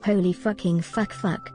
Holy fucking fuck.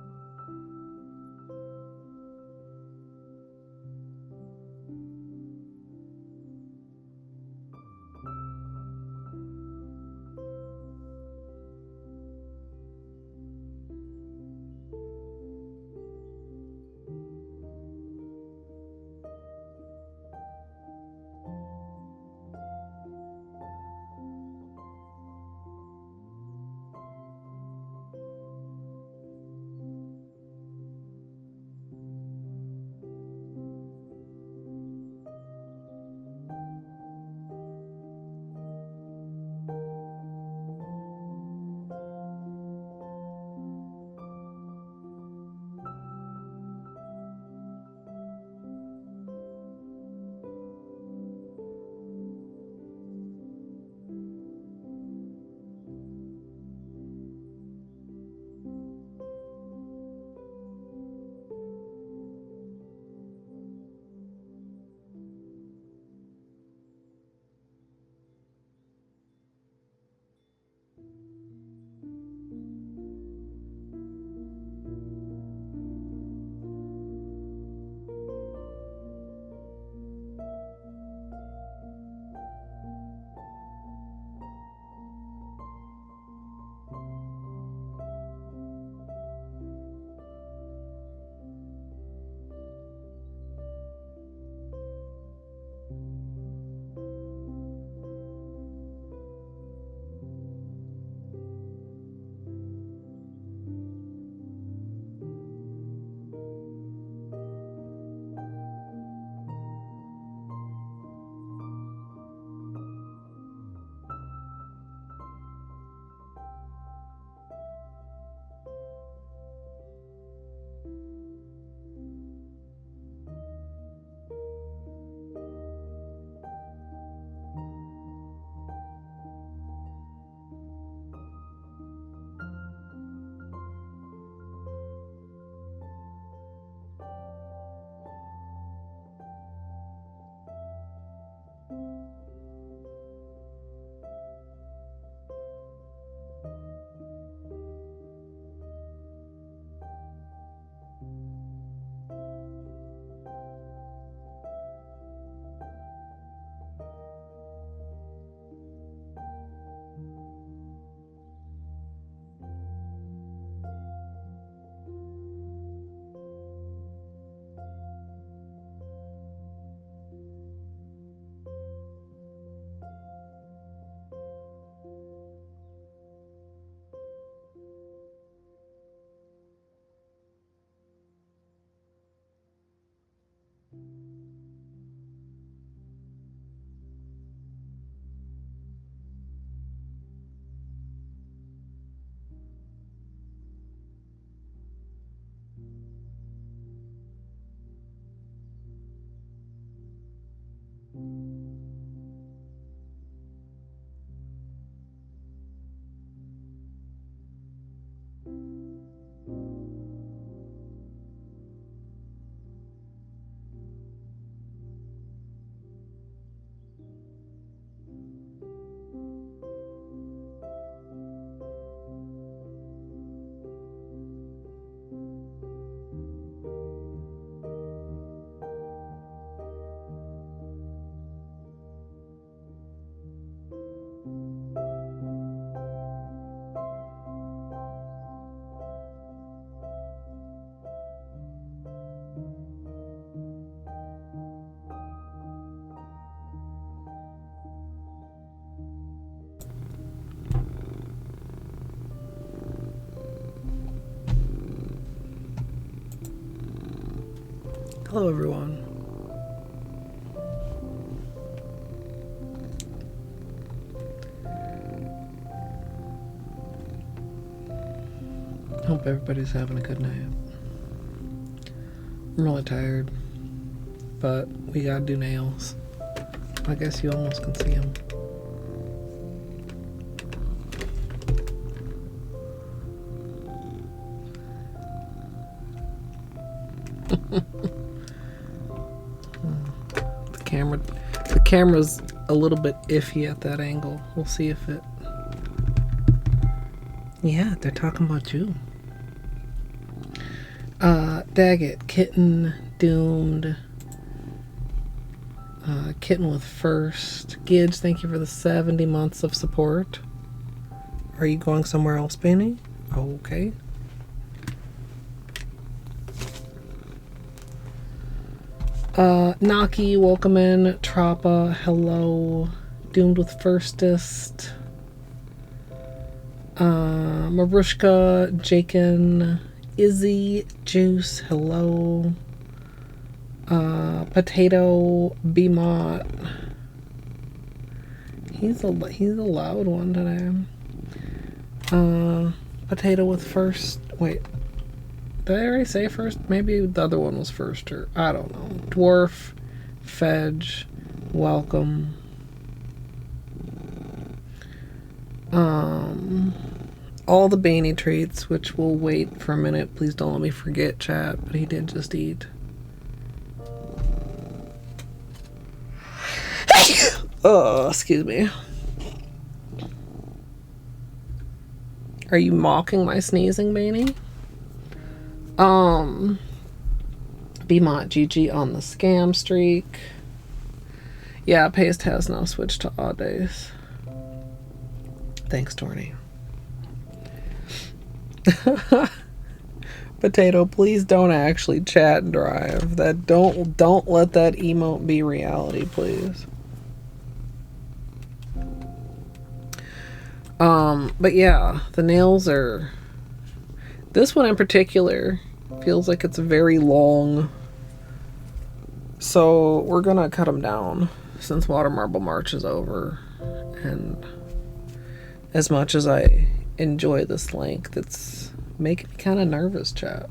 Hello everyone. Hope everybody's having a good night. I'm really tired, but we gotta do nails. I guess you almost can see them. The camera's a little bit iffy at that angle. We'll see if it Yeah, they're talking about you. Daggett, Kitten, Doomed. Kitten with first. Gidge, thank you for the 70 months of support. Are you going somewhere else, Benny? Okay. Naki, welcome in. Trappa, hello. Doomed with firstest. Marushka, Jakin, Izzy, Juice, hello. Potato, Bmot. He's a loud one today. Potato with first. Wait, did I already say first? Maybe the other one was first, or I don't know. Dwarf, Fedge, welcome. All the Baney treats, which will wait for a minute. Please don't let me forget, chat. But he did just eat. Oh, excuse me. Are you mocking my sneezing, Baney? Bmot GG on the scam streak. Yeah, Paste has now switched to odd days. Thanks, Torny. Potato, please don't actually chat and drive. That don't let that emote be reality, please. But yeah, the nails are... This one in particular feels like it's very long. So we're gonna cut them down since Water Marble March is over. And as much as I enjoy this length, it's making me kind of nervous, chat.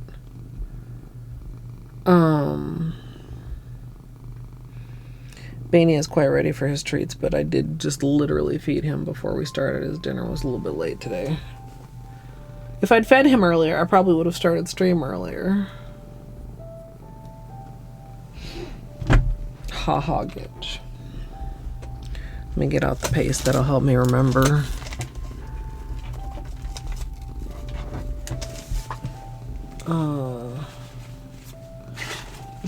Baney is quite ready for his treats, but I did just literally feed him before we started. His dinner was a little bit late today. If I'd fed him earlier, I probably would have started stream earlier. Haha, Gitch. Let me get out the paste. That'll help me remember.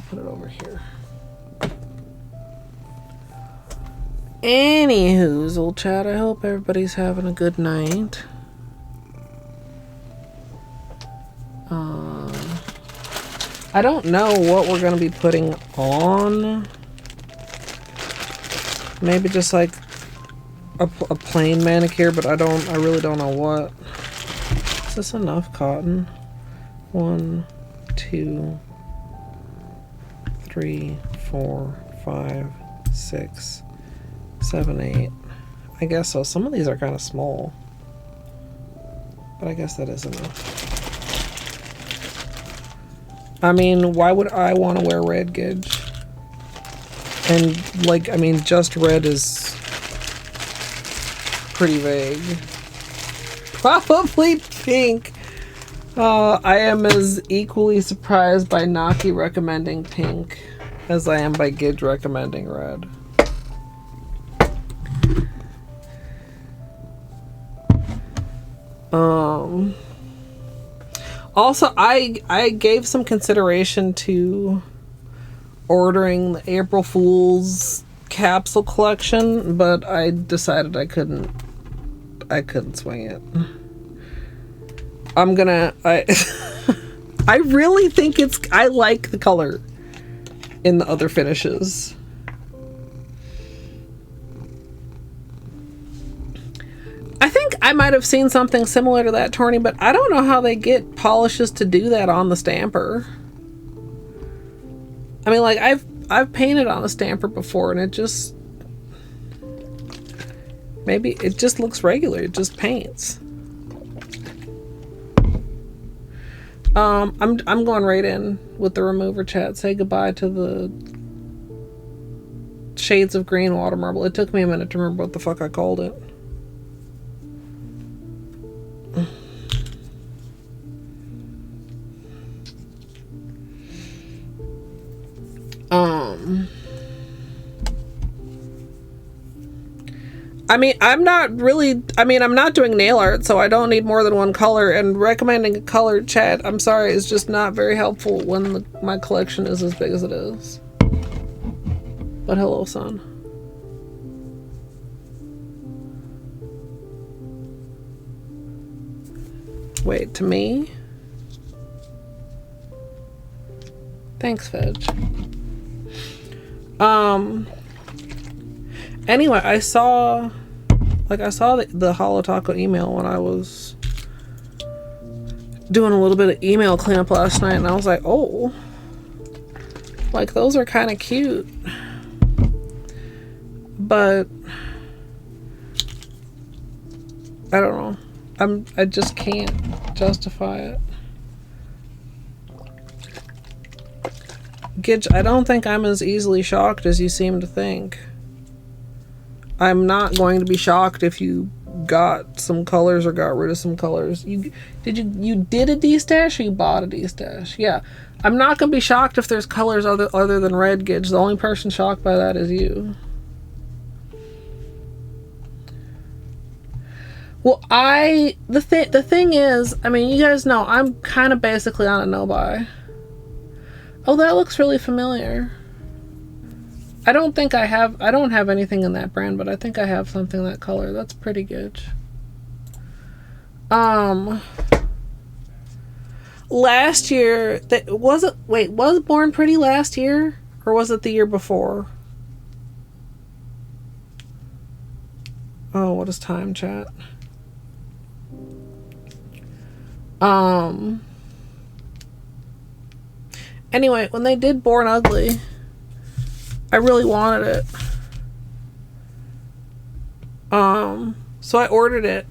Put it over here. Anywho's, old chat, I hope everybody's having a good night. I don't know what we're going to be putting on. Maybe just like a plain manicure, but I really don't know what. Is this enough cotton? 1, 2, 3, 4, 5, 6, 7, 8. I guess so. Some of these are kind of small, but I guess that is enough. I mean, why would I want to wear red, Gidge? And, like, I mean, just red is pretty vague. Probably pink. I am as equally surprised by Naki recommending pink as I am by Gidge recommending red. Also, I gave some consideration to ordering the April Fool's capsule collection, but I decided I couldn't swing it. I really think I like the color in the other finishes. I think I might have seen something similar to that, Torny, but I don't know how they get polishes to do that on the stamper. I mean, like, I've painted on a stamper before, and it just... Maybe it just looks regular. It just paints. I'm going right in with the remover, chat. Say goodbye to the Shades of Green Water Marble. It took me a minute to remember what the fuck I called it. I mean, I'm not doing nail art, so I don't need more than one color, and recommending a color, chat, I'm sorry, is just not very helpful when my collection is as big as it is. But hello, son. Wait, to me? Thanks, Fedge. Anyway, I saw the Holo Taco email when I was doing a little bit of email cleanup last night, and I was like, oh, like those are kind of cute, but I don't know. I just can't justify it. Gidge, I don't think I'm as easily shocked as you seem to think. I'm not going to be shocked if you got some colors or got rid of some colors. You did a D-stash or you bought a D-stash? Yeah. I'm not going to be shocked if there's colors other than red, Gidge. The only person shocked by that is you. Well, the thing is, I mean, you guys know I'm kind of basically on a no-buy. Oh, that looks really familiar. I don't have anything in that brand, but I think I have something that color. That's pretty good. Last year, was Born Pretty last year? Or was it the year before? Oh, what is time, chat? Anyway, when they did Born Ugly, I really wanted it. So I ordered it.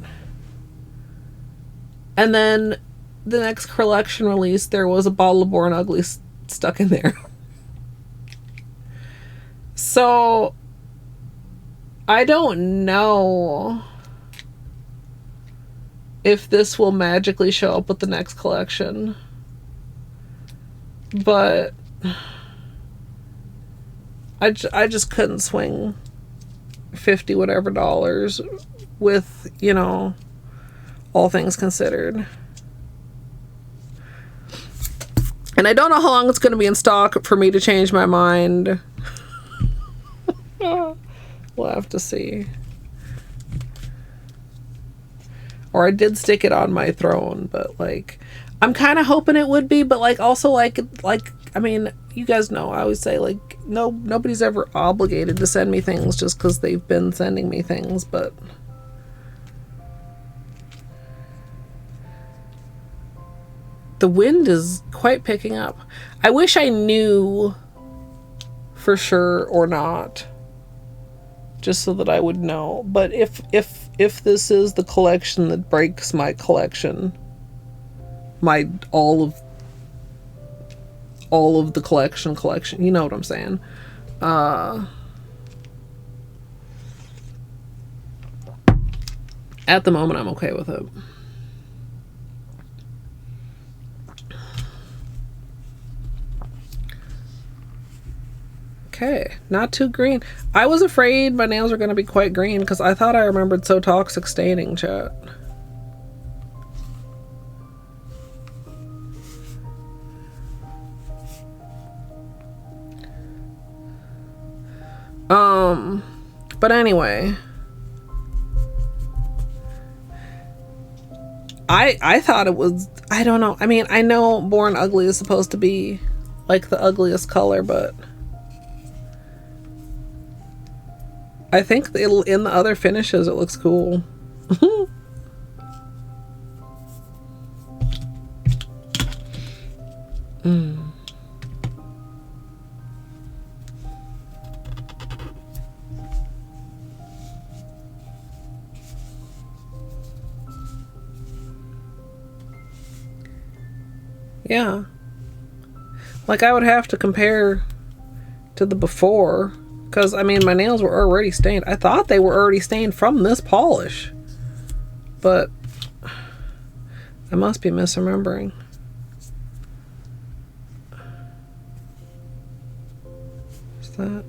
And then the next collection release, there was a bottle of Born Ugly stuck in there. So I don't know if this will magically show up with the next collection. But I just couldn't swing 50 whatever dollars with, you know, all things considered. And I don't know how long it's going to be in stock for me to change my mind. We'll have to see. Or I did stick it on my throne, but like, I'm kind of hoping it would be, but like, also like, I mean, you guys know, I always say like, nobody's ever obligated to send me things just because they've been sending me things, but the wind is quite picking up. I wish I knew for sure or not, just so that I would know. But if this is the collection that breaks my collection, my all of the collection, you know what I'm saying? At the moment, I'm okay with it. Okay, not too green. I was afraid my nails were going to be quite green because I thought I remembered So Toxic staining, chat. But anyway, I thought it was, I don't know. I mean, I know Born Ugly is supposed to be like the ugliest color, but I think in the other finishes it looks cool. Yeah. Like, I would have to compare to the before, because, I mean, my nails were already stained. I thought they were already stained from this polish, but I must be misremembering. Is that?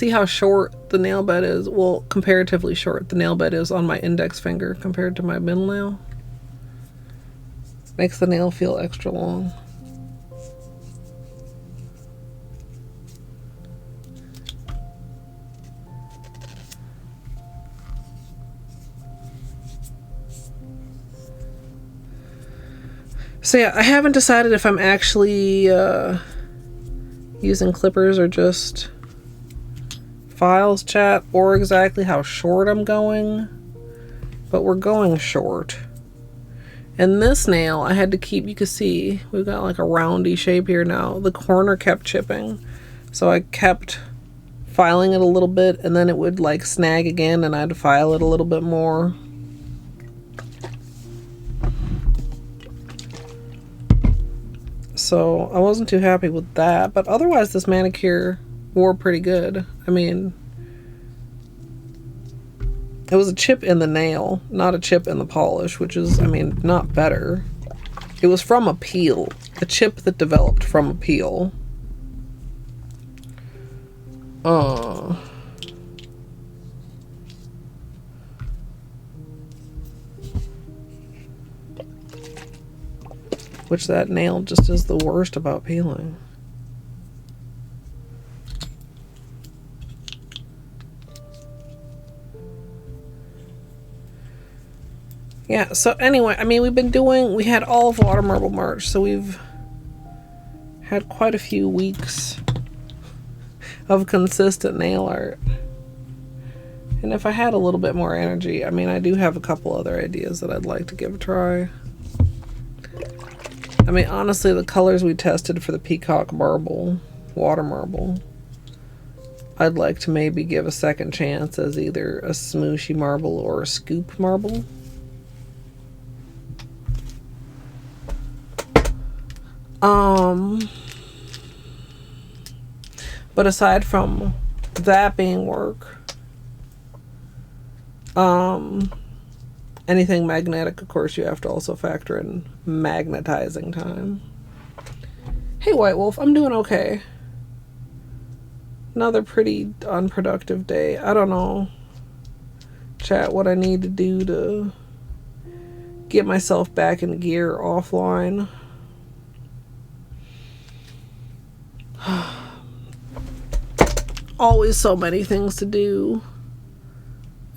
see how short the nail bed is? Well, comparatively short the nail bed is on my index finger compared to my middle nail. Makes the nail feel extra long. So yeah, I haven't decided if I'm actually using clippers or just files, chat, or exactly how short I'm going, but we're going short. And this nail I had to keep, you can see we've got like a roundy shape here now. The corner kept chipping, so I kept filing it a little bit, and then it would like snag again and I had to file it a little bit more. So I wasn't too happy with that, but otherwise this manicure wore pretty good. I mean, it was a chip in the nail, not a chip in the polish, which is, I mean, not better. It was from a peel, a chip that developed from a peel. Which that nail just is the worst about peeling. Yeah, so anyway, I mean, we had all of Water Marble March, so we've had quite a few weeks of consistent nail art. And if I had a little bit more energy, I mean, I do have a couple other ideas that I'd like to give a try. I mean, honestly, the colors we tested for the Peacock Marble, Water Marble, I'd like to maybe give a second chance as either a smooshy marble or a scoop marble. But aside from that being work, anything magnetic, of course, you have to also factor in magnetizing time. Hey, White Wolf, I'm doing okay. Another pretty unproductive day. I don't know, chat, what I need to do to get myself back in gear offline. Always so many things to do.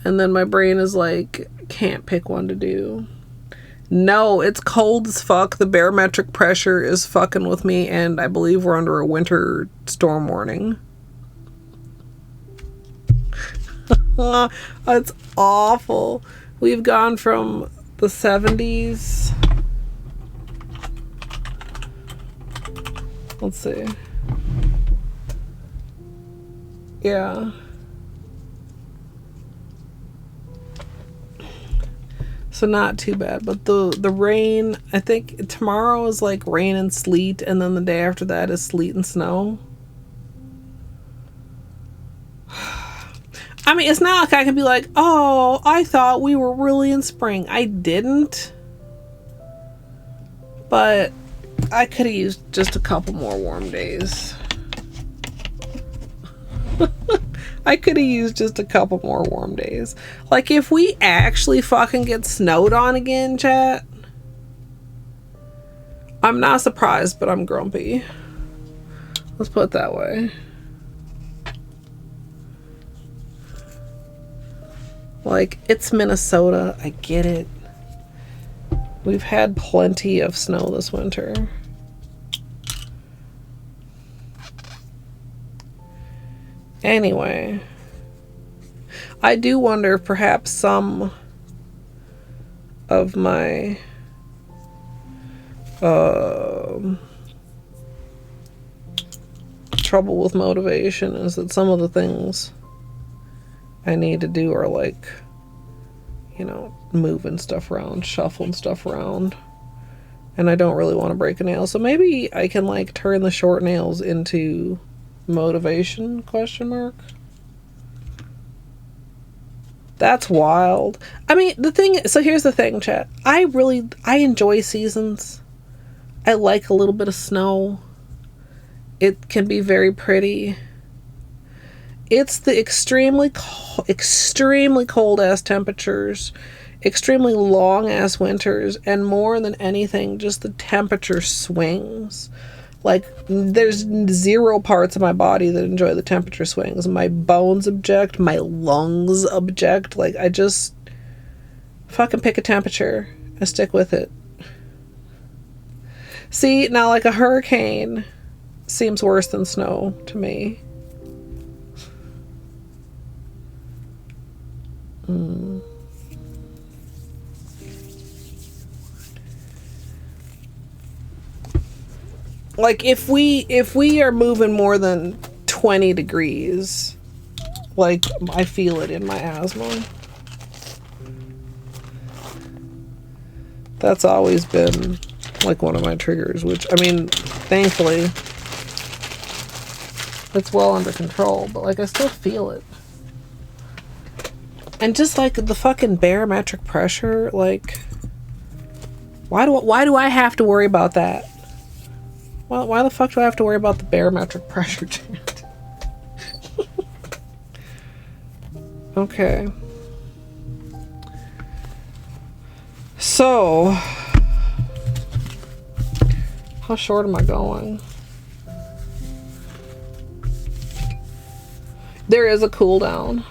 And then my brain is like, can't pick one to do. No, it's cold as fuck. The barometric pressure is fucking with me, and I believe we're under a winter storm warning. It's awful. We've gone from the 70s. Let's see. Yeah. So not too bad, but the rain, I think tomorrow is like rain and sleet, and then the day after that is sleet and snow. I mean, it's not like I can be like, oh, I thought we were really in spring. I didn't. But I could have used just a couple more warm days. I could have used just a couple more warm days. Like, if we actually fucking get snowed on again, chat, I'm not surprised, but I'm grumpy. Let's put it that way. Like, it's Minnesota. I get it. We've had plenty of snow this winter. Anyway, I do wonder if perhaps some of my trouble with motivation is that some of the things I need to do are like, you know, moving stuff around, shuffling stuff around, and I don't really want to break a nail. So maybe I can like turn the short nails into motivation, question mark. That's wild. I mean, the thing, so here's the thing, chat. I enjoy seasons. I like a little bit of snow. It can be very pretty. It's the extremely cold ass temperatures, extremely long ass winters, and more than anything, just the temperature swings. Like, there's 0 parts of my body that enjoy the temperature swings. My bones object, my lungs object. Like, I just fucking pick a temperature and stick with it. See, now, like, a hurricane seems worse than snow to me. Like, if we are moving more than 20 degrees, like, I feel it in my asthma. That's always been like one of my triggers, which, I mean, thankfully it's well under control, but like, I still feel it. And just like the fucking barometric pressure, like, why do I have to worry about that? Well, why the fuck do I have to worry about the barometric pressure? Okay. So, how short am I going? There is a cooldown.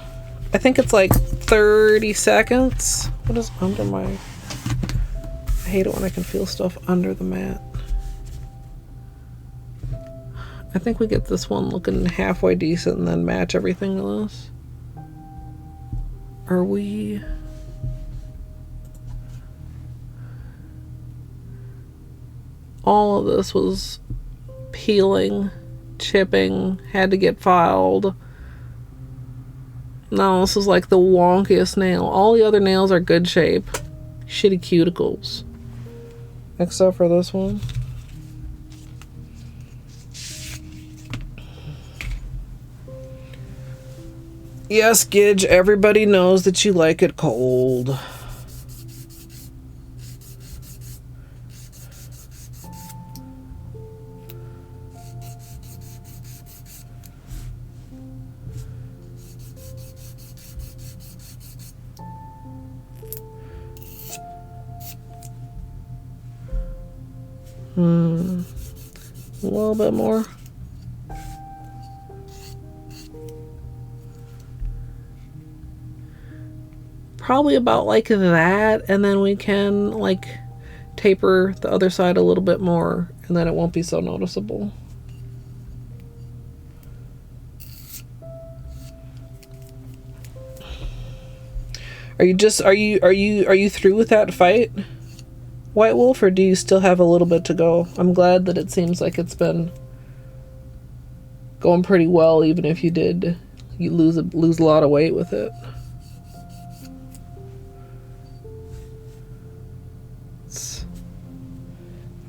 I think it's like 30 seconds. What is under my... I hate it when I can feel stuff under the mat. I think we get this one looking halfway decent and then match everything to this. Are we... All of this was peeling, chipping, had to get filed. No, this is like the wonkiest nail. All the other nails are good shape. Shitty cuticles. Except for this one. Yes, Gidge, everybody knows that you like it cold. A little bit more. Probably about like that, and then we can like taper the other side a little bit more, and then it won't be so noticeable. Are you through with that fight, White Wolf, or do you still have a little bit to go? I'm glad that it seems like it's been going pretty well, even if you lose a lot of weight with it. It's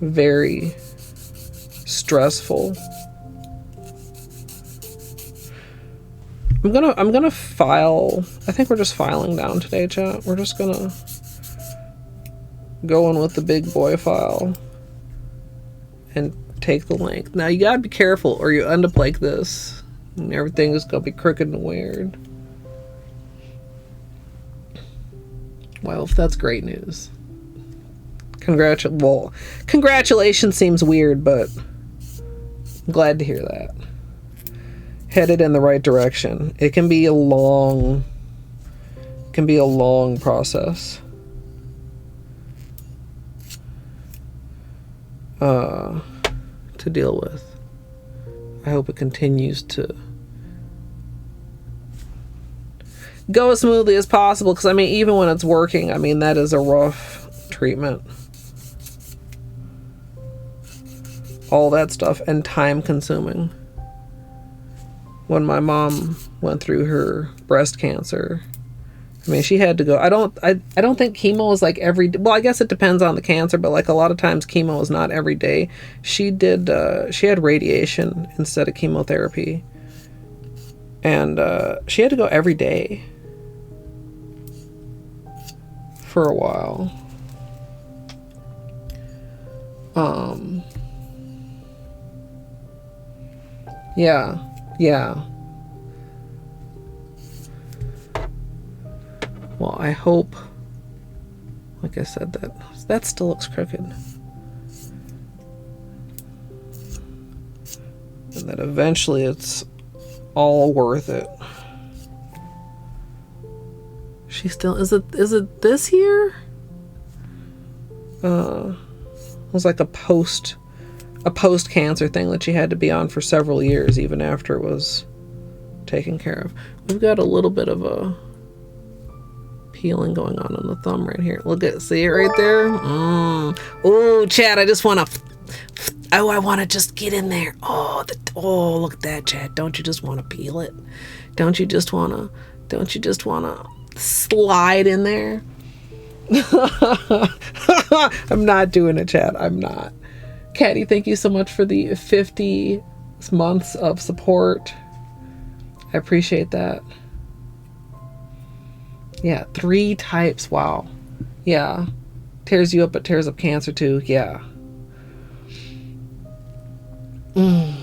very stressful. I'm gonna file. I think we're just filing down today, chat. We're just gonna go in with the big boy file and take the length. Now you gotta be careful, or you end up like this, and everything is gonna be crooked and weird. Well, if that's great news. Congratulations seems weird, but I'm glad to hear that. Headed in the right direction. It can be a long process. To deal with. I hope it continues to go as smoothly as possible, because I mean, even when it's working, I mean, that is a rough treatment. All that stuff, and time consuming. When my mom went through her breast cancer, I mean, she had to go. I don't think chemo is like every, well, I guess it depends on the cancer, but like a lot of times chemo is not every day. She had radiation instead of chemotherapy. And she had to go every day for a while. Yeah. Well, I hope, like I said, that still looks crooked. And that eventually it's all worth it. She still, is it this here? It was like a post cancer thing that she had to be on for several years, even after it was taken care of. We've got a little bit of a peeling going on the thumb right here. Look at, see it right there? Oh, Chad, I just want to, I want to just get in there. Oh, look at that, Chad. Don't you just want to peel it? Don't you just want to slide in there? I'm not doing it, Chad. I'm not. Caddy, thank you so much for the 50 months of support. I appreciate that. Yeah, 3 types. Wow. Yeah. Tears you up, but tears up cancer too. Yeah. All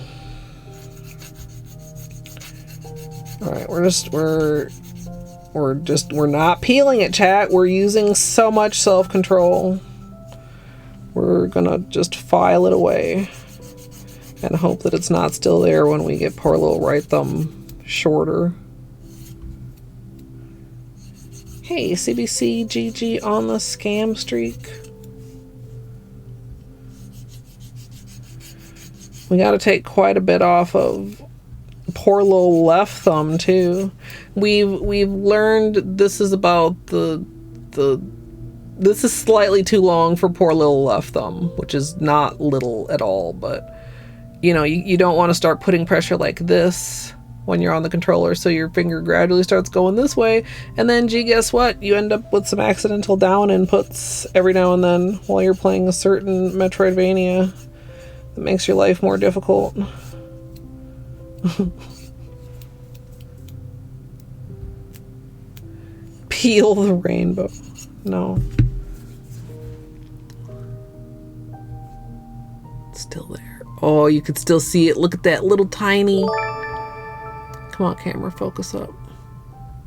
right, we're not peeling it, chat. We're using so much self-control. We're gonna just file it away and hope that it's not still there when we get poor little right thumb shorter. Hey, CBC GG on the scam streak. We got to take quite a bit off of poor little left thumb too. We've learned this is about this is slightly too long for poor little left thumb, which is not little at all, but you know, you don't want to start putting pressure like this when you're on the controller, so your finger gradually starts going this way, and then gee, guess what? You end up with some accidental down inputs every now and then while you're playing a certain Metroidvania that makes your life more difficult. Peel the rainbow. No. It's still there. Oh, you could still see it. Look at that little tiny. Come on, camera, focus up.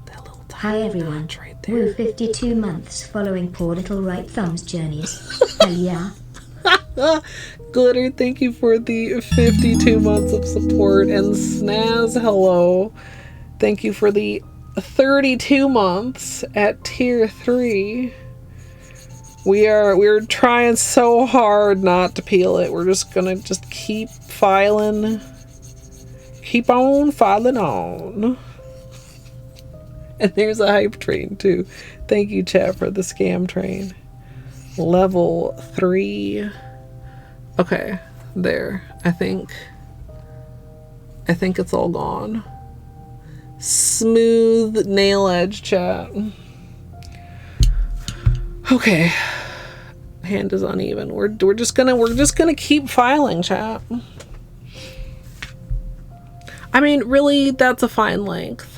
That little tiny. Hi everyone. Right there. Woo 52 months following poor little right thumb's journeys. Hell yeah. Glitter, thank you for the 52 months of support. And Snaz, hello. Thank you for the 32 months at tier 3. We're trying so hard not to peel it. We're just gonna keep filing. Keep on filing on. And there's a hype train too. Thank you, chat, for the scam train. Level 3. Okay, there. I think it's all gone. Smooth nail edge, chat. Okay. Hand is uneven. We're just gonna keep filing, chat. I mean, really, that's a fine length.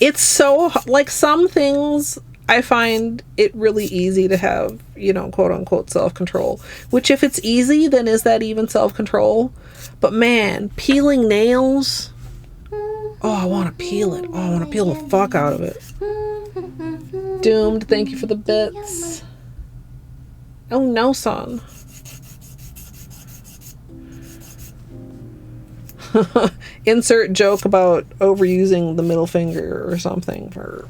It's so, like, some things I find it really easy to have, you know, quote unquote self-control, which if it's easy, then is that even self-control? But man, peeling nails, oh, I want to peel it. Oh, I want to peel the fuck out of it. Doomed, thank you for the bits. Oh no, son. Insert joke about overusing the middle finger or something for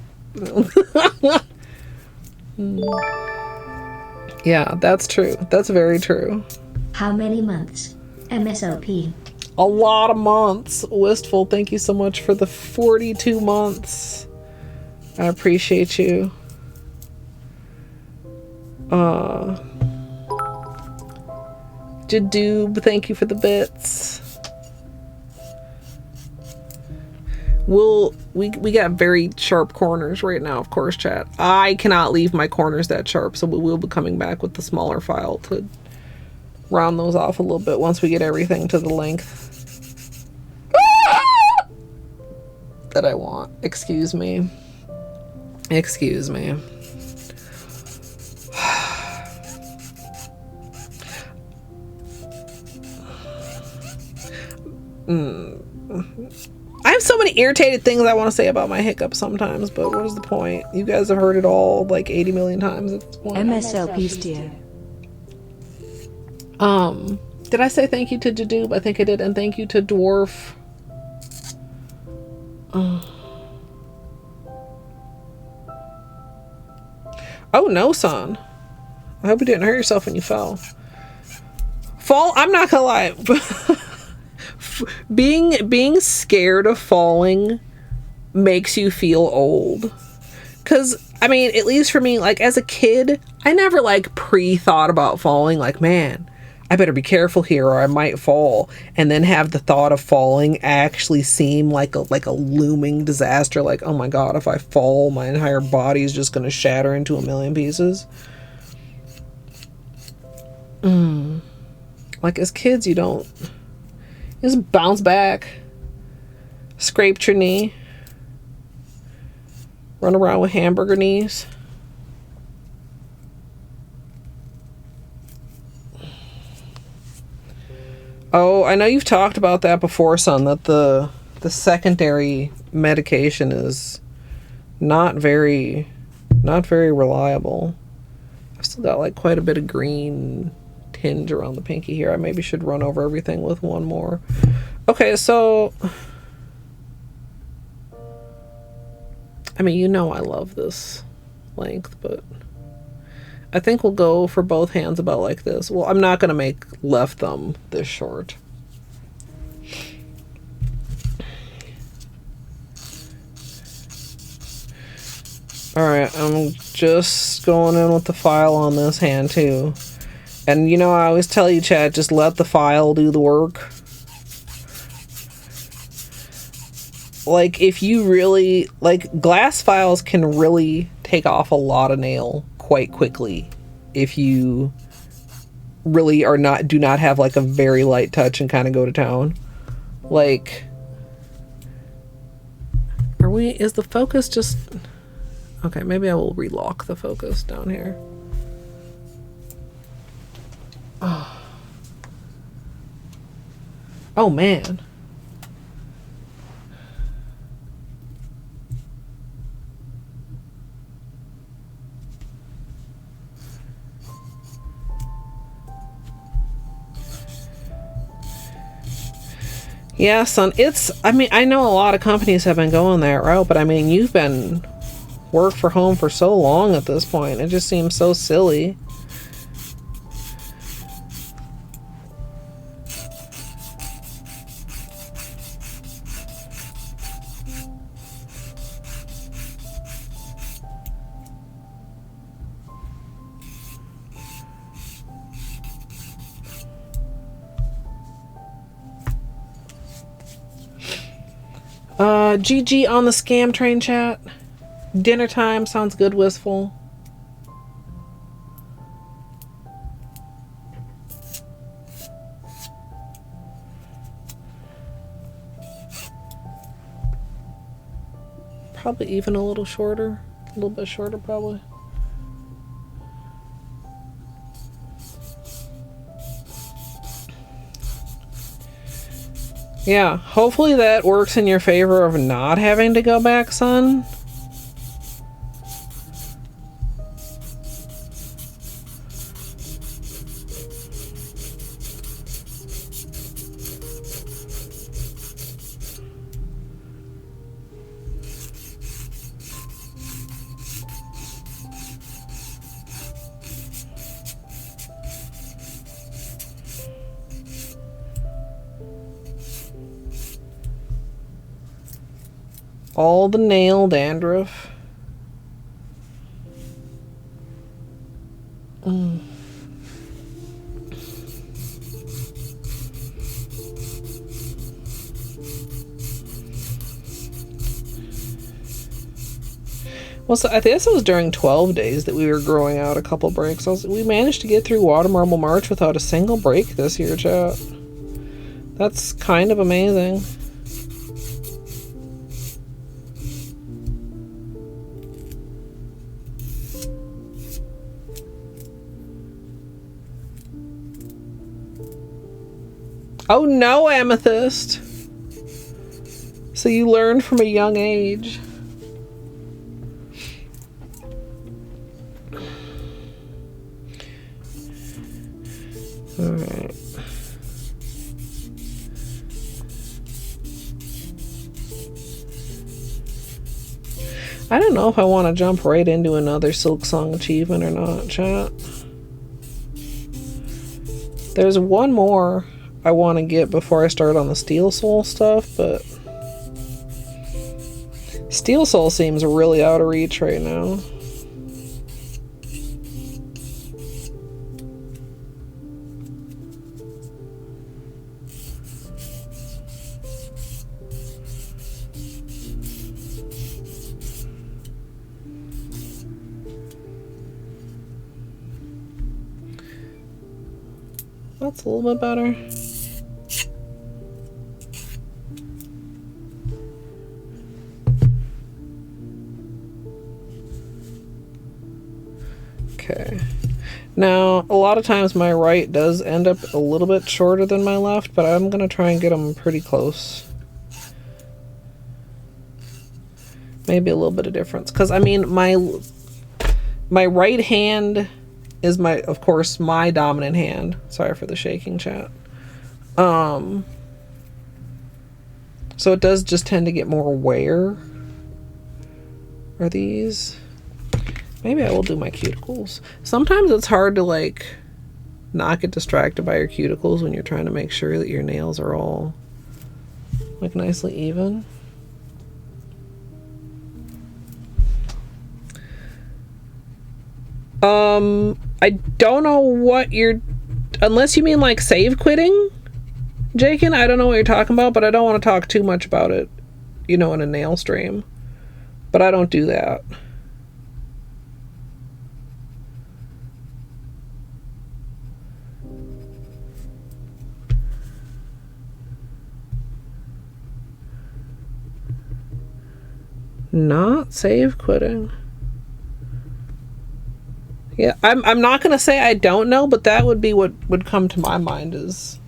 yeah, that's true. That's very true. How many months? MSLP. A lot of months. Wistful, thank you so much for the 42 months. I appreciate you. Jadoob, thank you for the bits. We got very sharp corners right now, of course, chat. I cannot leave my corners that sharp, so we will be coming back with the smaller file to round those off a little bit once we get everything to the length that I want. Excuse me. Excuse me. I have so many irritated things I want to say about my hiccups sometimes, but what is the point? You guys have heard it all like 80 million times at this point. MSLP steer. Did I say thank you to Jadoob? I think I did, and thank you to Dwarf. Oh no, son. I hope you didn't hurt yourself when you fell. I'm not gonna lie. being scared of falling makes you feel old. Cause I mean, at least for me, like as a kid, I never like pre-thought about falling. Like, man, I better be careful here or I might fall. And then have the thought of falling actually seem like a looming disaster. Like, oh my God, if I fall, my entire body is just gonna shatter into a million pieces. Like as kids, you just bounce back, scraped your knee, run around with hamburger knees. Oh, I know you've talked about that before, son, that the secondary medication is not very reliable. I've still got like quite a bit of green tinge around the pinky here. I maybe should run over everything with one more. Okay, so I mean, you know I love this length, but I think we'll go for both hands about like this. Well, I'm not gonna make left thumb this short. Alright, I'm just going in with the file on this hand too. And you know, I always tell you, Chad, just let the file do the work. Like, if you really, like, glass files can really take off a lot of nail quite quickly if you really do not have like a very light touch and kind of go to town. Like, is the focus just, okay, maybe I will relock the focus down here. Oh man. Yeah, son, I mean, I know a lot of companies have been going that route, but I mean, you've been work for home for so long at this point. It just seems so silly. GG on the scam train, chat. Dinner time sounds good, wistful. Probably even a little shorter. A little bit shorter, probably. Yeah, hopefully that works in your favor of not having to go back, son. All the nail dandruff. Well, so I think this was during 12 days that we were growing out a couple breaks. We managed to get through Water Marble March without a single break this year, chat. That's kind of amazing. Oh no, Amethyst. So you learned from a young age. Alright. I don't know if I want to jump right into another Silk Song achievement or not, chat. There's one more I want to get before I start on the Steel Soul stuff, but Steel Soul seems really out of reach right now. That's a little bit better. Okay. Now, a lot of times my right does end up a little bit shorter than my left, but I'm going to try and get them pretty close. Maybe a little bit of difference. Because, I mean, my right hand is of course, my dominant hand. Sorry for the shaking, chat. So it does just tend to get more wear. Are these? Maybe I will do my cuticles. Sometimes it's hard to like not get distracted by your cuticles when you're trying to make sure that your nails are all like nicely even. I don't know what you're, unless you mean like save quitting, Jakin, I don't know what you're talking about, but I don't want to talk too much about it, you know, in a nail stream. But I don't do that. Not save quitting. Yeah, I'm not gonna say I don't know, but that would be what would come to my mind, is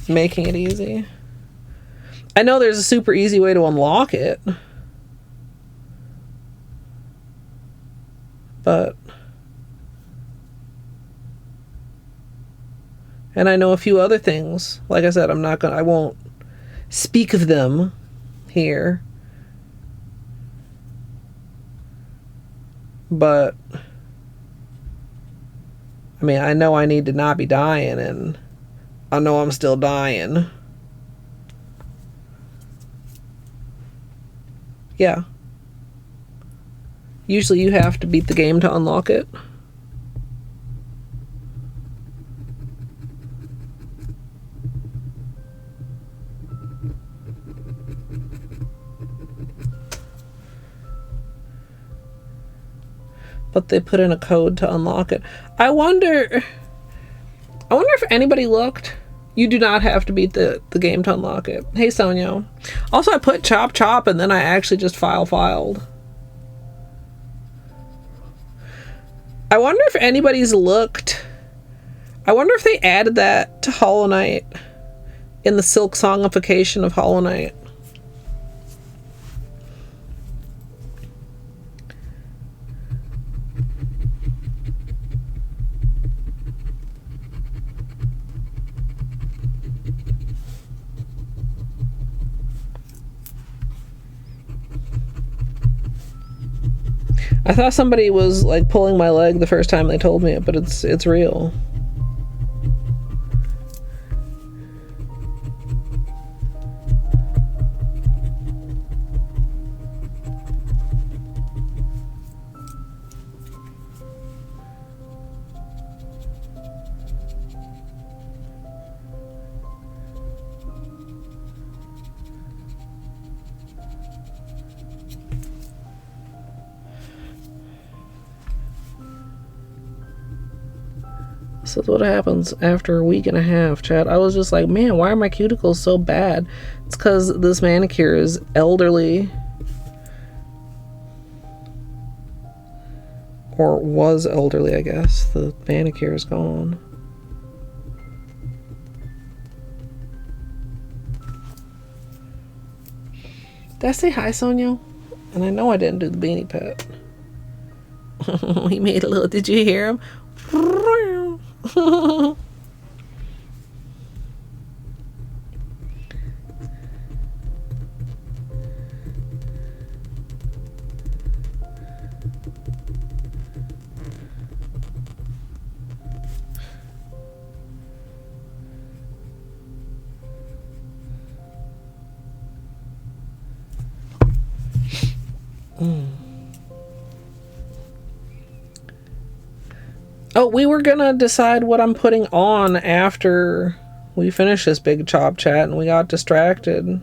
making it easy. I know there's a super easy way to unlock it, but and I know a few other things. Like I said, I won't speak of them here. But I mean, I know I need to not be dying, and I know I'm still dying. Yeah. Usually you have to beat the game to unlock it. But they put in a code to unlock it. I wonder if anybody looked. You do not have to beat the game to unlock it. Hey, Sonia. Also, I put chop chop and then I actually just filed. I wonder if anybody's looked. I wonder if they added that to Hollow Knight in the Silk Songification of Hollow Knight. I thought somebody was like pulling my leg the first time they told me it, but it's real. This is what happens after a week and a half, chat. I was just like, man, why are my cuticles so bad? It's because this manicure is elderly. Or was elderly, I guess. The manicure is gone. Did I say hi, Sonia? And I know I didn't do the beanie pet. He made a little, did you hear him? Oh, we were gonna decide what I'm putting on after we finish this big chop chat, and we got distracted.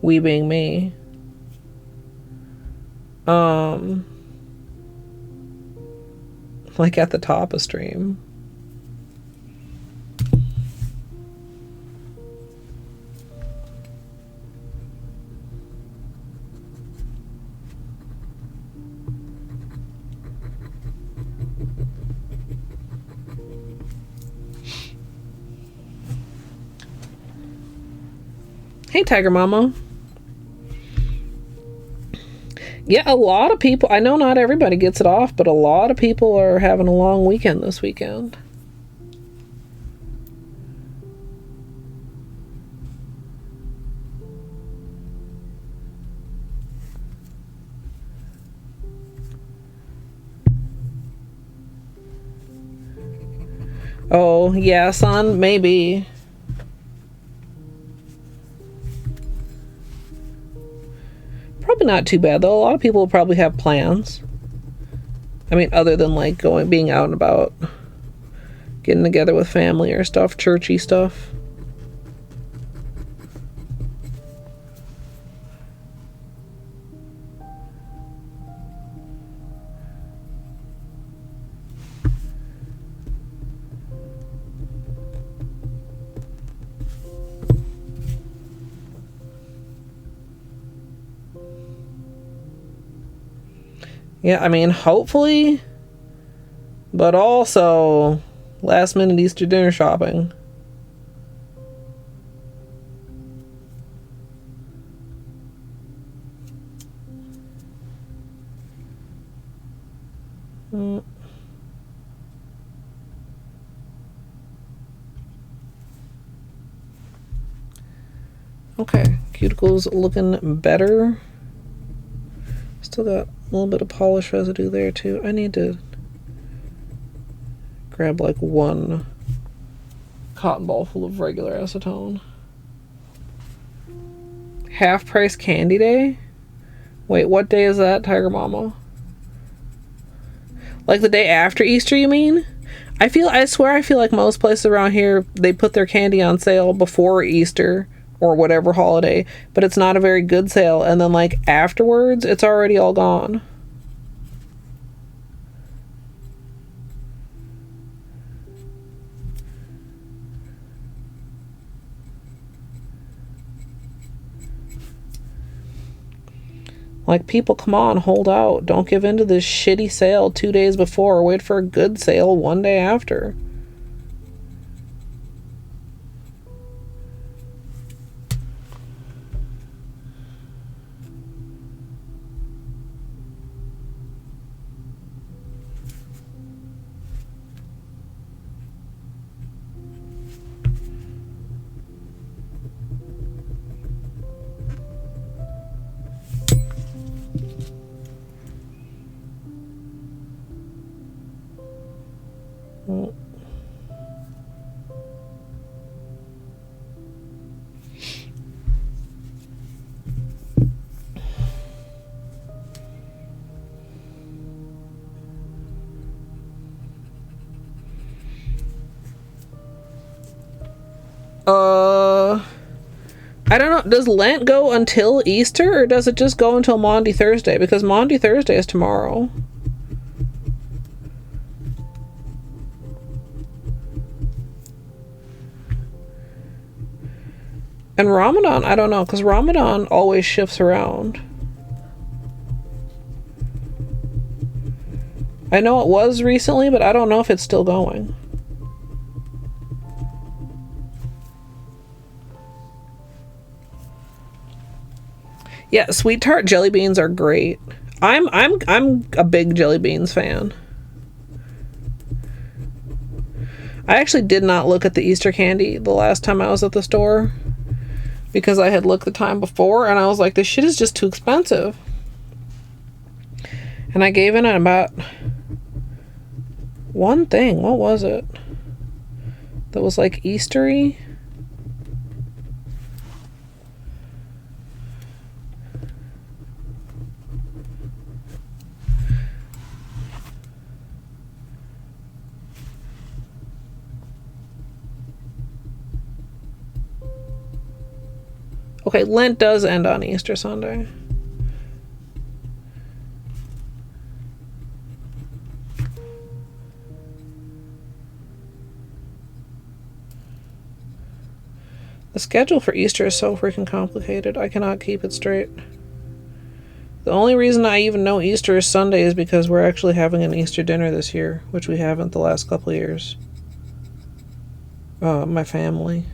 We being me. Like at the top of stream. Hey, Tiger Mama. Yeah, a lot of people, I know not everybody gets it off, but a lot of people are having a long weekend this weekend. Oh, yeah, son, maybe. Probably not too bad, though. A lot of people will probably have plans. I mean, other than, like, being out and about. Getting together with family or stuff, churchy stuff. Yeah, I mean, hopefully, but also last minute Easter dinner shopping. Okay, cuticles looking better. Still got a little bit of polish residue there too. I need to grab like one cotton ball full of regular acetone. Half price candy day? Wait, what day is that, Tiger Mama? Like the day after Easter, you mean? I swear I feel like most places around here, they put their candy on sale before Easter or whatever holiday, but it's not a very good sale, and then like afterwards it's already all gone. Like, people, come on, hold out. Don't give in to this shitty sale 2 days before. Wait for a good sale 1 day after. I don't know. Does Lent go until Easter, or does it just go until Maundy Thursday? Because Maundy Thursday is tomorrow. And Ramadan, I don't know, because Ramadan always shifts around. I know it was recently, but I don't know if it's still going. Yeah, sweet tart jelly beans are great. I'm a big jelly beans fan. I actually did not look at the Easter candy the last time I was at the store because I had looked the time before and I was like, this shit is just too expensive. And I gave in on about one thing. What was it? That was like Eastery? Okay, Lent does end on Easter Sunday. The schedule for Easter is so freaking complicated. I cannot keep it straight. The only reason I even know Easter is Sunday is because we're actually having an Easter dinner this year, which we haven't the last couple of years. My family.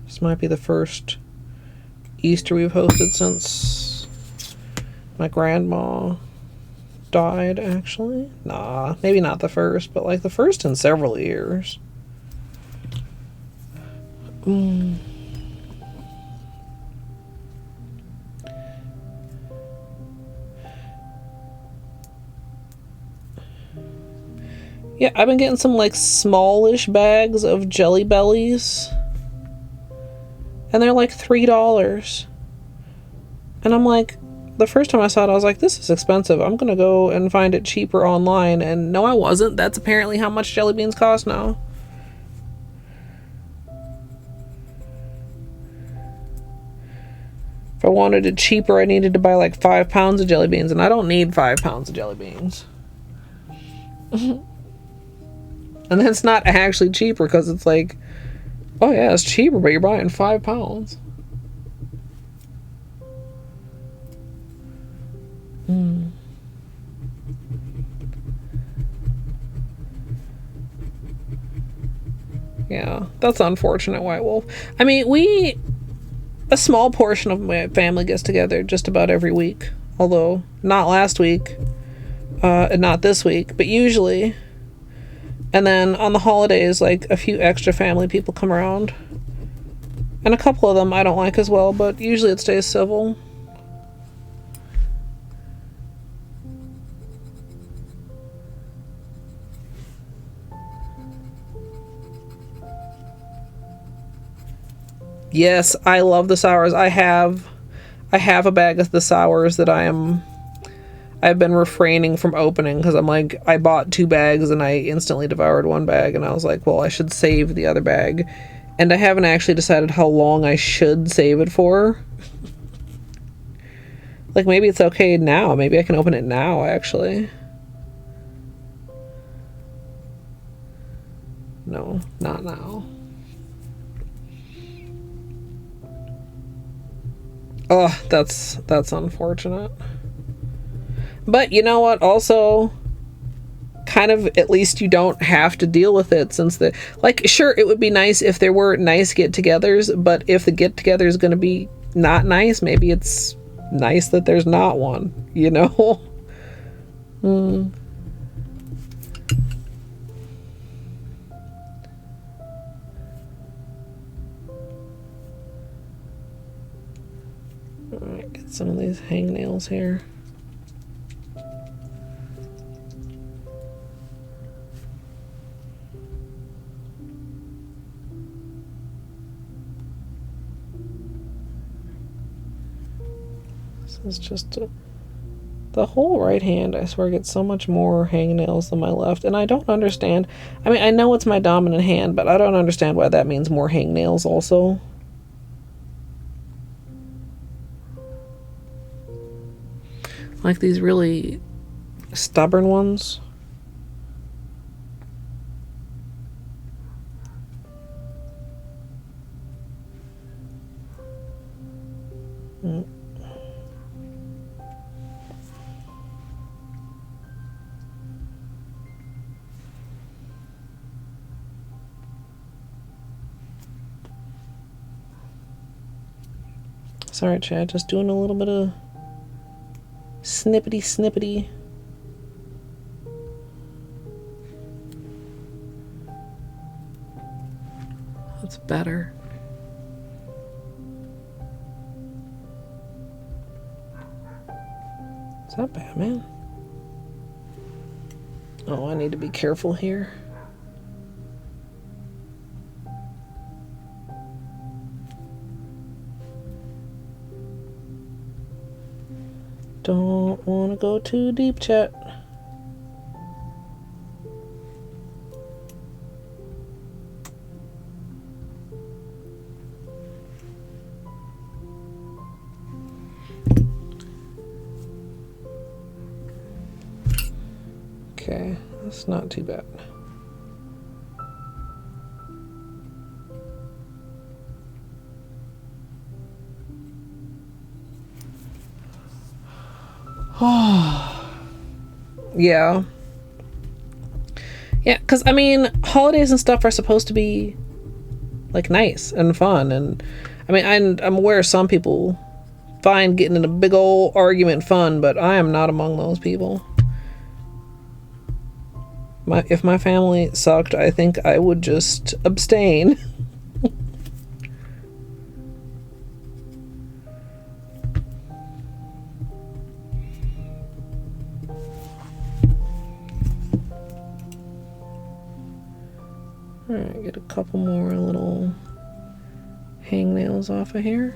This might be the first Easter we've hosted since my grandma died, actually. Nah, maybe not the first, but like the first in several years. Yeah, I've been getting some like smallish bags of Jelly Bellies. And they're like $3. And I'm like, the first time I saw it, I was like, this is expensive. I'm gonna go and find it cheaper online. And no, I wasn't. That's apparently how much jelly beans cost now. If I wanted it cheaper, I needed to buy like 5 pounds of jelly beans. And I don't need 5 pounds of jelly beans. And then it's not actually cheaper because it's like, oh yeah, it's cheaper, but you're buying 5 pounds. Yeah, that's unfortunate, White Wolf. I mean, a small portion of my family gets together just about every week. Although, not last week, and not this week, but usually. And then on the holidays, like, a few extra family people come around. And a couple of them I don't like as well, but usually it stays civil. Yes, I love the sours. I have a bag of the sours that I've been refraining from opening because I'm like, I bought 2 bags and I instantly devoured 1 bag and I was like, well, I should save the other bag. And I haven't actually decided how long I should save it for. Like, maybe it's okay now. Maybe I can open it now, actually. No, not now. Oh, that's unfortunate. But you know what? Also, kind of, at least you don't have to deal with it since sure, it would be nice if there were nice get-togethers, but if the get-together is going to be not nice, maybe it's nice that there's not one, you know? Alright, get some of these hangnails here. This is just the whole right hand, I swear, gets so much more hangnails than my left, and I don't understand. I mean, I know it's my dominant hand, but I don't understand why that means more hangnails also. Like these really stubborn ones. Sorry, chat. Just doing a little bit of snippety. That's better. Is that Batman? Oh, I need to be careful here. Don't want to go too deep, chat. Okay, that's not too bad. Yeah. Yeah, because, I mean, holidays and stuff are supposed to be, like, nice and fun. And, I mean, I'm aware some people find getting in a big old argument fun, but I am not among those people. If my family sucked, I think I would just abstain. Alright, get a couple more little hangnails off of here.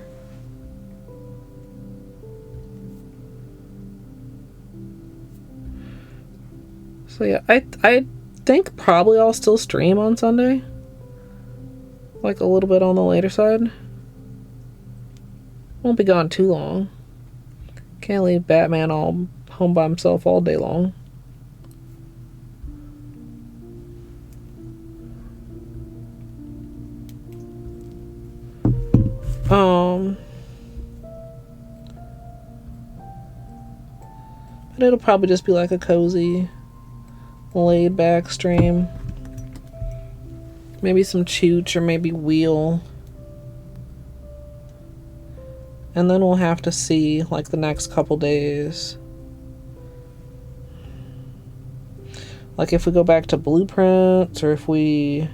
So yeah, I think probably I'll still stream on Sunday. Like a little bit on the later side. Won't be gone too long. Can't leave Batman all home by himself all day long. But it'll probably just be like a cozy, laid back stream. Maybe some chooch or maybe wheel. And then we'll have to see like the next couple days. Like if we go back to blueprints or if we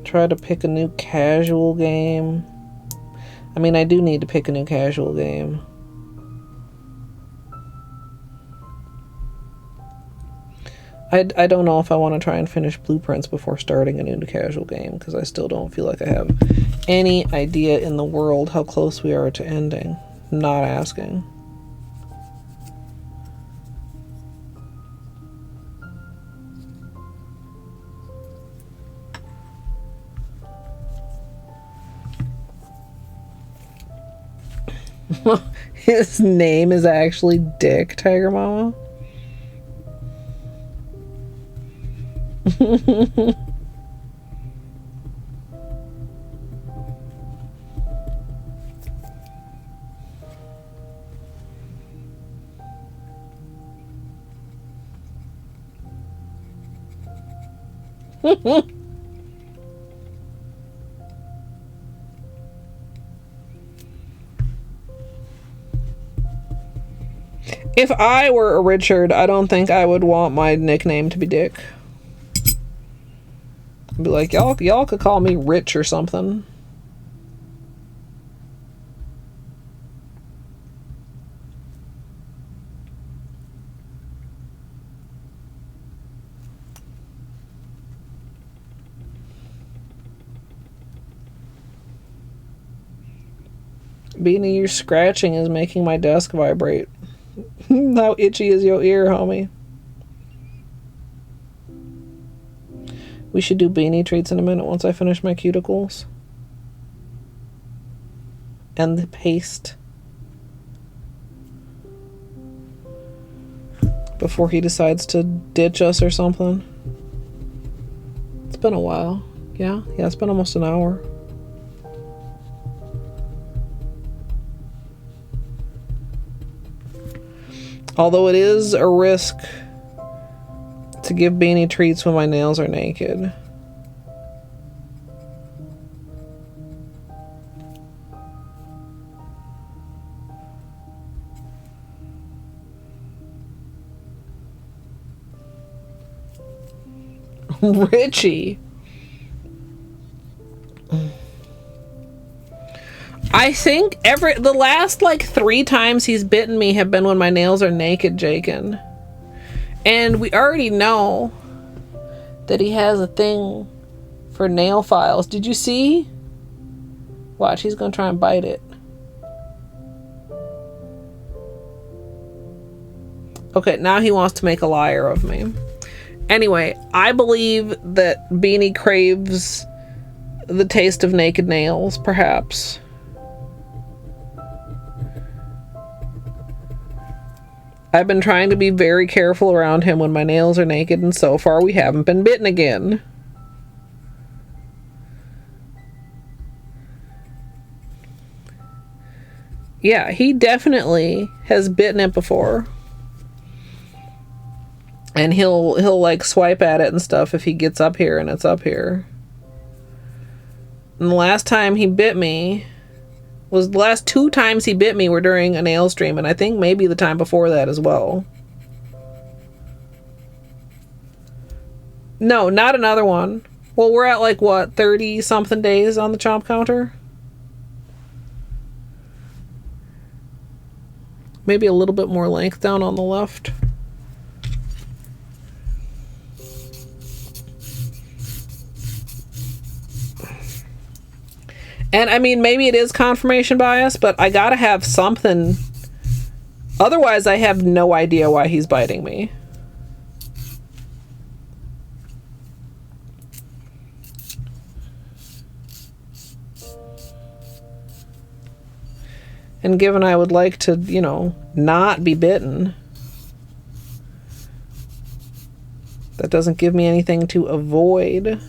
try to pick a new casual game. I mean, I do need to pick a new casual game. I don't know if I want to try and finish blueprints before starting a new casual game because I still don't feel like I have any idea in the world how close we are to ending. Not asking. His name is actually Dick, Tiger Mama. If I were a Richard, I don't think I would want my nickname to be Dick. I'd be like, y'all could call me Rich or something. Beanie, your scratching is making my desk vibrate. How itchy is your ear, homie? We should do beanie treats in a minute once I finish my cuticles. And the paste. Before he decides to ditch us or something. It's been a while. Yeah, it's been almost an hour. Although it is a risk to give beanie treats when my nails are naked. Richie. I think the last like 3 times he's bitten me have been when my nails are naked, Jakin. And we already know that he has a thing for nail files. Did you see? Watch, he's gonna try and bite it. Okay, now he wants to make a liar of me. Anyway, I believe that Beanie craves the taste of naked nails, perhaps. I've been trying to be very careful around him when my nails are naked, and so far we haven't been bitten again. Yeah, he definitely has bitten it before. And he'll like swipe at it and stuff if he gets up here and it's up here. And the last time he bit me was the last 2 times he bit me were during a nail stream, and I think maybe the time before that as well. No, not another one. Well, we're at like what, 30 something days on the chomp counter? Maybe a little bit more length down on the left. And I mean, maybe it is confirmation bias, but I gotta have something. Otherwise, I have no idea why he's biting me. And given I would like to, you know, not be bitten, that doesn't give me anything to avoid.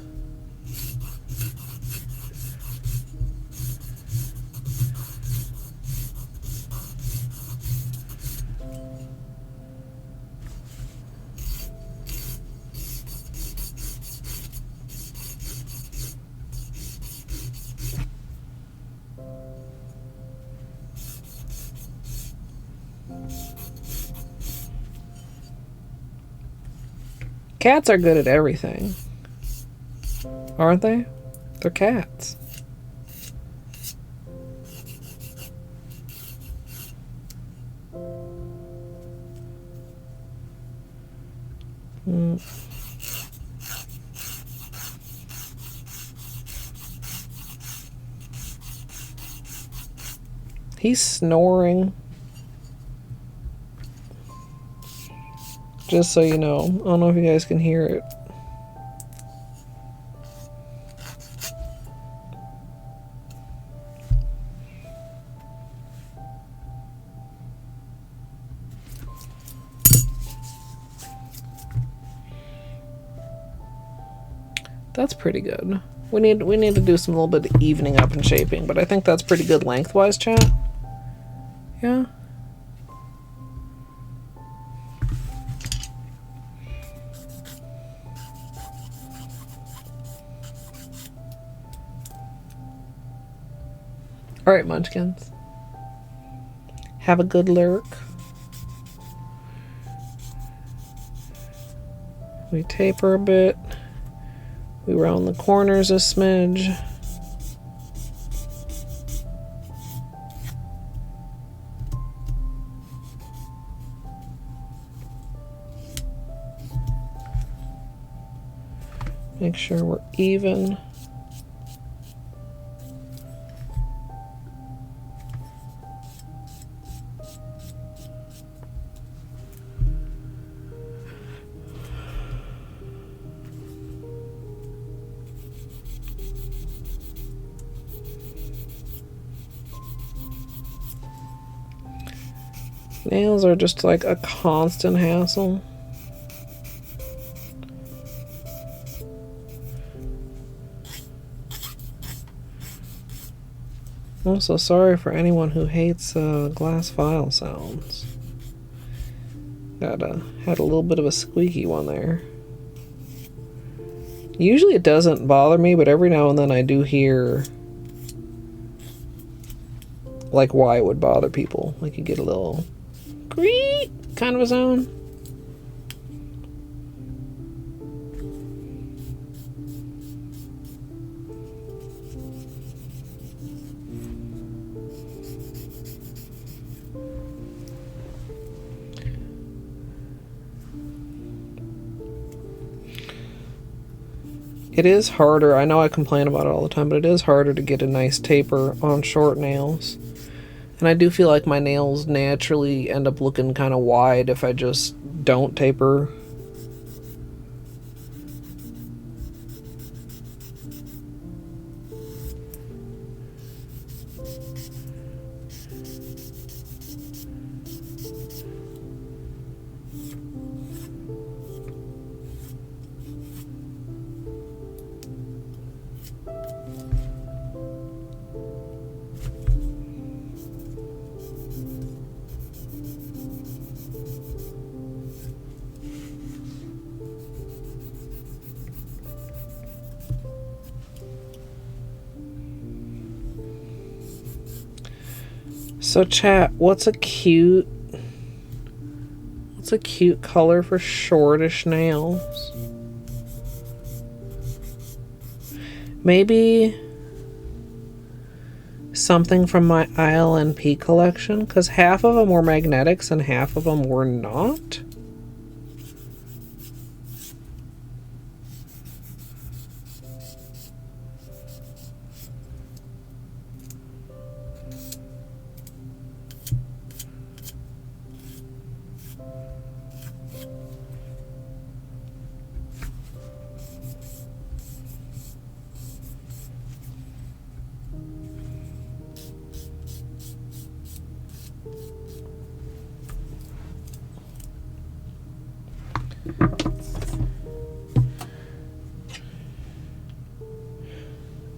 Cats are good at everything, aren't they? They're cats. He's snoring. Just so you know. I don't know if you guys can hear it. That's pretty good. We need to do some little bit of evening up and shaping, but I think that's pretty good lengthwise, chat. Yeah. Alright, munchkins. Have a good lurk. We taper a bit. We round the corners a smidge. Make sure we're even. Nails are just like a constant hassle. I'm so sorry for anyone who hates glass file sounds. Had a little bit of a squeaky one there. Usually it doesn't bother me, but every now and then I do hear like why it would bother people. Like you get a little creak kind of a sound. It is harder. I know I complain about it all the time, but it is harder to get a nice taper on short nails. And I do feel like my nails naturally end up looking kind of wide if I just don't taper. So chat, what's a cute color for shortish nails? Maybe something from my ILNP collection, because half of them were magnetics and half of them were not.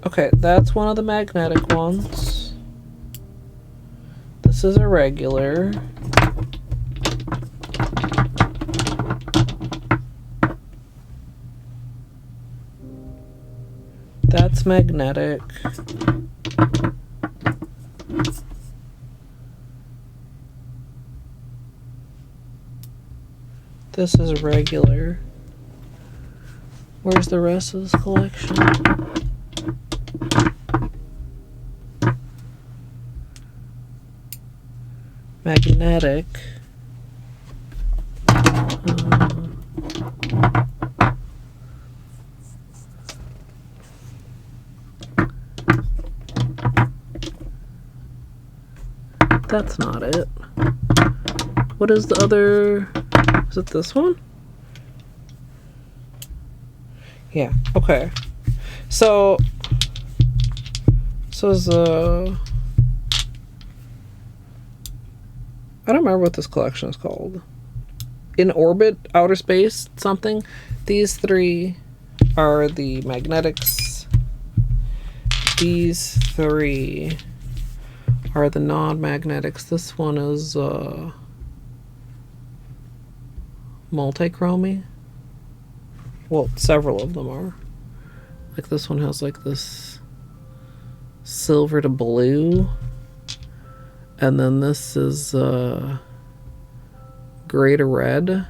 Okay, that's one of the magnetic ones. This is a regular. That's magnetic. This is regular. Where's the rest of this collection? Magnetic. That's not it. What is the other? Is it this one? Yeah, okay. So is I don't remember what this collection is called. In orbit, outer space, something. These three are the magnetics. These three are the non-magnetics. This one is multi-chromy. Well, several of them are. Like this one has like this silver to blue. And then this is gray to red.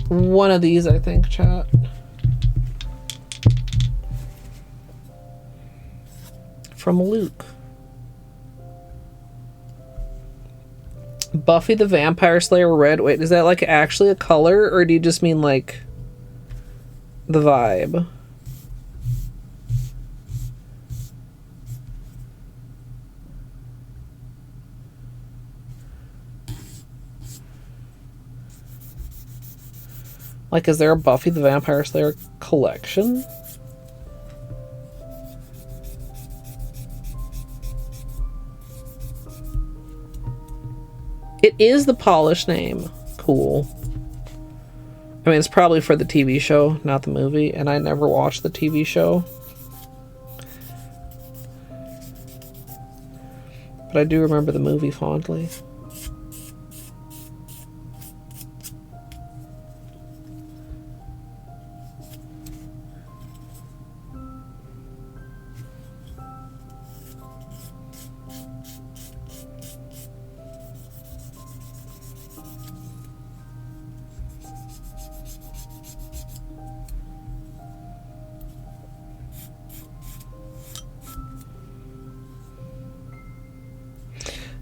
One of these, I think, chat. From Luke. Buffy the Vampire Slayer red. Wait, is that like actually a color, or do you just mean like the vibe? Like, is there a Buffy the Vampire Slayer collection? It is the Polish name. Cool. I mean, it's probably for the TV show, not the movie, and I never watched the TV show. But I do remember the movie fondly.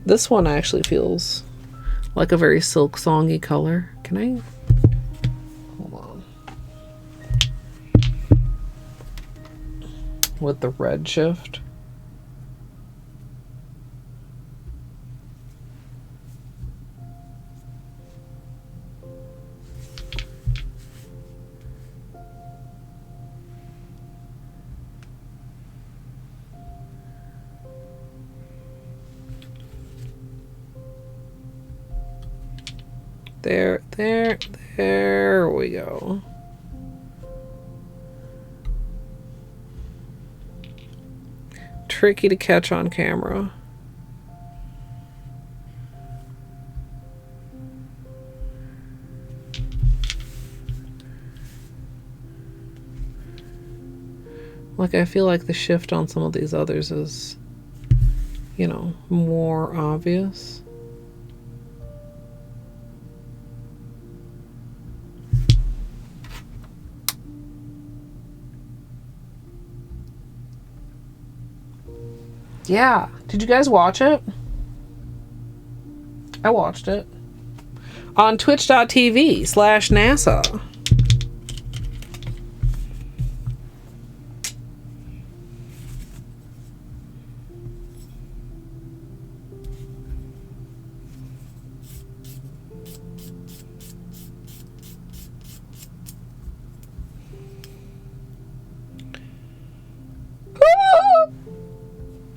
This one actually feels like a very silk songy color. Can I? Hold on. With the red shift. There we go. Tricky to catch on camera. Like, I feel like the shift on some of these others is, you know, more obvious. Yeah. Did you guys watch it? I watched it. On twitch.tv/NASA.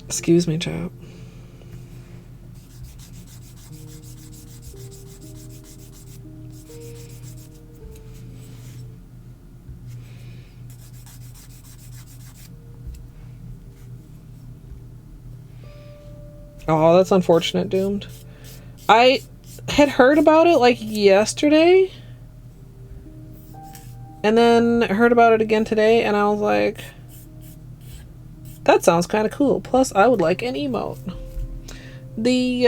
Excuse me, chap. Oh, that's unfortunate, Doomed. I had heard about it like yesterday. And then heard about it again today, and I was like, that sounds kind of cool. Plus, I would like an emote. The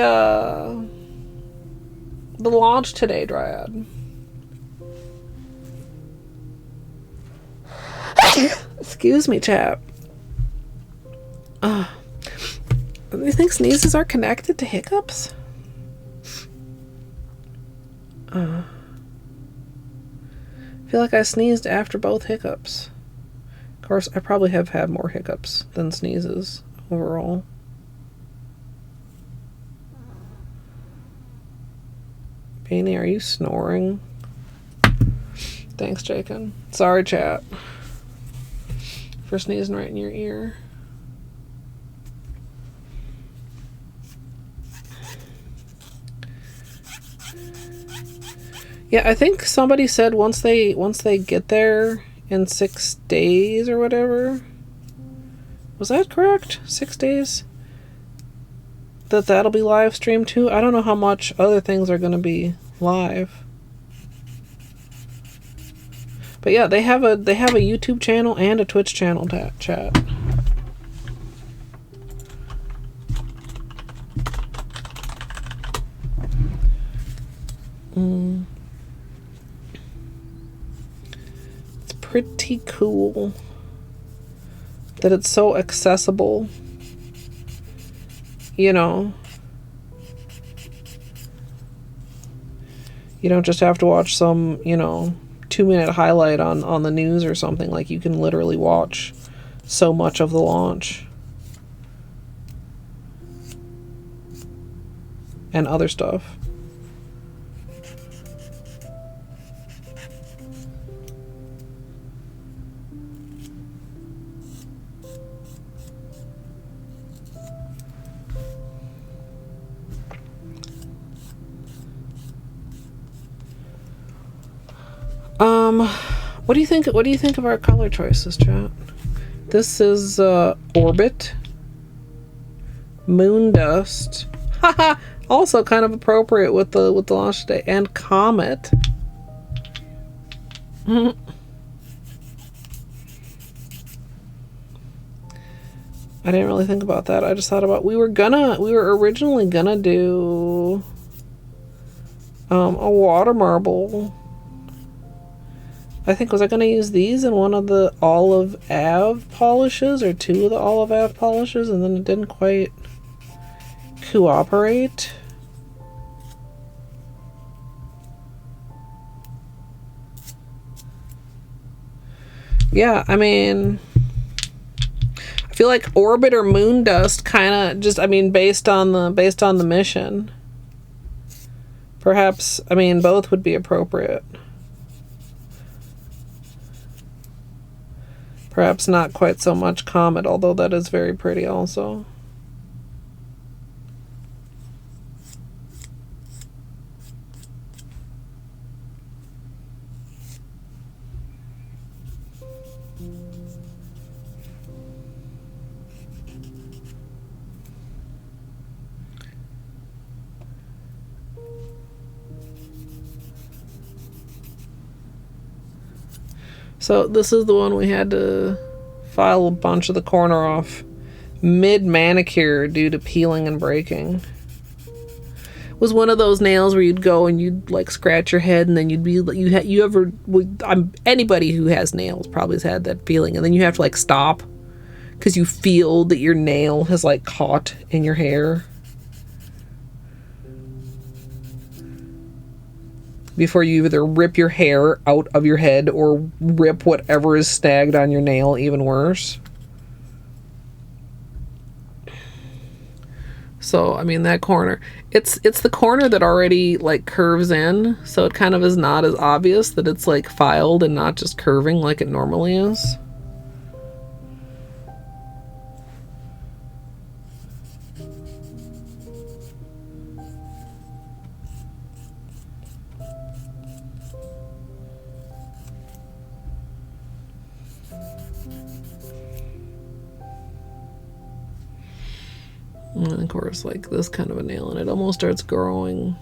launch today, Dryad. Excuse me, chap. Do you think sneezes are connected to hiccups? I feel like I sneezed after both hiccups. Of course, I probably have had more hiccups than sneezes overall. Beanie, are you snoring? Thanks, Jacob. Sorry, chat. For sneezing right in your ear. Yeah, I think somebody said once they get there in 6 days or whatever. Was that correct? 6 days? That'll be live streamed too? I don't know how much other things are going to be live. But yeah, they have a YouTube channel and a Twitch channel chat. It's pretty cool that it's so accessible. You know, you don't just have to watch some, 2-minute highlight on the news or something. Like, you can literally watch so much of the launch and other stuff. What do you think? What do you think of our color choices, chat? This is Orbit, Moondust, haha, also kind of appropriate with the launch day, and Comet. I didn't really think about that. I just thought about we were originally gonna do a water marble. I think, was I going to use these in one of the Olive Ave polishes or two of the Olive Ave polishes, and then it didn't quite cooperate. Yeah, I mean, I feel like Orbit or Moondust kind of just, I mean, based on the mission. Perhaps, I mean, both would be appropriate. Perhaps not quite so much Comet, although that is very pretty also. So this is the one we had to file a bunch of the corner off mid-manicure due to peeling and breaking. It was one of those nails where you'd go and you'd like scratch your head and then you'd be anybody who has nails probably has had that feeling, and then you have to like stop because you feel that your nail has like caught in your hair before you either rip your hair out of your head or rip whatever is snagged on your nail even worse. So, I mean, that corner, it's the corner that already like curves in, so it kind of is not as obvious that it's like filed and not just curving like it normally is. And of course, like this kind of a nail, and it almost starts growing.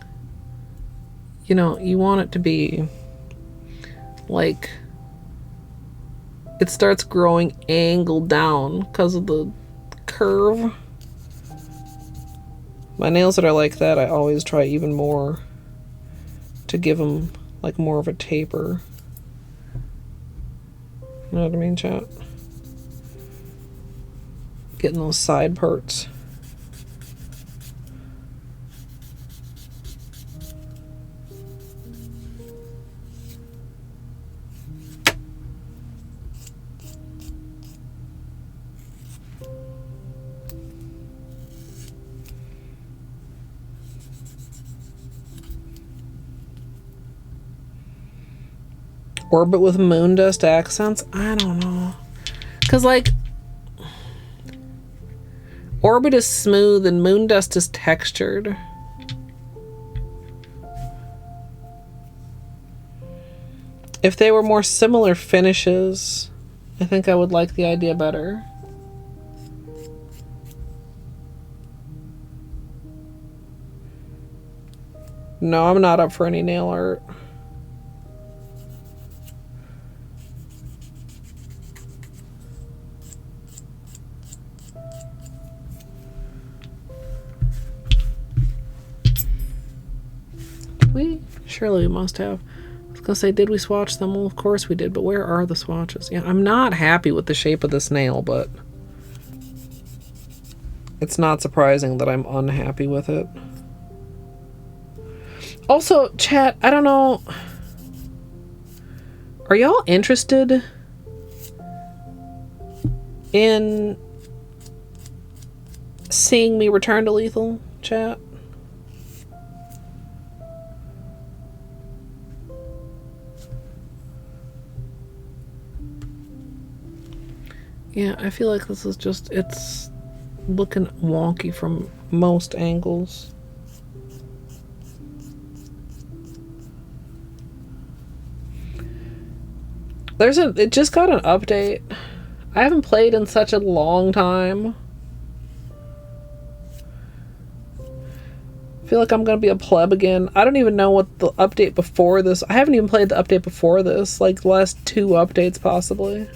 You know, you want it to be like it starts growing angled down because of the curve. My nails that are like that, I always try even more to give them like more of a taper. You know what I mean, chat? Getting those side parts. Orbit with Moondust accents? I don't know. Because, like, Orbit is smooth and Moondust is textured. If they were more similar finishes, I think I would like the idea better. No, I'm not up for any nail art. Surely we must have. I was gonna say, did we swatch them? Well, of course we did, but where are the swatches? Yeah, I'm not happy with the shape of this nail, but it's not surprising that I'm unhappy with it. Also, chat, I don't know. Are y'all interested in seeing me return to lethal, chat? Yeah, I feel like this is just, it's looking wonky from most angles. It just got an update. I haven't played in such a long time. I feel like I'm gonna be a pleb again. I don't even know what the update before this, I haven't even played the update before this, like the last 2 updates possibly.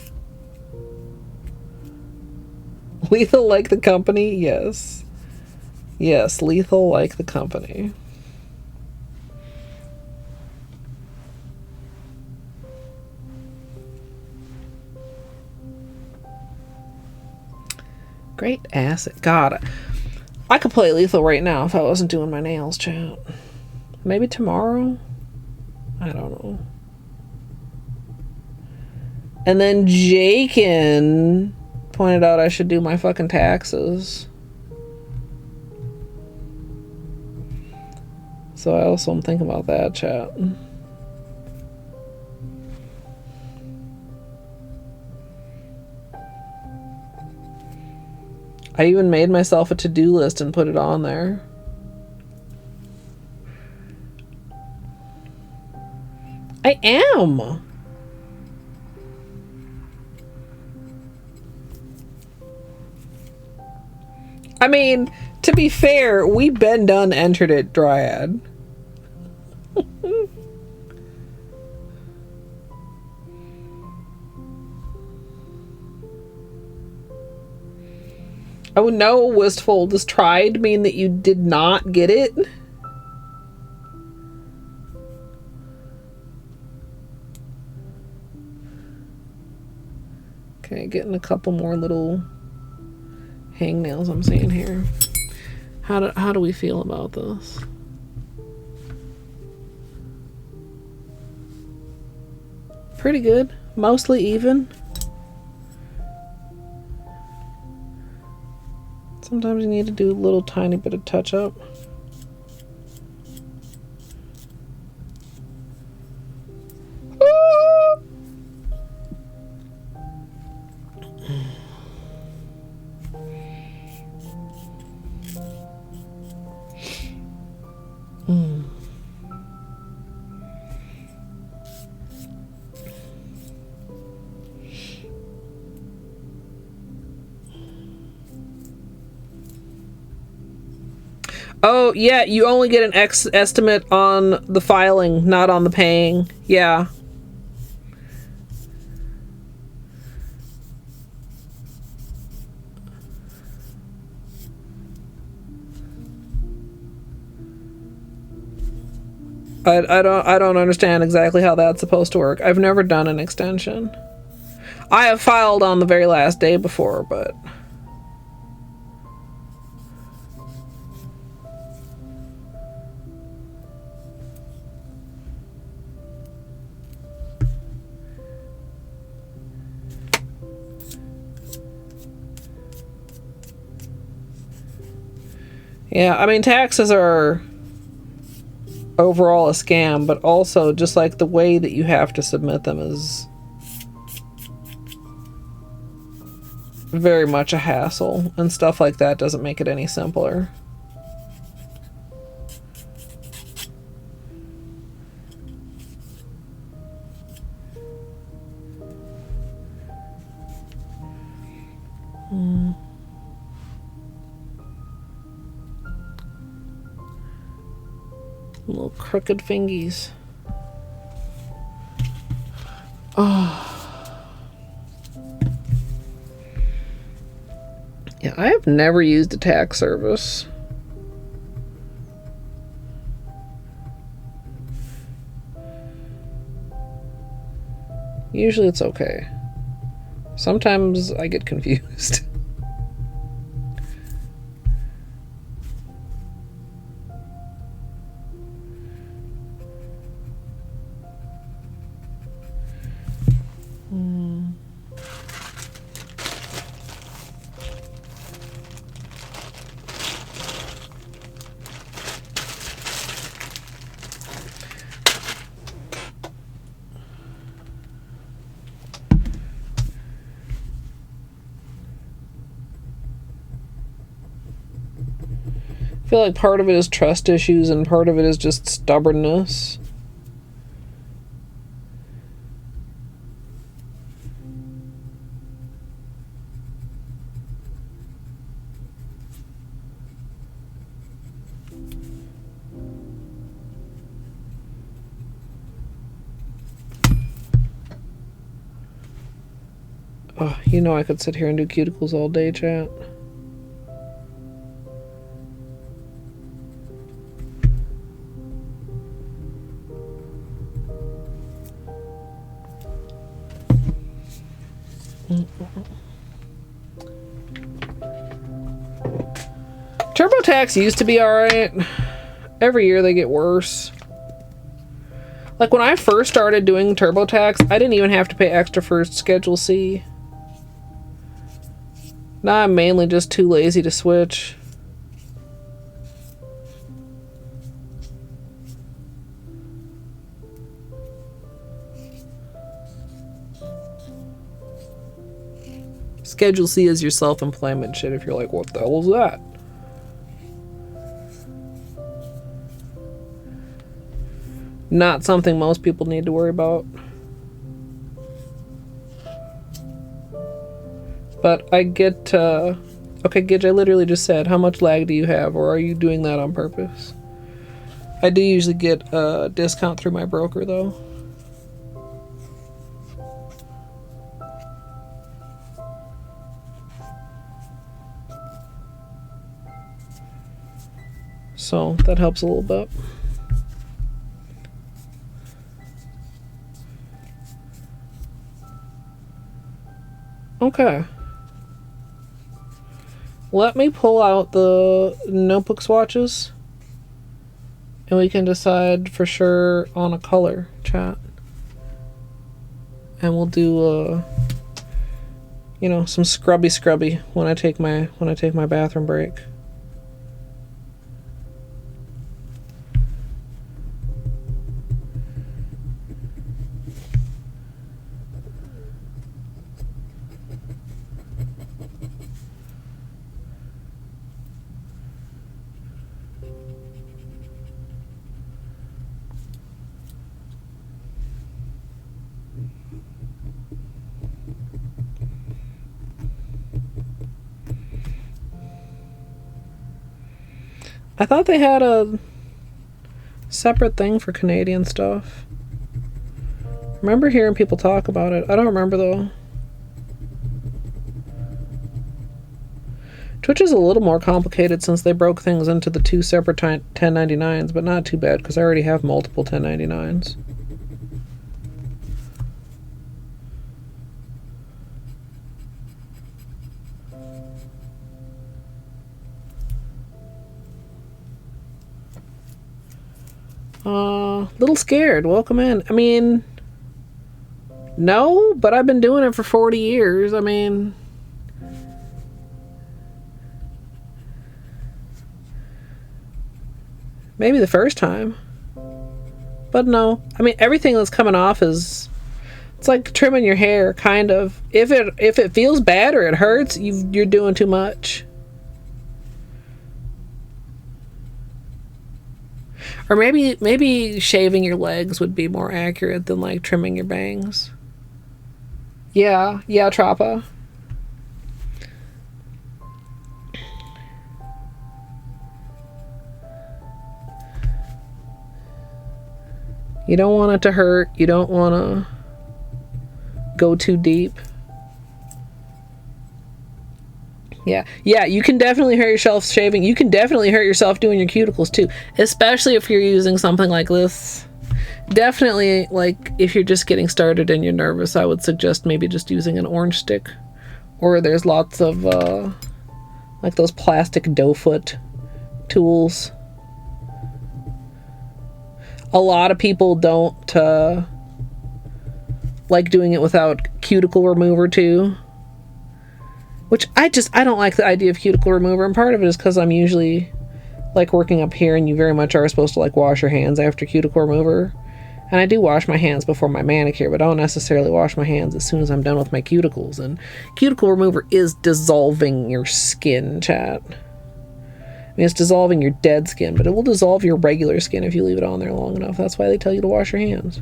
Lethal like the company? Yes. Yes, lethal like the company. Great acid. God. I could play Lethal right now if I wasn't doing my nails, chat. Maybe tomorrow? I don't know. And then Jakin pointed out I should do my fucking taxes. So I also am thinking about that, chat. I even made myself a to-do list and put it on there. I am. I mean, to be fair, we been done entered it Dryad. Oh no, Wistful. Does tried mean that you did not get it? Okay, getting a couple more little hangnails I'm seeing here. How do we feel about this? Pretty good. Mostly even. Sometimes you need to do a little tiny bit of touch up. Oh, yeah, you only get an estimate on the filing, not on the paying. Yeah. I don't understand exactly how that's supposed to work. I've never done an extension. I have filed on the very last day before, but... Yeah, I mean, taxes are overall a scam, but also just like the way that you have to submit them is very much a hassle, and stuff like that doesn't make it any simpler. Little crooked fingies. Oh. Yeah, I have never used a tax service. Usually it's okay. Sometimes I get confused. I feel like part of it is trust issues and part of it is just stubbornness. Oh, you know I could sit here and do cuticles all day, chat. TurboTax used to be alright. Every year they get worse. Like when I first started doing TurboTax, I didn't even have to pay extra for Schedule C. Now I'm mainly just too lazy to switch. Schedule C is your self-employment shit if you're like, what the hell is that? Not something most people need to worry about. But I get, okay, Gidge, I literally just said, how much lag do you have, or are you doing that on purpose? I do usually get a discount through my broker, though. So that helps a little bit. Okay. Let me pull out the notebook swatches and we can decide for sure on a color, chat. And we'll do you know, some scrubby when I take my bathroom break. I thought they had a separate thing for Canadian stuff. I remember hearing people talk about it. I don't remember though. Twitch is a little more complicated since they broke things into the two separate 1099s, but not too bad because I already have multiple 1099s. Little scared. Welcome in. I mean, no, but I've been doing it for 40 years. I mean, maybe the first time, but no. I mean, everything that's coming off is, it's like trimming your hair, kind of. If it feels bad or it hurts, you're doing too much. Or maybe shaving your legs would be more accurate than like trimming your bangs. Yeah, Trappa. You don't want it to hurt. You don't want to go too deep. Yeah, you can definitely hurt yourself shaving. You can definitely hurt yourself doing your cuticles too, especially if you're using something like this. Definitely, like, if you're just getting started and you're nervous, I would suggest maybe just using an orange stick. Or there's lots of, like those plastic doe foot tools. A lot of people don't, like doing it without cuticle remover too. Which I don't like the idea of cuticle remover, and part of it is because I'm usually like working up here and you very much are supposed to like wash your hands after cuticle remover. And I do wash my hands before my manicure, but I don't necessarily wash my hands as soon as I'm done with my cuticles. And cuticle remover is dissolving your skin, chat. I mean, it's dissolving your dead skin, but it will dissolve your regular skin if you leave it on there long enough. That's why they tell you to wash your hands.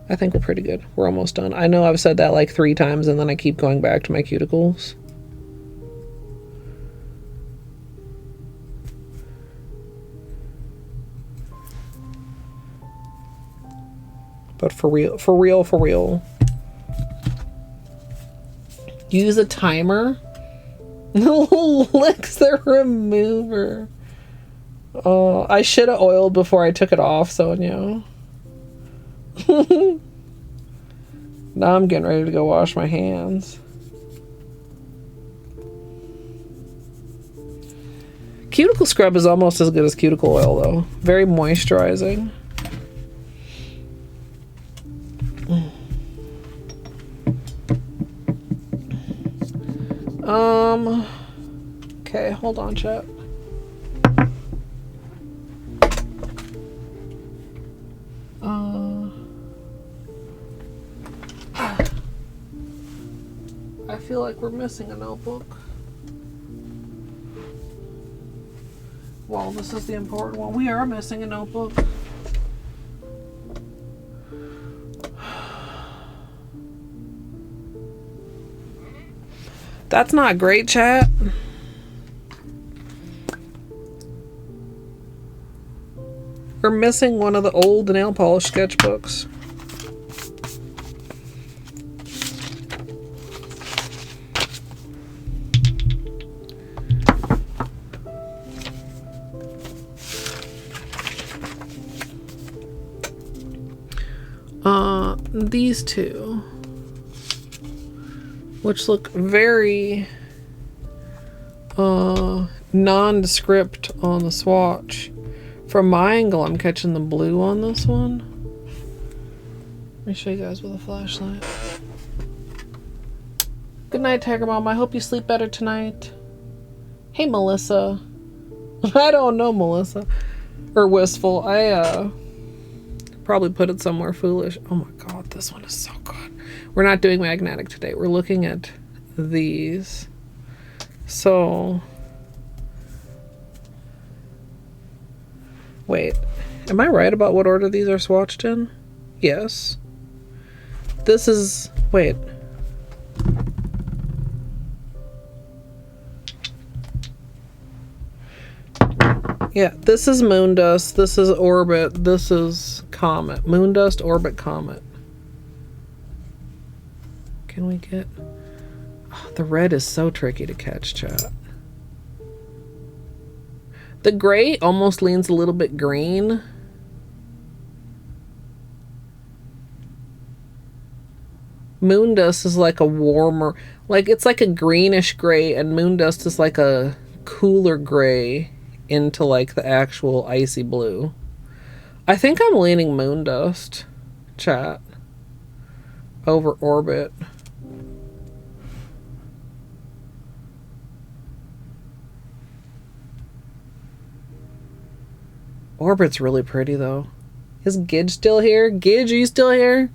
I think we're pretty good. We're almost done. I know I've said that like 3 times and then I keep going back to my cuticles. But for real. Use a timer? Elixir remover. Oh, I should have oiled before I took it off, Sonia. Now I'm getting ready to go wash my hands. Cuticle scrub is almost as good as cuticle oil though. Very moisturizing. Okay, hold on, chat. I feel like we're missing a notebook. Well, this is the important one. We are missing a notebook. That's not great, chat. We're missing one of the old nail polish sketchbooks. These two, which look very nondescript on the swatch. From my angle, I'm catching the blue on this one. Let me show you guys with a flashlight. Good night, Tiger Mom. I hope you sleep better tonight. Hey, Melissa. I don't know, Melissa. Or Wistful. I probably put it somewhere foolish. Oh my god, this one is so good. We're not doing magnetic today. We're looking at these. So, wait, am I right about what order these are swatched in? Yes. This is, wait. Yeah, this is Moondust, this is Orbit, this is Comet. Moondust, Orbit, Comet. Can we get... Oh, the red is so tricky to catch, chat. The gray almost leans a little bit green. Moondust is like a warmer... Like, it's like a greenish gray, and Moondust is like a cooler gray into like the actual icy blue. I think I'm leaning Moondust, chat, over Orbit. Orbit's really pretty though. Is Gidge still here? Gidge, are you still here?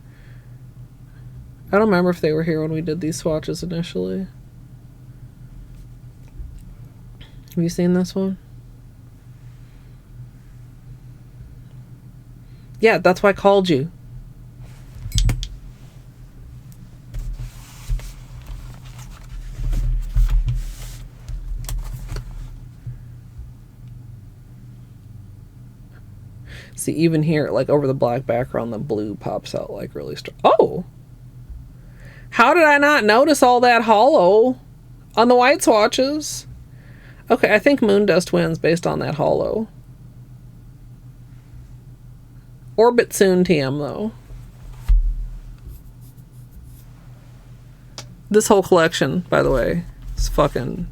I don't remember if they were here when we did these swatches initially. Have you seen this one? Yeah, that's why I called you. See, even here, like over the black background, the blue pops out like really strong. Oh! How did I not notice all that holo on the white swatches? Okay, I think Moondust wins based on that holo. Orbit soon TM though. This whole collection, by the way, is fucking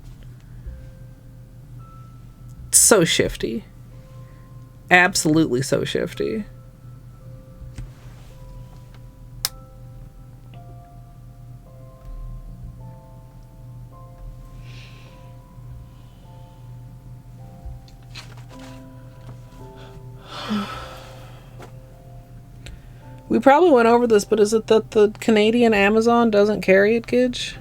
so shifty. Absolutely so shifty. We probably went over this, but is it that the Canadian Amazon doesn't carry it, Gidge?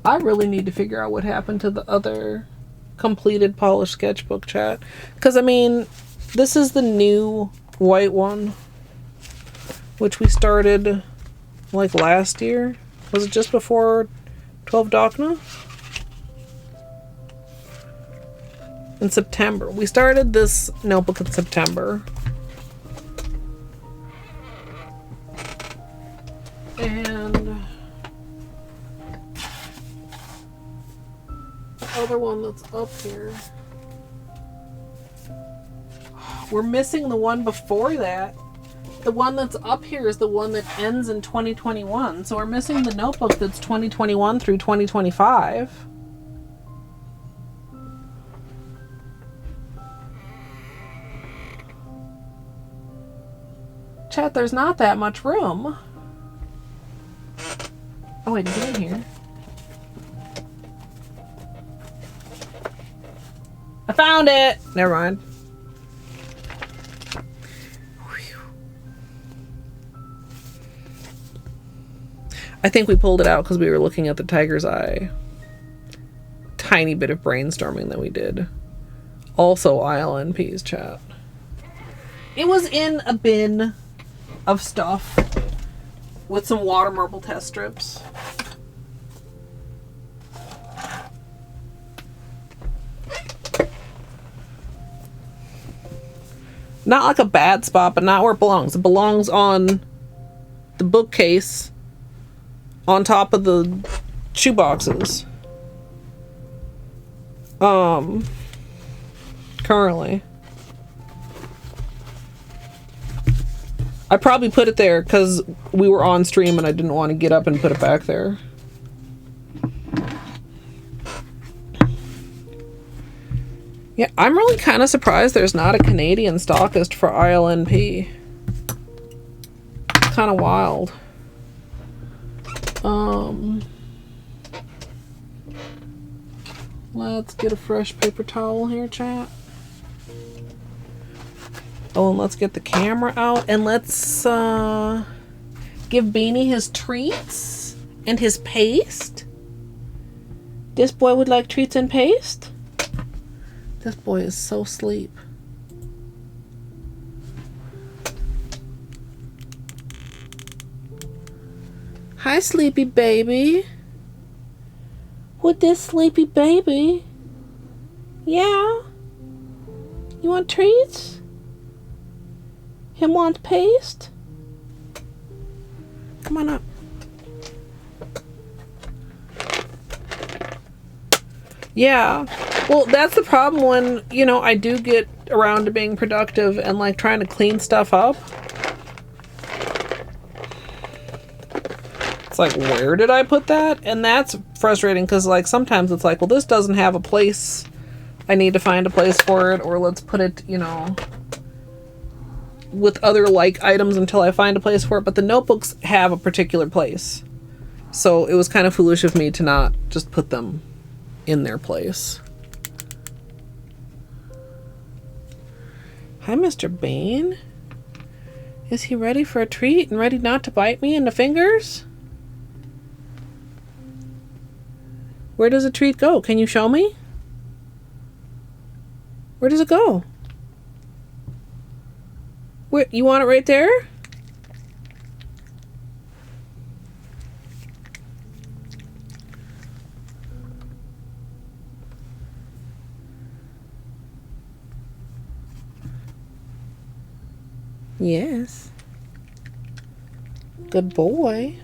I really need to figure out what happened to the other completed polished sketchbook, chat. Because, I mean, this is the new white one, which we started, like, last year. Was it just before 12 Docna? In September. We started this notebook in September. And the other one that's up here We're missing the one before that. The one that's up here is the one that ends in 2021. So we're missing the notebook that's 2021 through 2025. Chat, there's not that much room. Oh wait, is it in here? I found it! Never mind. I think we pulled it out because we were looking at the tiger's eye. Tiny bit of brainstorming that we did. Also ILNP's chat. It was in a bin of stuff with some water marble test strips. Not like a bad spot, but not where it belongs. It belongs on the bookcase on top of the shoe boxes. Currently. I probably put it there because we were on stream and I didn't want to get up and put it back there. Yeah, I'm really kind of surprised there's not a Canadian stockist for ILNP. It's kind of wild. Let's get a fresh paper towel here, chat. Oh, and let's get the camera out and let's give Beanie his treats and his paste. This boy would like treats and paste. This boy is so asleep. Hi, sleepy baby. With this sleepy baby? Yeah? You want treats? Him want paste? Come on up. Yeah. Well, that's the problem when, you know, I do get around to being productive and like trying to clean stuff up. It's like, where did I put that? And that's frustrating because like sometimes it's like, well, this doesn't have a place. I need to find a place for it, or let's put it, you know, with other like items until I find a place for it. But the notebooks have a particular place. So it was kind of foolish of me to not just put them in their place. Hi, Mr. Bean. Is he ready for a treat and ready not to bite me in the fingers? Where does a treat go? Can you show me? Where does it go? Where, you want it right there? Yes. Good boy.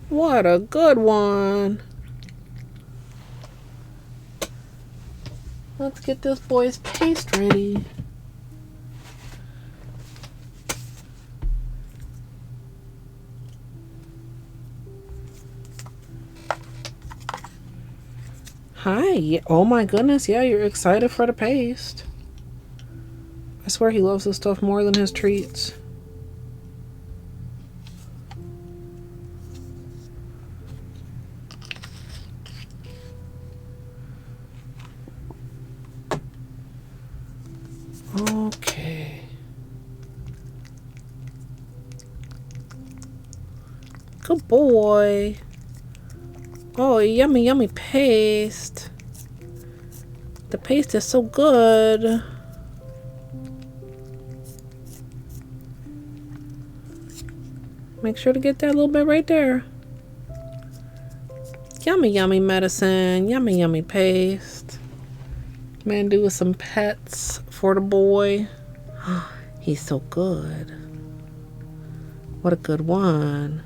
What a good one. Let's get this boy's paste ready. Hi. Oh my goodness. Yeah, you're excited for the paste. I swear he loves this stuff more than his treats. Okay. Good boy. Oh, yummy, yummy paste. The paste is so good. Make sure to get that little bit right there. Yummy, yummy medicine. Yummy, yummy paste. Man, do with some pets for the boy. He's so good. What a good one.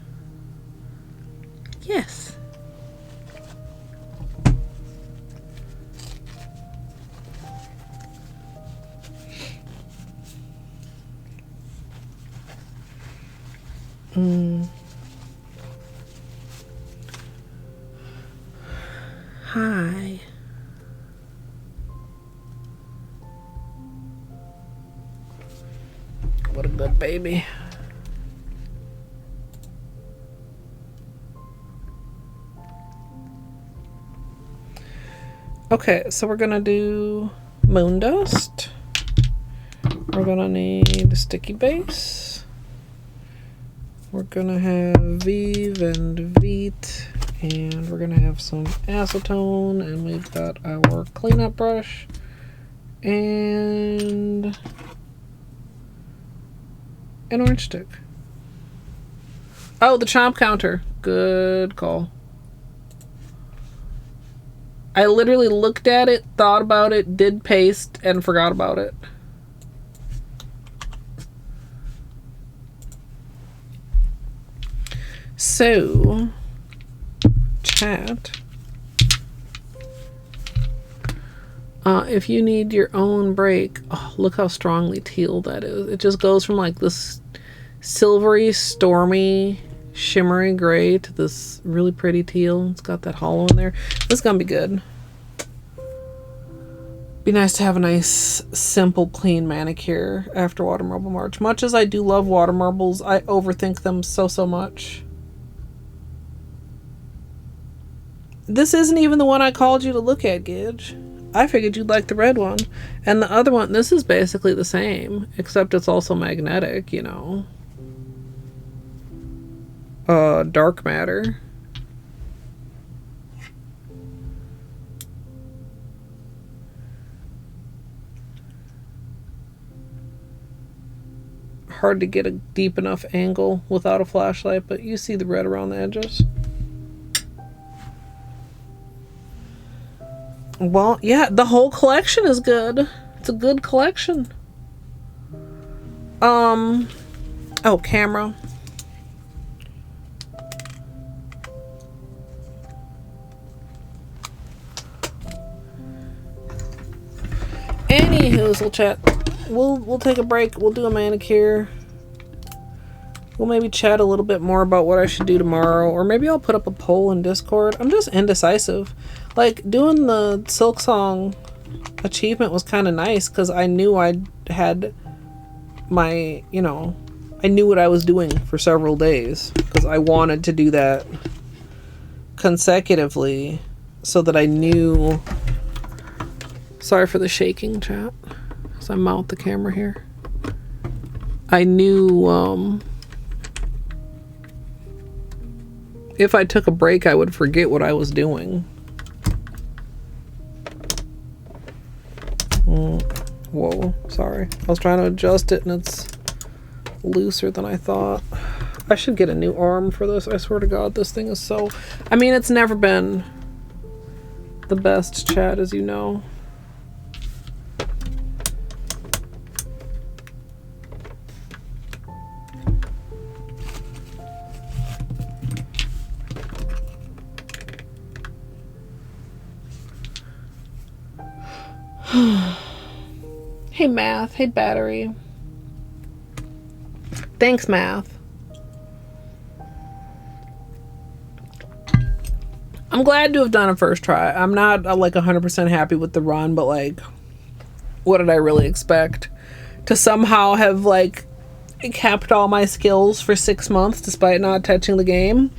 Yes. Hi. What a good baby. Okay, so we're gonna do Moondust. We're gonna need a sticky base. We're gonna have Vive and Vite, and we're gonna have some acetone, and we've got our cleanup brush and an orange stick. Oh, the chomp counter. Good call. I literally looked at it, thought about it, did paste, and forgot about it. So, chat, if you need your own break, oh, look how strongly teal that is. It just goes from like this silvery, stormy, shimmery gray to this really pretty teal. It's got that hollow in there. This is gonna be good. Be nice to have a nice, simple, clean manicure after Water Marble March. Much as I do love water marbles, I overthink them so much. This isn't even the one I called you to look at, Gidge. I figured you'd like the red one. And the other one, this is basically the same, except it's also magnetic, you know. Dark matter. Hard to get a deep enough angle without a flashlight, but you see the red around the edges. Well, yeah, the whole collection is good. It's a good collection. Oh, camera. Anywho, we'll chat. We'll take a break. We'll do a manicure. We'll maybe chat a little bit more about what I should do tomorrow, or maybe I'll put up a poll in Discord. I'm just indecisive. Like, doing the Silk Song achievement was kind of nice because I knew I had my, you know, I knew what I was doing for several days because I wanted to do that consecutively so that I knew. Sorry for the shaking, chat, as I mount the camera here. I knew if I took a break, I would forget what I was doing. Whoa, sorry. I was trying to adjust it and it's looser than I thought. I should get a new arm for this. I swear to God, this thing is so... I mean, it's never been the best, chat, as you know. Hey, Math. Hey, Battery. Thanks, Math. I'm glad to have done a first try. I'm not like 100% happy with the run, but like, what did I really expect? To somehow have like kept all my skills for 6 months despite not touching the game,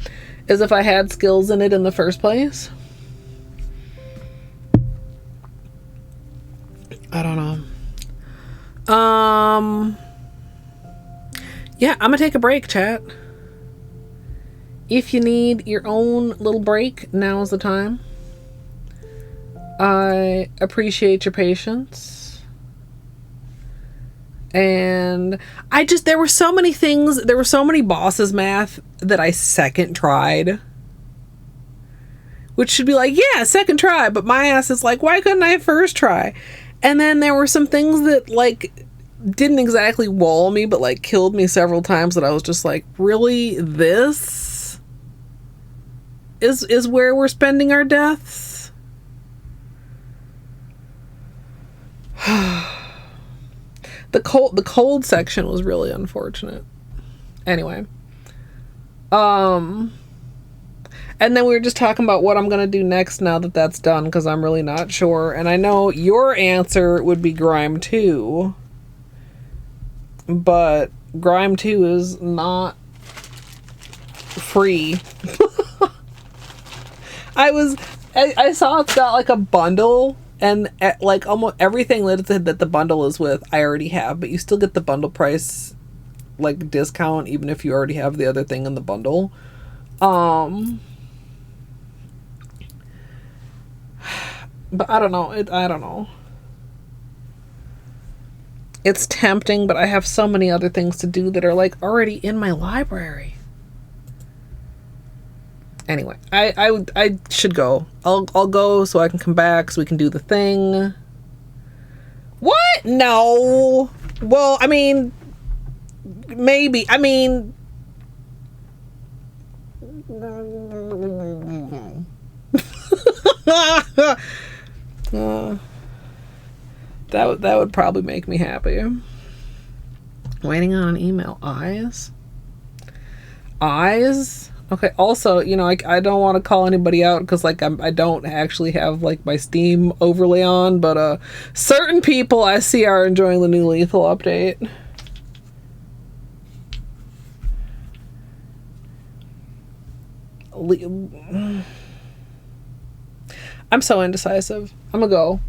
as if I had skills in it in the first place. I don't know. Yeah, I'm gonna take a break, chat. If you need your own little break, now's the time. I appreciate your patience. And there were so many things, there were so many bosses, Math, that I second tried. Which should be like, yeah, second try, but my ass is like, why couldn't I first try? And then there were some things that, like, didn't exactly wall me, but, like, killed me several times that I was just like, really? This is where we're spending our deaths? The cold section was really unfortunate. Anyway, And then we were just talking about what I'm gonna do next now that that's done, because I'm really not sure. And I know your answer would be Grime 2, but Grime 2 is not free. I saw it's got like a bundle, and like almost everything that the bundle is with I already have, but you still get the bundle price like discount even if you already have the other thing in the bundle. But I don't know. I don't know. It's tempting, but I have so many other things to do that are like already in my library. Anyway, I should go. I'll go so I can come back so we can do the thing. What? No. Well, I mean, maybe. I mean, that would probably make me happy. Waiting on an email. Eyes. Okay. Also, you know, I don't want to call anybody out because like I don't actually have like my Steam overlay on, but certain people I see are enjoying the new Lethal update. I'm so indecisive. I'm gonna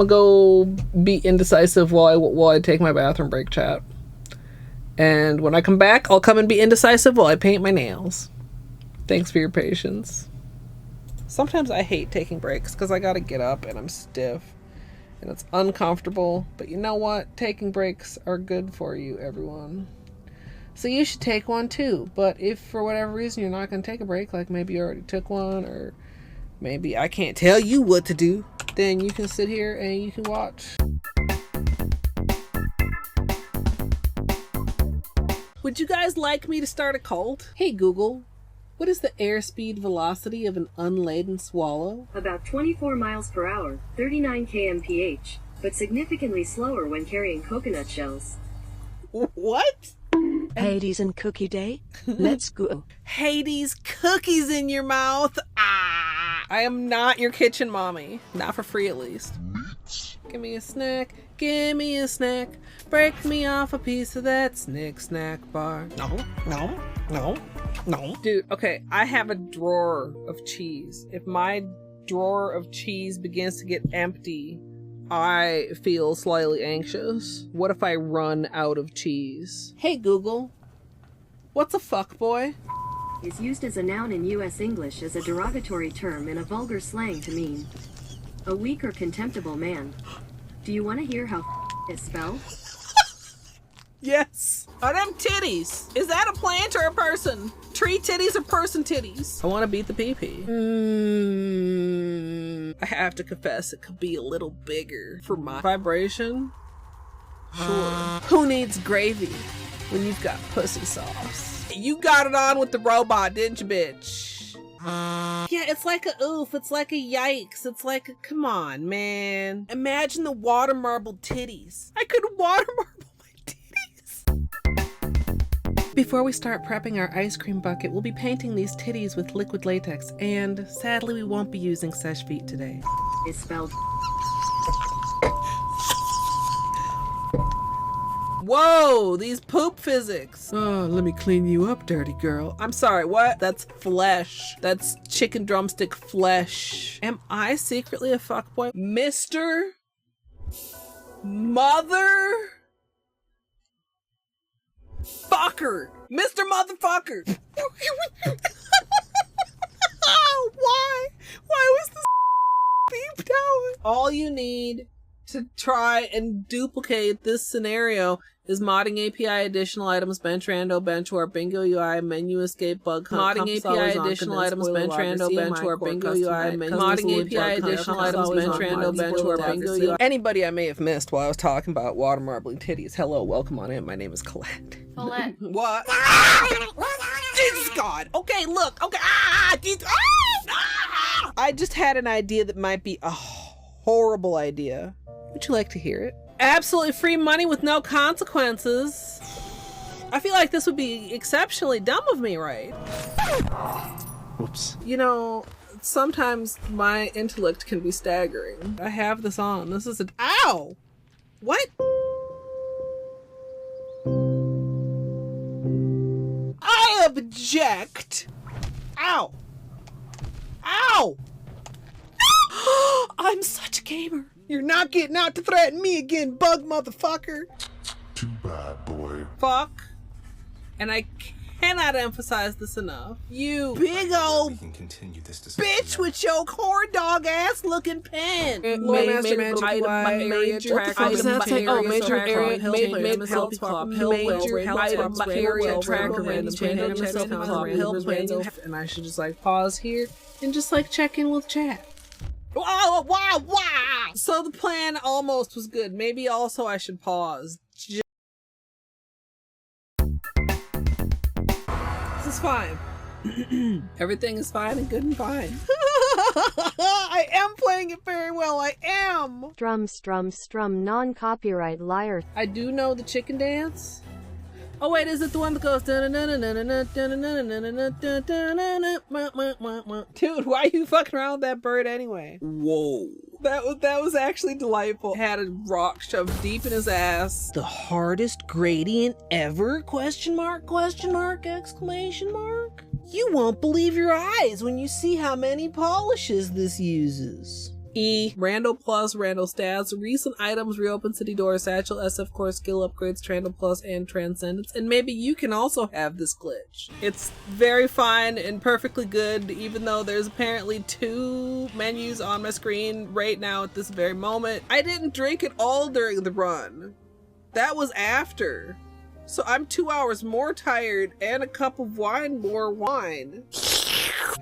go be indecisive while I take my bathroom break, chat. And when I come back, I'll come and be indecisive while I paint my nails. Thanks for your patience. Sometimes I hate taking breaks because I gotta get up and I'm stiff and it's uncomfortable. But you know what? Taking breaks are good for you, everyone. So you should take one too. But if for whatever reason you're not gonna take a break, like maybe you already took one, or maybe I can't tell you what to do, then you can sit here and you can watch. Would you guys like me to start a cult? Hey Google, what is the airspeed velocity of an unladen swallow? About 24 miles per hour, 39 kmph, but significantly slower when carrying coconut shells. What? Hades and Cookie Day? Let's go. Hades, cookies in your mouth. Ah! I am not your kitchen mommy. Not for free, at least. Give me a snack. Give me a snack. Break me off a piece of that snack bar. No. Dude, okay, I have a drawer of cheese. If my drawer of cheese begins to get empty, I feel slightly anxious. What if I run out of cheese? Hey Google, what's a fuckboy? Is used as a noun in U.S. English as a derogatory term in a vulgar slang to mean a weak or contemptible man. Do you want to hear how is spelled? Yes. Are them titties? Is that a plant or a person? Tree titties or person titties? I want to beat the pee-pee. I have to confess, it could be a little bigger for my vibration. Sure. Who needs gravy when you've got pussy sauce? You got it on with the robot, didn't you, bitch? Yeah, it's like a oof, it's like a yikes, it's like a, come on, man. Imagine the water marble titties. I could water marble my titties. Before we start prepping our ice cream bucket, we'll be painting these titties with liquid latex, and sadly we won't be using Seche Vite today. Is spelled. Whoa, these poop physics. Oh, let me clean you up, dirty girl. I'm sorry, what? That's flesh. That's chicken drumstick flesh. Am I secretly a fuckboy? Mr. Mother Fucker. Mr. Motherfucker. Why? Why was this beeped out? All you need to try and duplicate this scenario is modding API additional items, bench rando, bench warp, bingo UI, menu escape, bug hunt, modding API additional items, bench rando, bench warp, bingo UI, modding API additional items, bench rando, bench warp, bingo UI. Anybody I may have missed while I was talking about water marbling titties, hello, welcome on in. My name is Colette. Colette. What? Jesus God. Okay, look. Okay. I just had an idea that might be a horrible idea. Would you like to hear it? Absolutely free money with no consequences. I feel like this would be exceptionally dumb of me, right? Whoops. You know, sometimes my intellect can be staggering. I have this on. This is ow! What? I object! Ow! Ow! I'm such a gamer. You're not getting out to threaten me again, bug motherfucker. Too bad, boy. Fuck. And I cannot emphasize this enough. You big old We can continue this discussion bitch now. with your corn dog ass looking pen. Major magic item, major tracker, major area, major health swap, major item, area tracker, random channel, And I should just like pause here and just like check in with chat. Wow, wow, wow. So the plan almost was good. Maybe also I should pause. This is fine. Everything is fine and good and fine. I am playing it very well. I am. Strum, non-copyright liar. I do know the chicken dance. Oh wait, is it the one that goes? Dude, why are you fucking around with that bird anyway? Whoa. That was actually delightful. Had a rock shoved deep in his ass. The hardest gradient ever? Question mark, exclamation mark. You won't believe your eyes when you see how many polishes this uses. E. Randall Plus, Randall Stats, recent items, reopen city doors, satchel, SF core, skill upgrades, Trandall Plus, and Transcendence. And maybe you can also have this glitch. It's very fine and perfectly good, even though there's apparently 2 menus on my screen right now at this very moment. I didn't drink it all during the run. That was after. So I'm 2 hours more tired and a cup of wine more wine.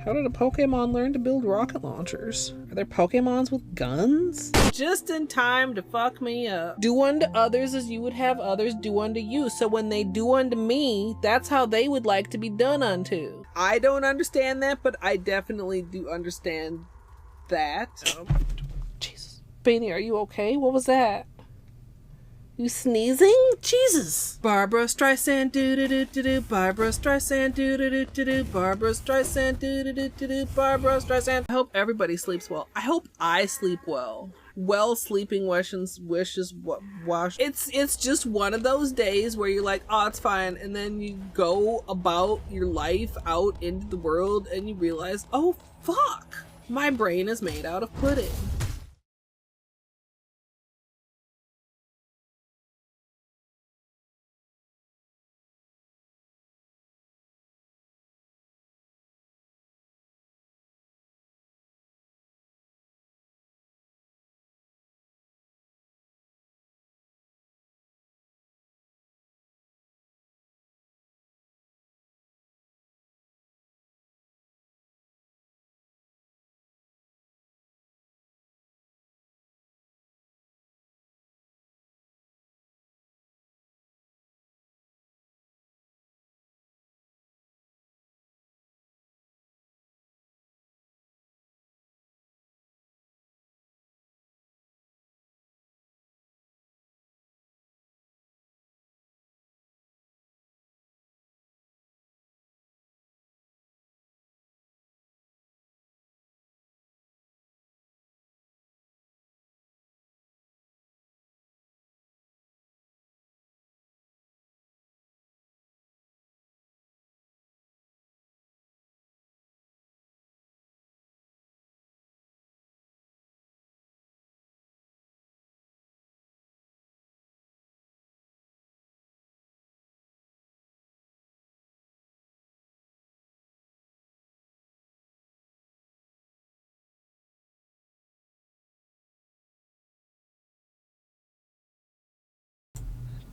How did a Pokemon learn to build rocket launchers? Are there Pokemons with guns? Just in time to fuck me up. Do unto others as you would have others do unto you. So when they do unto me, that's how they would like to be done unto. I don't understand that, but I definitely do understand that. Jesus. Beanie, are you okay? What was that? You sneezing? Jesus. Barbara Streisand do-do-do-do-do. Barbara Streisand do-do-do-do-do. Barbara Streisand do-do-do-do-do. Barbara Streisand. I hope everybody sleeps well. I hope I sleep well. Well sleeping wishes wash. It's just one of those days where you're like, oh, it's fine. And then you go about your life out into the world and you realize, oh, fuck. My brain is made out of pudding.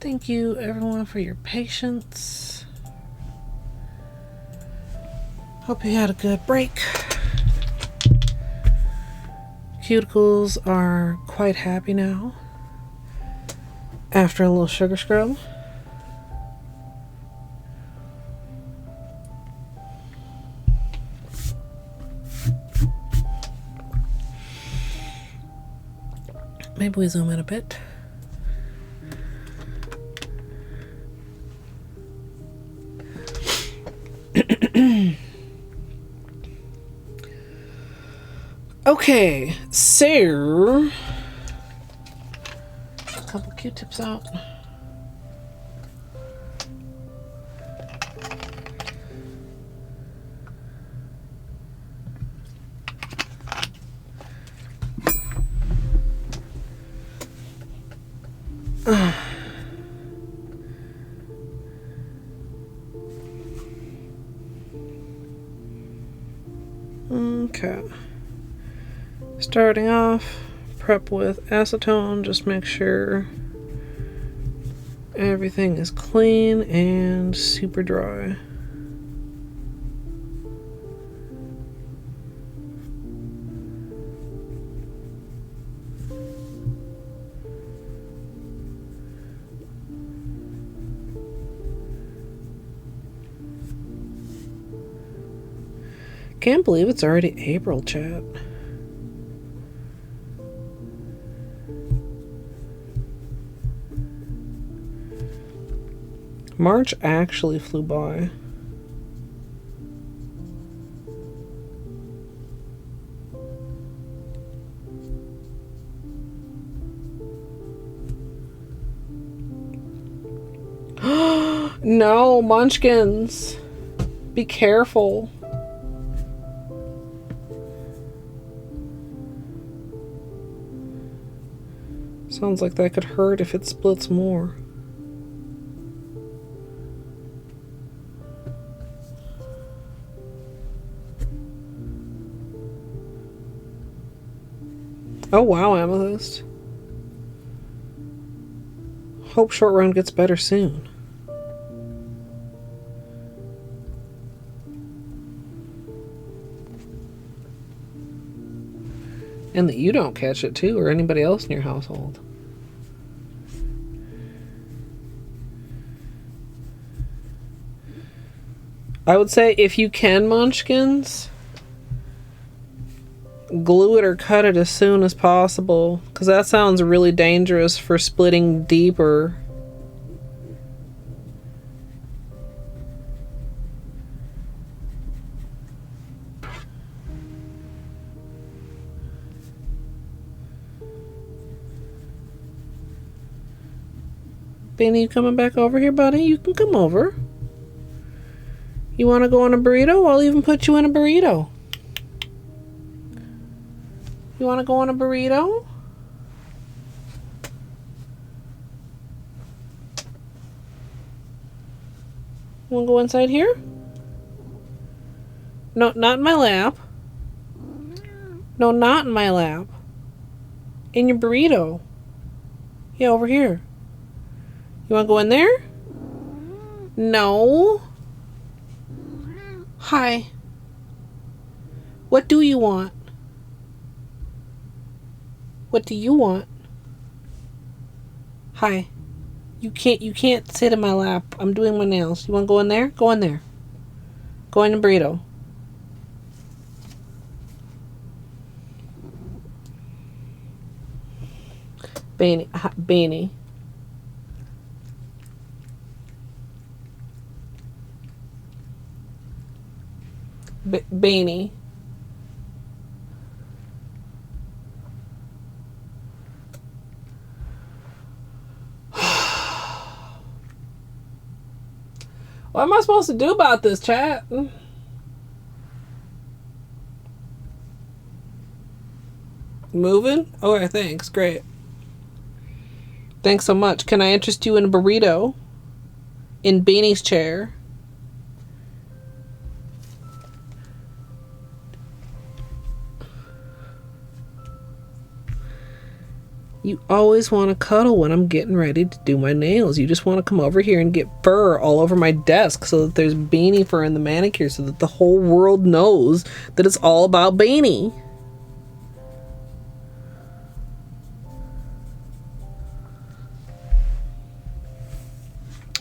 Thank you, everyone, for your patience. Hope you had a good break. Cuticles are quite happy now after a little sugar scrub. Maybe we zoom in a bit. Okay, so a couple Q-tips out. Okay. Starting off, prep with acetone. Just make sure everything is clean and super dry. Can't believe it's already April, chat. March actually flew by. No, munchkins. Be careful. Sounds like that could hurt if it splits more. Oh wow, Amethyst. Hope short round gets better soon. And that you don't catch it too, or anybody else in your household. I would say if you can, munchkins, glue it or cut it as soon as possible, because that sounds really dangerous for splitting deeper. Benny, you coming back over here, buddy? You can come over. You want to go on a burrito? I'll even put you in a burrito. You want to go on a burrito? Want to go inside here? No, not in my lap. No, not in my lap. In your burrito. Yeah, over here. You want to go in there? No. Hi. What do you want? What do you want? Hi. You can't sit in my lap. I'm doing my nails. You want to go in there? Go in there. Go in the burrito. Beanie. Beanie. Beanie. What am I supposed to do about this, chat? Moving? Okay, thanks. Great. Thanks so much. Can I interest you in a burrito? In Beanie's chair? You always want to cuddle when I'm getting ready to do my nails. You just want to come over here and get fur all over my desk so that there's Beanie fur in the manicure so that the whole world knows that it's all about Beanie.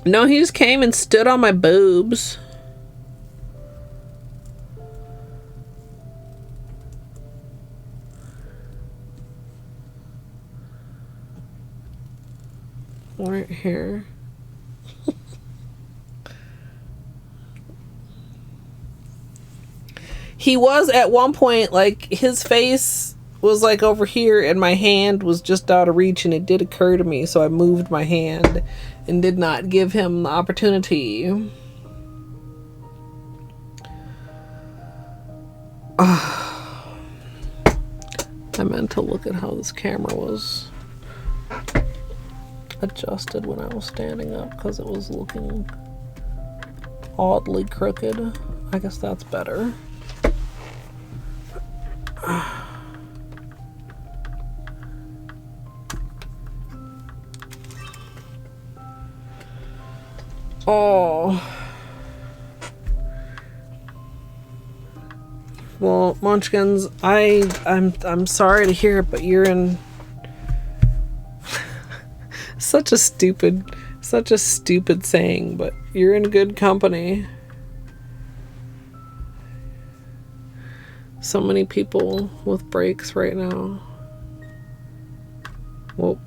No, he just came and stood on my boobs. Right here. He was at one point, like, his face was like over here and my hand was just out of reach, and it did occur to me, so I moved my hand and did not give him the opportunity. I meant to look at how this camera was adjusted when I was standing up because it was looking oddly crooked. I guess that's better. Oh. Well, Munchkins, I'm sorry to hear it, but you're in such a stupid saying, but you're in good company. So many people with breaks right now. Whoop.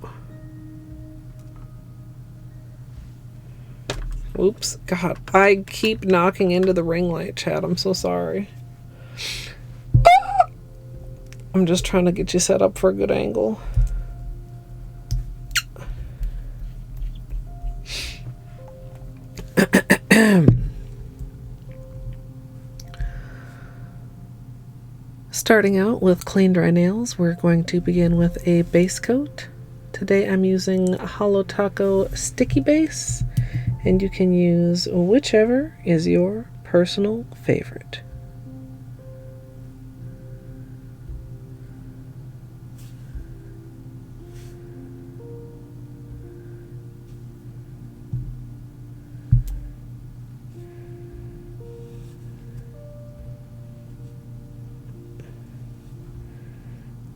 Oops. God, I keep knocking into the ring light, chat. I'm so sorry. I'm just trying to get you set up for a good angle. Starting out with clean dry nails, we're going to begin with a base coat. Today I'm using Holo Taco Sticky Base, and you can use whichever is your personal favorite.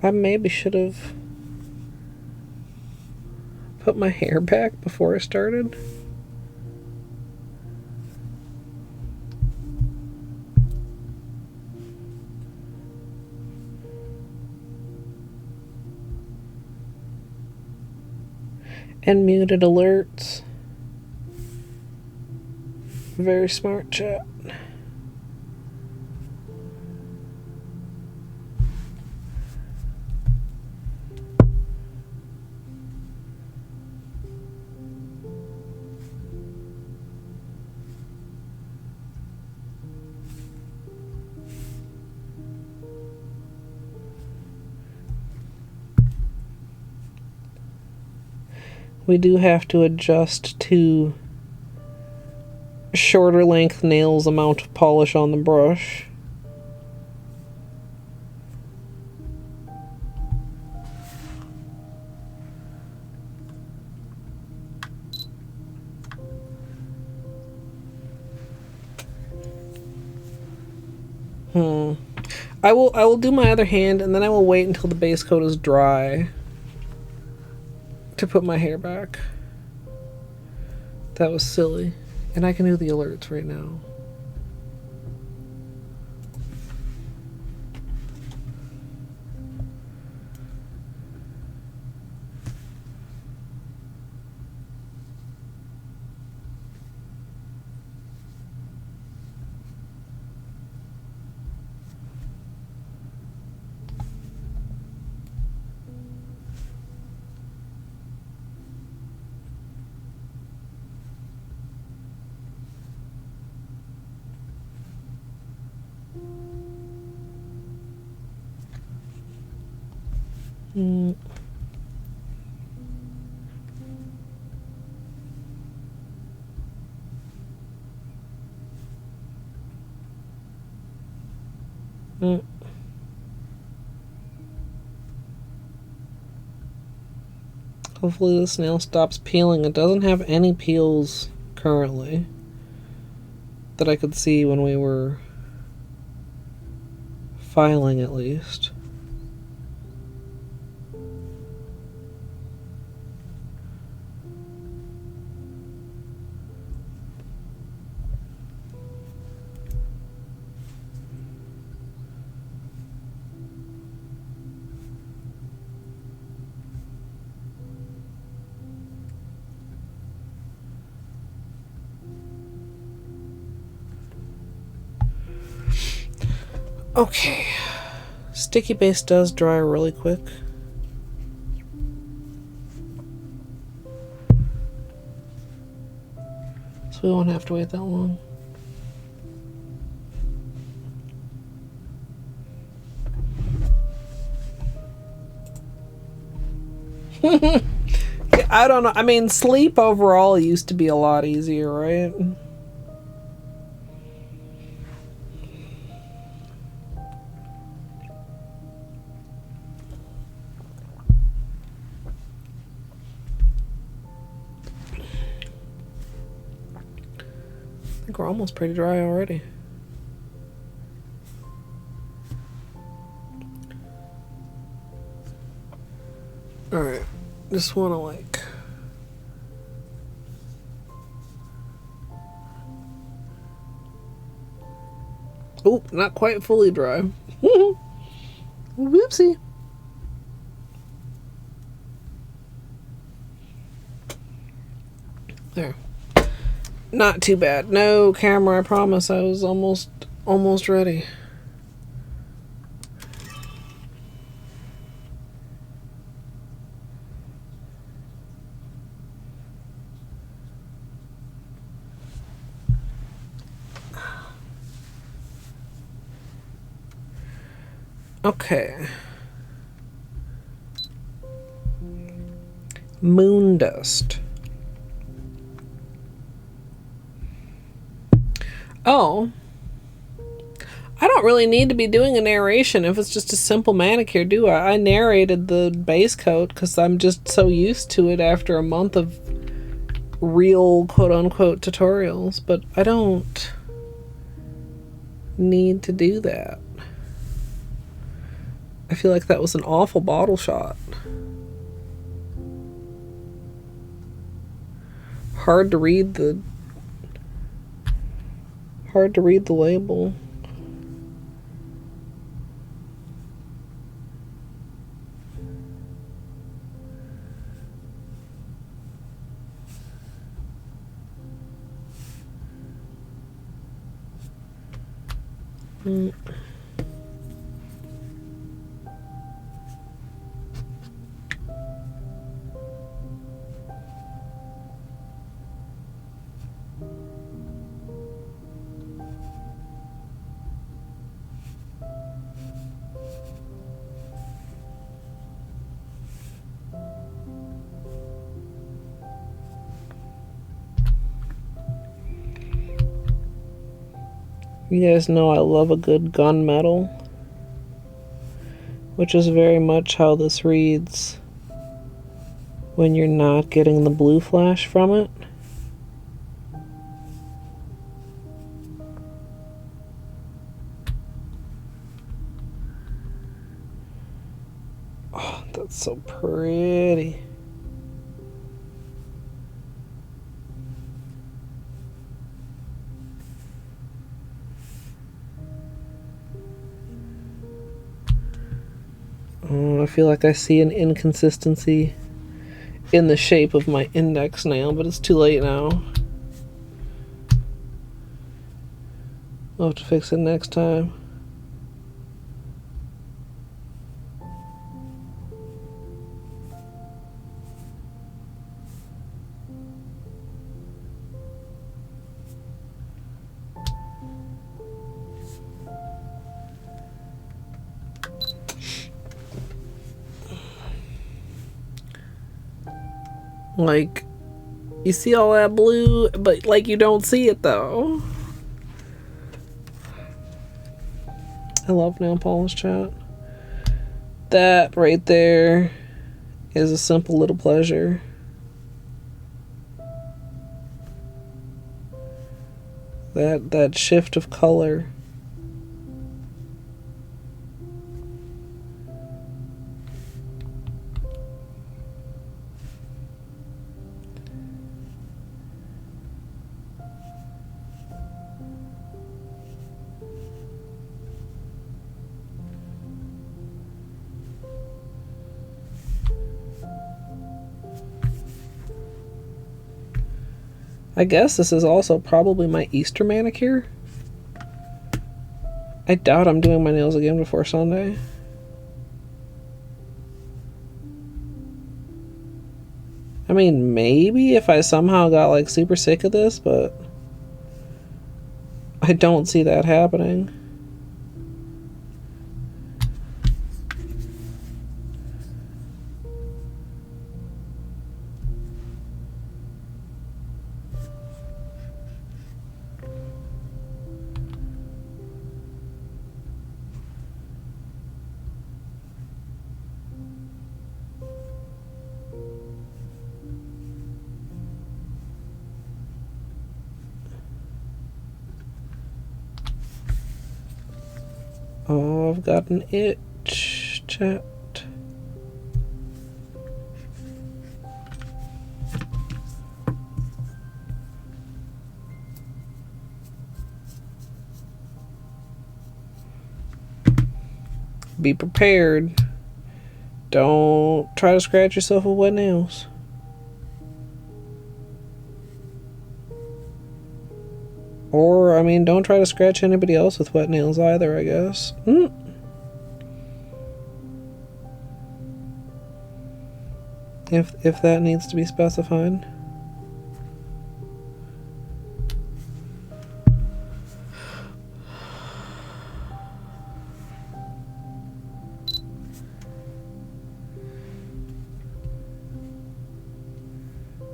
I maybe should have put my hair back before I started. And muted alerts. Very smart, chat. We do have to adjust to shorter length nails amount of polish on the brush. I will do my other hand, and then I will wait until the base coat is dry to put my hair back. That was silly. And I can do the alerts right now. Hopefully this nail stops peeling. It doesn't have any peels currently that I could see when we were filing, at least. Okay. Sticky base does dry really quick. So we won't have to wait that long. I don't know. I mean, sleep overall used to be a lot easier, right? I think we're almost pretty dry already. Alright. Just want to like... Oh, not quite fully dry. Whoopsie. There. Not too bad. No camera, I promise. I was almost ready. Okay. Moondust. Oh. I don't really need to be doing a narration if it's just a simple manicure, do I? I narrated the base coat because I'm just so used to it after a month of real quote-unquote tutorials, but I don't need to do that. I feel like that was an awful bottle shot. Hard to read the label. You guys know I love a good gunmetal, which is very much how this reads when you're not getting the blue flash from it. Oh, that's so pretty. Oh, I feel like I see an inconsistency in the shape of my index nail, but it's too late now. I'll have to fix it next time. Like, you see all that blue, but like you don't see it though. I love nail polish, chat. That right there is a simple little pleasure. That shift of color. I guess this is also probably my Easter manicure. I doubt I'm doing my nails again before Sunday. I mean, maybe if I somehow got like super sick of this, but I don't see that happening. Oh, I've got an itch, chat. Be prepared. Don't try to scratch yourself with wet nails. Or, I mean, don't try to scratch anybody else with wet nails either, I guess. If that needs to be specified.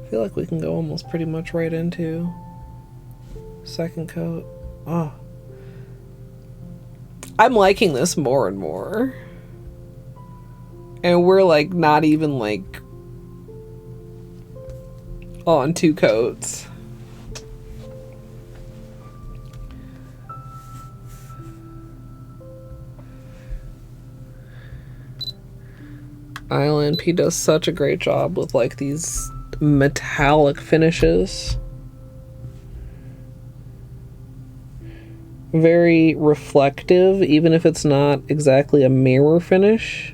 I feel like we can go almost pretty much right into second coat. Oh, I'm liking this more and more, and we're like not even like on 2 coats. ILNP does such a great job with like these metallic finishes. Very reflective, even if it's not exactly a mirror finish.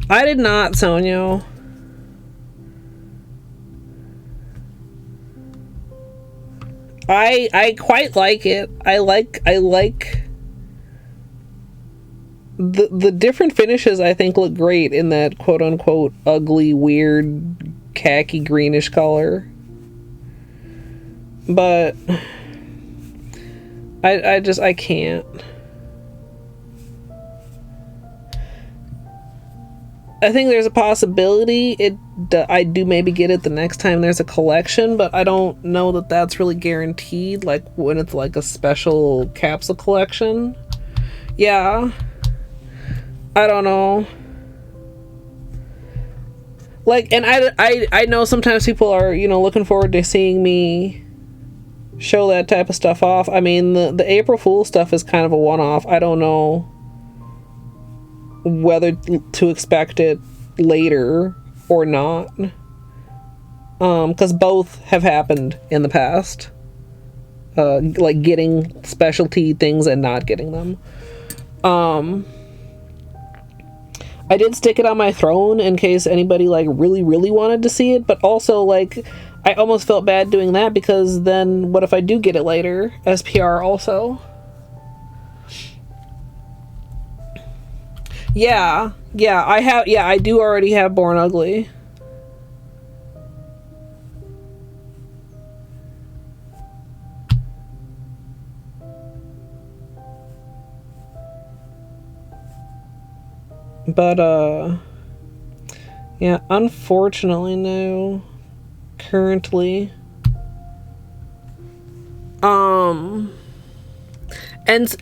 I did not, Sonyo. I quite like it. I like the different finishes. I think look great in that quote unquote ugly, weird, khaki greenish color. But I can't. I think there's a possibility I do maybe get it the next time there's a collection, but I don't know that that's really guaranteed, like when it's like a special capsule collection. Yeah. I don't know. Like, and I know sometimes people are, you know, looking forward to seeing me show that type of stuff off. I mean, the April Fool's stuff is kind of a one-off. I don't know whether to expect it later or not, because both have happened in the past, like getting specialty things and not getting them. I did stick it on my throne in case anybody like really wanted to see it, but also like I almost felt bad doing that, because then what if I do get it later SPR also? Yeah, I do already have Born Ugly. But, yeah, unfortunately, no. Currently.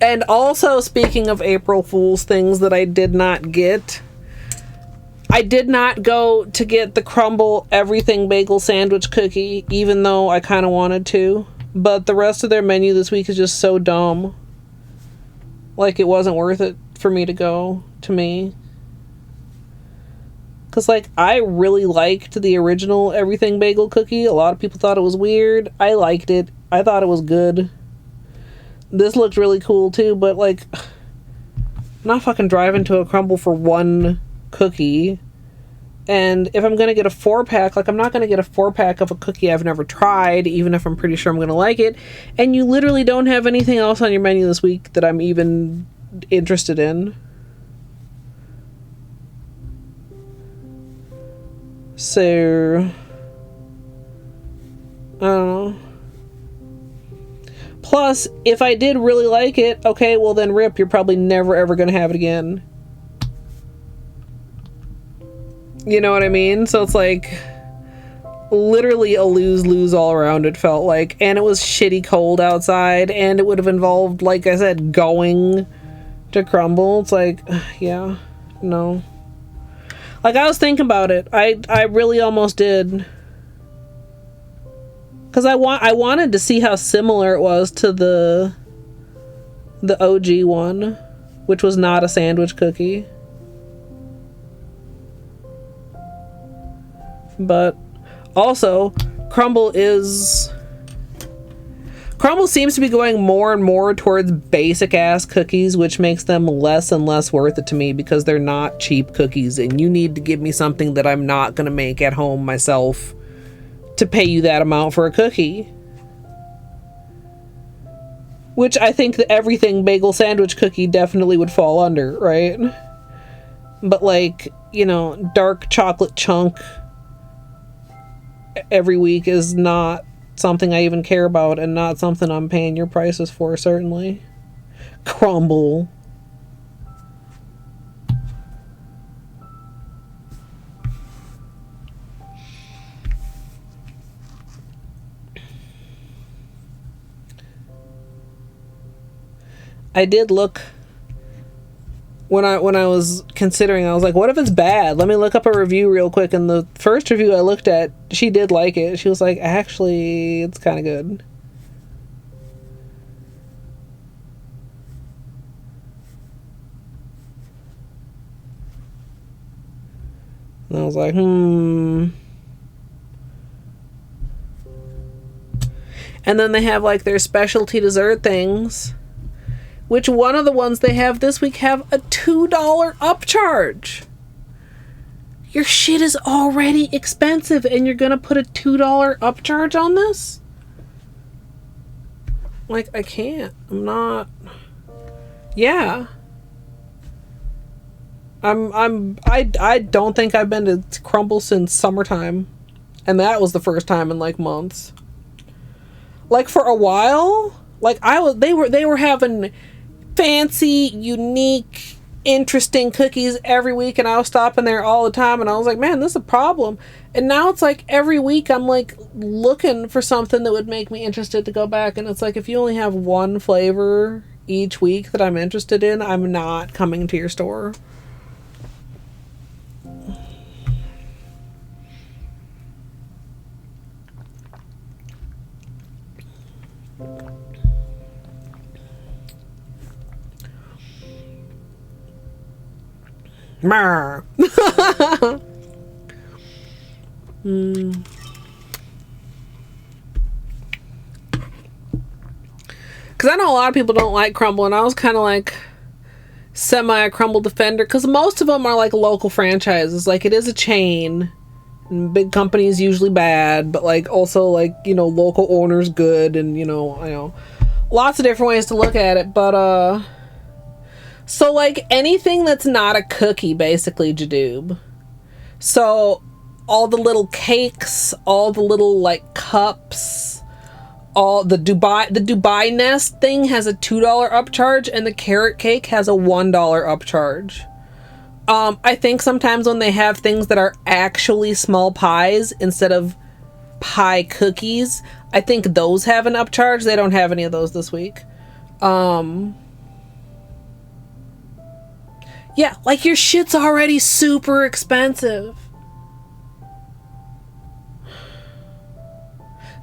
And also, speaking of April Fool's things that I did not get, I did not go to get the crumble everything bagel sandwich cookie, even though I kind of wanted to. But the rest of their menu this week is just so dumb. Like, it wasn't worth it for me to go, to me. Because, like, I really liked the original Everything Bagel cookie. A lot of people thought it was weird. I liked it. I thought it was good. This looked really cool, too. But, like, I'm not fucking driving to a Crumble for one cookie. And if I'm going to get a 4-pack, like, I'm not going to get a 4-pack of a cookie I've never tried, even if I'm pretty sure I'm going to like it. And you literally don't have anything else on your menu this week that I'm even interested in. So, I don't know. Plus, if I did really like it, okay, well then rip, you're probably never ever going to have it again. You know what I mean? So it's like literally a lose-lose all around, it felt like. And it was shitty cold outside, and it would have involved, like I said, going to Crumble. It's like, yeah, no. Like, I was thinking about it. I really almost did. Because I wanted to see how similar it was to the OG one, which was not a sandwich cookie. But also, Crumble seems to be going more and more towards basic ass cookies, which makes them less and less worth it to me because they're not cheap cookies, and you need to give me something that I'm not going to make at home myself to pay you that amount for a cookie. Which I think the Everything Bagel Sandwich cookie definitely would fall under, right? But, like, you know, dark chocolate chunk every week is not something I even care about, and not something I'm paying your prices for, certainly. Crumble. I did look when I was considering, I was like, what if it's bad? Let me look up a review real quick. And the first review I looked at, she did like it. She was like, actually, it's kind of good. And I was like, And then they have like their specialty dessert things, which one of the ones they have this week have a $2 upcharge. Your shit is already expensive and you're gonna put a $2 upcharge on this? Like, I can't. I'm not. Yeah. I don't think I've been to Crumble since summertime. And that was the first time in like months. Like, for a while, like they were having fancy, unique, interesting cookies every week, and I was stopping there all the time, and I was like, man, this is a problem. And now it's like every week I'm like looking for something that would make me interested to go back, and it's like, if you only have one flavor each week that I'm interested in, I'm not coming to your store. Because I know a lot of people don't like Crumble, and I was kind of like semi a Crumble defender, because most of them are like local franchises. Like, it is a chain, and big companies usually bad, but like also like, you know, local owners good, and you know lots of different ways to look at it. But so like anything that's not a cookie, basically, Jadoob. So all the little cakes, all the little like cups, all the Dubai Nest thing has a $2 upcharge, and the carrot cake has a $1 upcharge. I think sometimes when they have things that are actually small pies instead of pie cookies, I think those have an upcharge. They don't have any of those this week. Yeah, like, your shit's already super expensive.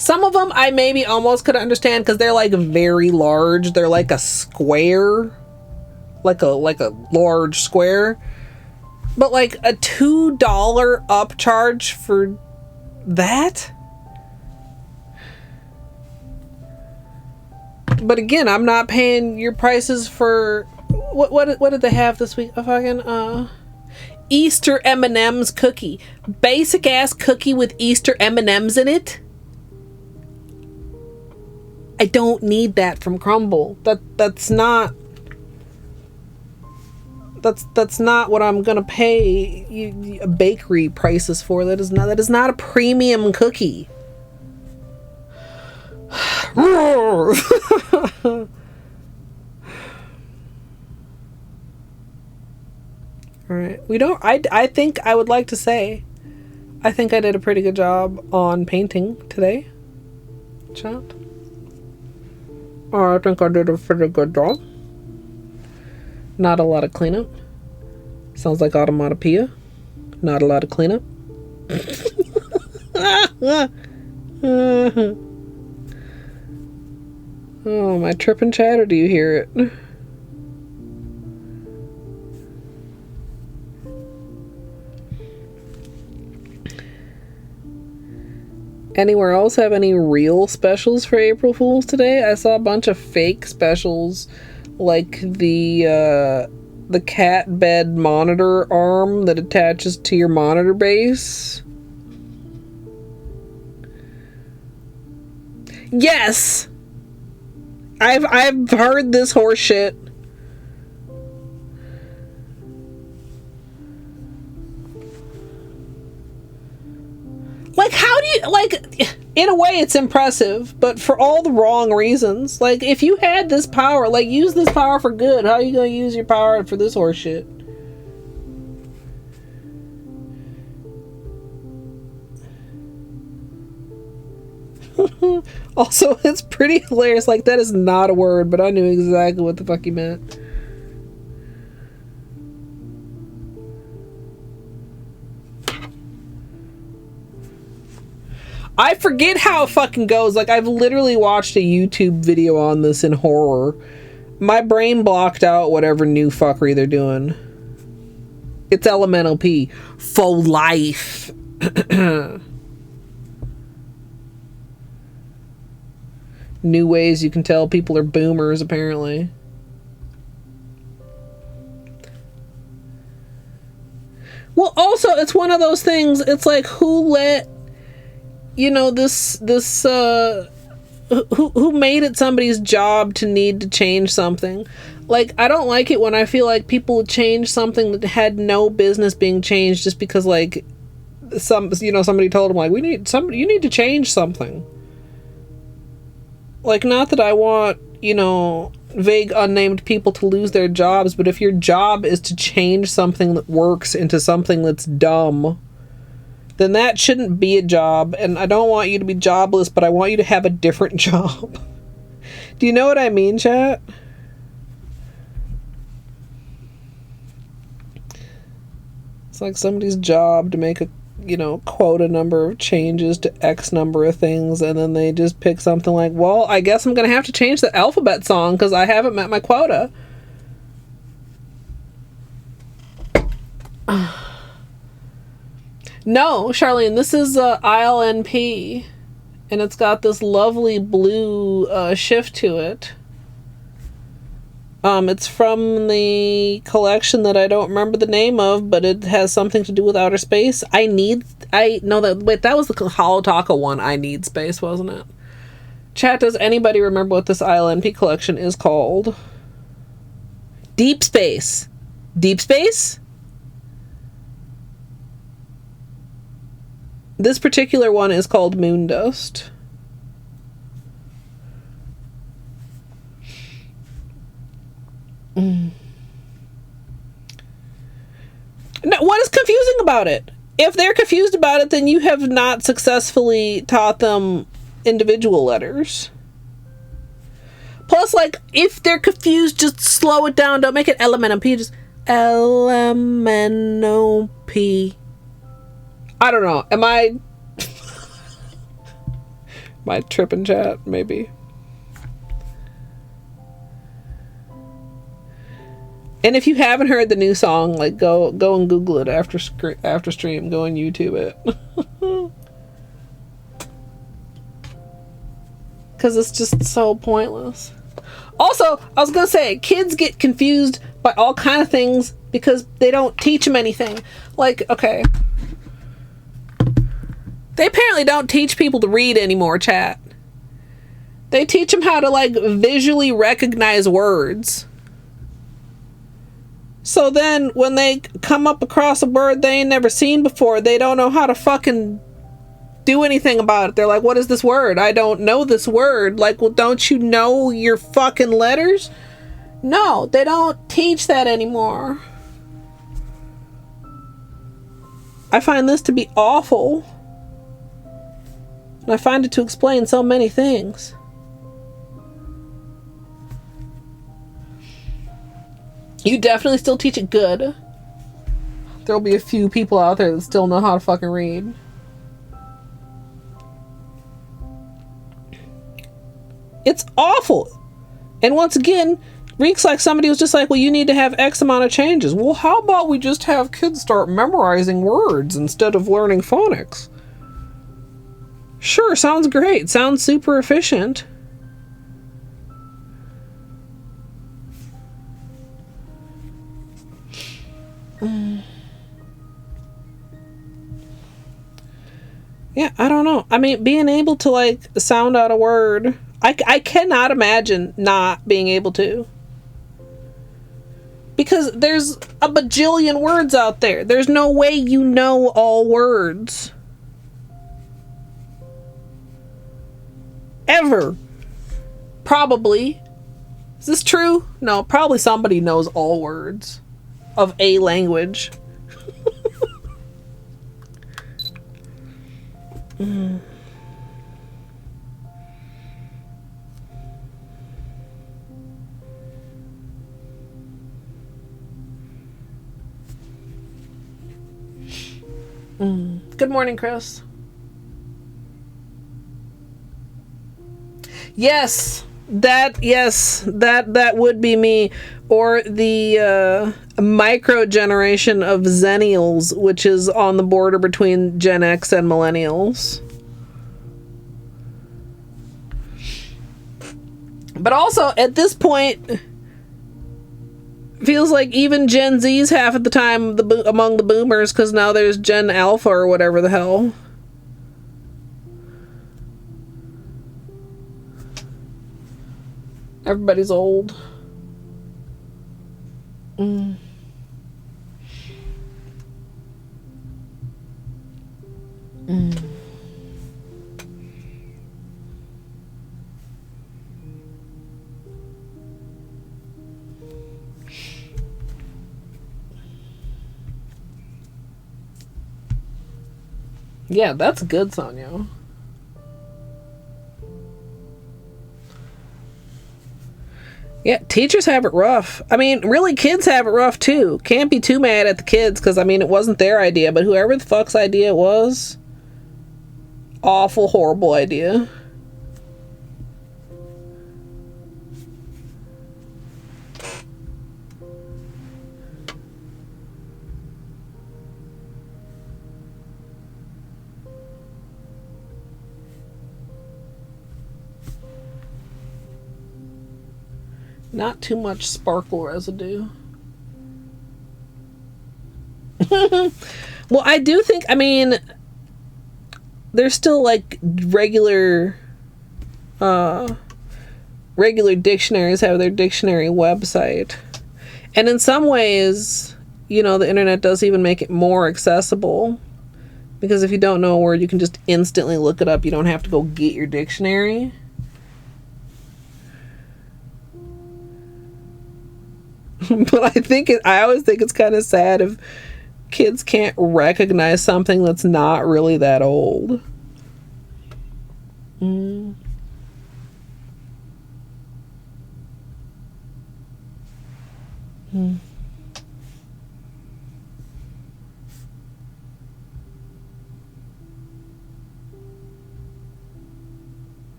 Some of them I maybe almost could understand because they're like very large. They're like a square, like a large square. But like a $2 upcharge for that? But again, I'm not paying your prices for what did they have this week? A fucking Easter M&M's cookie. Basic ass cookie with Easter M&M's in it. I don't need that from Crumble. That's not what I'm gonna pay bakery prices for. That is not a premium cookie. All right, I think I would like to say I think I did a pretty good job on painting today, chat. I think I did a pretty good job. Not a lot of cleanup. Sounds like automatopoeia. Not a lot of cleanup. Oh, am I tripping, chat, or do you hear it? Anywhere else have any real specials for April Fools today? I saw a bunch of fake specials, like the cat bed monitor arm that attaches to your monitor base. Yes! I've heard this horse shit. Like, how do you, like, in a way it's impressive, but for all the wrong reasons. Like, if you had this power, like, use this power for good. How are you gonna use your power for this horse shit? Also, it's pretty hilarious. Like, that is not a word, but I knew exactly what the fuck he meant. I forget how it fucking goes. Like, I've literally watched a YouTube video on this in horror. My brain blocked out whatever new fuckery they're doing. It's MSLP. For life. New ways you can tell people are boomers, apparently. Well, also, it's one of those things, it's like, who let, you know, who made it somebody's job to need to change something? Like, I don't like it when I feel like people change something that had no business being changed just because, like, somebody told them, like, you need to change something. Like, not that I want, you know, vague unnamed people to lose their jobs, but if your job is to change something that works into something that's dumb, then that shouldn't be a job. And I don't want you to be jobless, but I want you to have a different job. Do you know what I mean, chat? It's like somebody's job to make a, you know, quota number of changes to X number of things, and then they just pick something like, well, I guess I'm gonna have to change the alphabet song because I haven't met my quota. No, Charlene, this is ILNP, and it's got this lovely blue shift to it. It's from the collection that I don't remember the name of, but it has something to do with outer space. That was the Holo Taco one. I Need Space, wasn't it? Chat, does anybody remember what this ILNP collection is called? Deep Space. Deep Space? This particular one is called Moondust. No, what is confusing about it? If they're confused about it, then you have not successfully taught them individual letters. Plus, like, if they're confused, just slow it down. Don't make it LMNOP. Just LMNOP. I don't know. Am I... My tripping chat, maybe. And if you haven't heard the new song, like go and Google it after stream. Go and YouTube it. Because it's just so pointless. Also, I was gonna say, kids get confused by all kind of things because they don't teach them anything. Like, okay, they apparently don't teach people to read anymore, chat. They teach them how to, like, visually recognize words. So then when they come up across a word they ain't never seen before, they don't know how to fucking do anything about it. They're like, what is this word? I don't know this word. Like, well, don't you know your fucking letters? No, they don't teach that anymore. I find this to be awful. And I find it to explain so many things. You definitely still teach it good. There'll be a few people out there that still know how to fucking read. It's awful. And once again, reeks like somebody was just like, well, you need to have X amount of changes. Well, how about we just have kids start memorizing words instead of learning phonics? Sure, sounds great. Sounds super efficient. Yeah, I don't know. I mean, being able to, like, sound out a word, I cannot imagine not being able to. Because there's a bajillion words out there. There's no way you know all words. Ever. Probably. Is this true? No, probably somebody knows all words of a language. Good morning, Chris. Yes, that would be me, or the micro generation of Zennials, which is on the border between Gen X and Millennials. But also, at this point, feels like even Gen Z's half of the time among the boomers, because now there's Gen Alpha or whatever the hell. Everybody's old. Yeah, that's good, Sonia. Yeah, teachers have it rough. I mean, really, kids have it rough, too. Can't be too mad at the kids, because, I mean, it wasn't their idea, but whoever the fuck's idea it was, awful, horrible idea. Not too much sparkle residue. Well, I do think, I mean, there's still, like, regular dictionaries have their dictionary website. And in some ways, you know, the internet does even make it more accessible. Because if you don't know a word, you can just instantly look it up. You don't have to go get your dictionary. But I always think it's kind of sad if kids can't recognize something that's not really that old.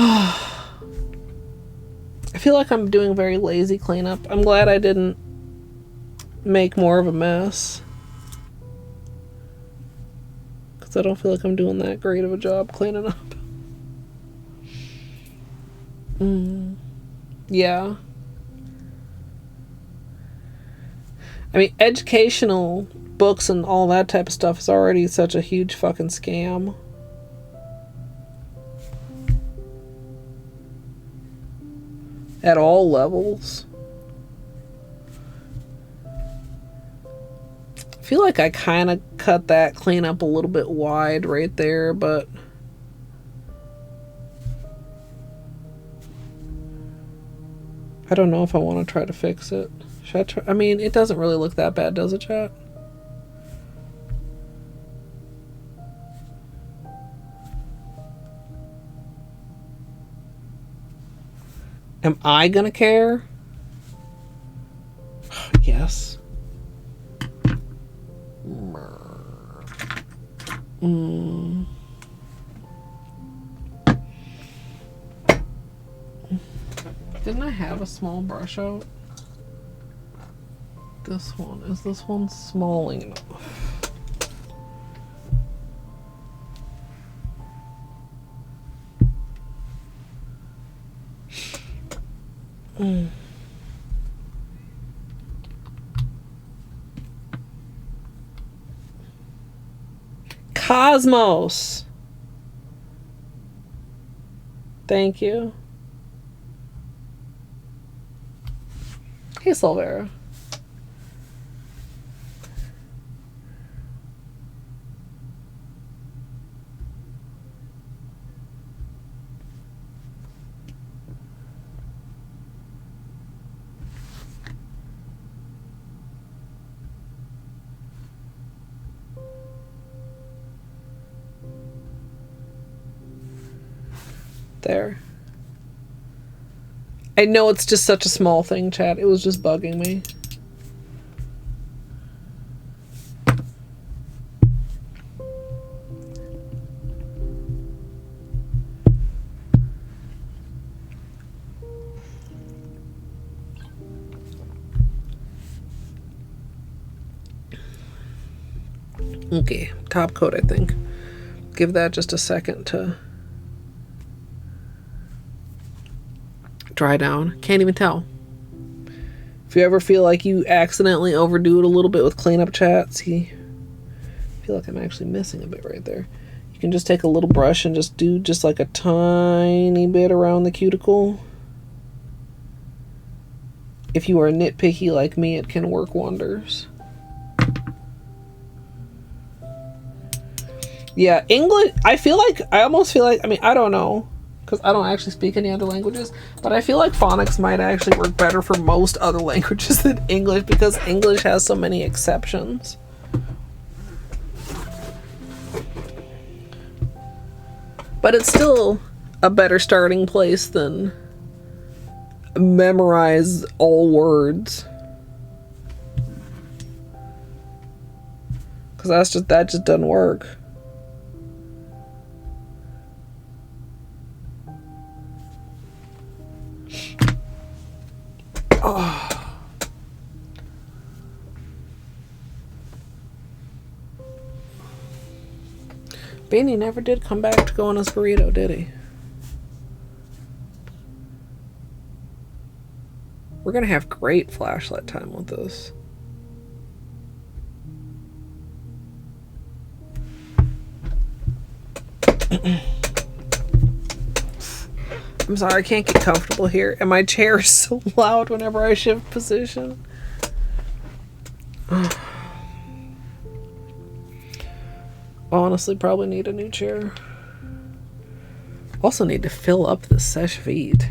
I feel like I'm doing very lazy cleanup. I'm glad I didn't make more of a mess. Because I don't feel like I'm doing that great of a job cleaning up. Yeah. I mean, educational books and all that type of stuff is already such a huge fucking scam. At all levels. I feel like I kind of cut that cleanup a little bit wide right there, but I don't know if I want to try to fix it. Should I try? I mean, it doesn't really look that bad, does it, chat? Am I gonna care? Yes. Didn't I have a small brush out? This one. Is this one small enough? Cosmos. Thank you. Hey, Silvera. There. I know it's just such a small thing, chat. It was just bugging me. Okay, top coat, I think. Give that just a second to dry down. Can't even tell. If you ever feel like you accidentally overdo it a little bit with cleanup, chat, see, I feel like I'm actually missing a bit right there. You can just take a little brush and just do just like a tiny bit around the cuticle. If you are nitpicky like me, it can work wonders. Yeah, English, I almost feel like, I mean, I don't know, because I don't actually speak any other languages, but I feel like phonics might actually work better for most other languages than English, because English has so many exceptions. But it's still a better starting place than memorize all words. Because that just doesn't work. Oh. Beanie never did come back to go on his burrito, did he? We're gonna have great flashlight time with this. I'm sorry, I can't get comfortable here, and my chair is so loud whenever I shift position. Honestly, probably need a new chair. Also need to fill up the Seche Vite.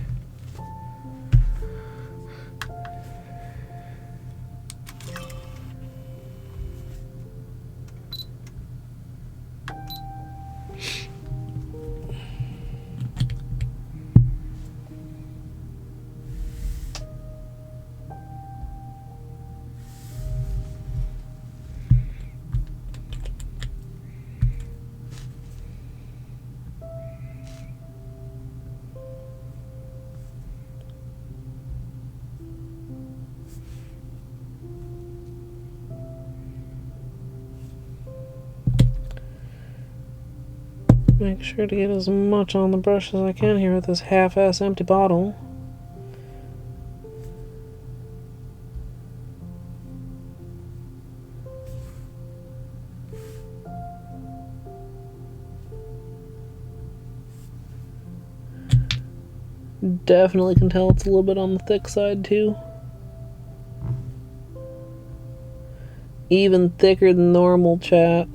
Make sure to get as much on the brush as I can here with this half-ass empty bottle. Definitely can tell it's a little bit on the thick side too. Even thicker than normal, chat.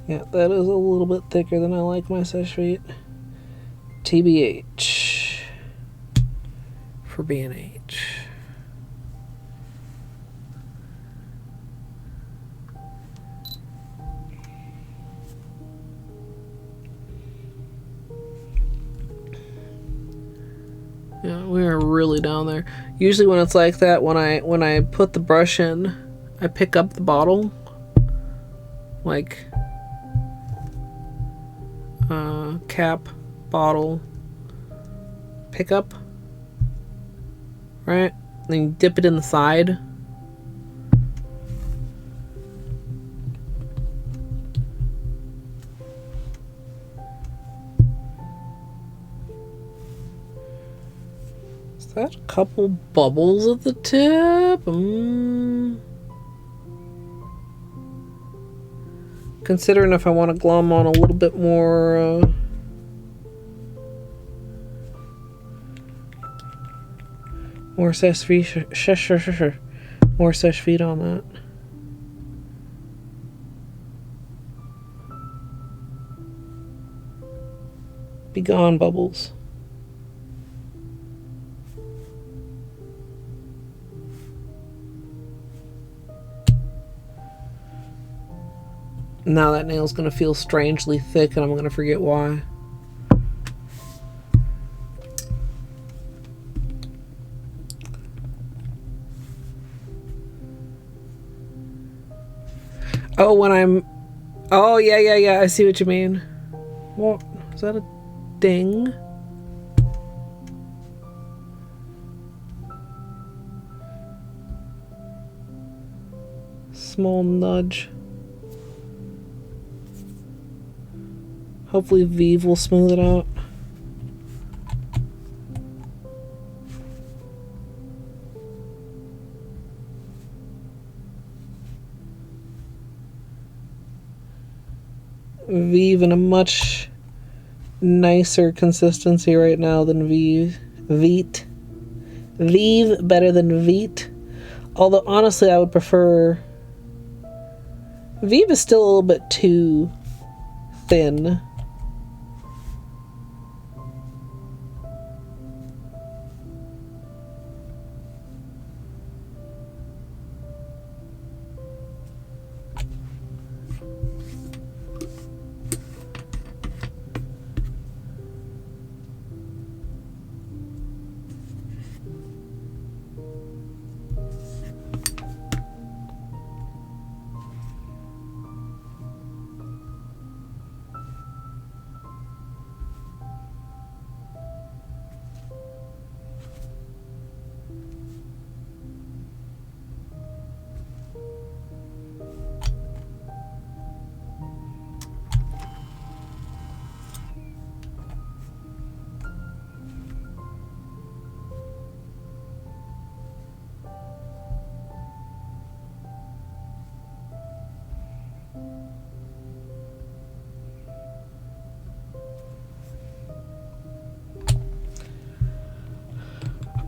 Yeah, that is a little bit thicker than I like my Seche Vite. TBH. For B&H. Yeah, we are really down there. Usually when it's like that, when I put the brush in, I pick up the bottle. Like cap, bottle, pick up, right? Then you dip it in the side. Is that a couple bubbles at the tip? Considering if I want to glom on a little bit more more Seche Vite, more Seche Vite on that. Be gone, bubbles. Now that nail's gonna feel strangely thick and I'm gonna forget why. Oh, when I'm... Oh, yeah, I see what you mean. What? Is that a ding? Small nudge. Hopefully Vive will smooth it out. Vive in a much nicer consistency right now than Vive. Vite. Vive better than Vite. Although honestly I would prefer... Vive is still a little bit too thin.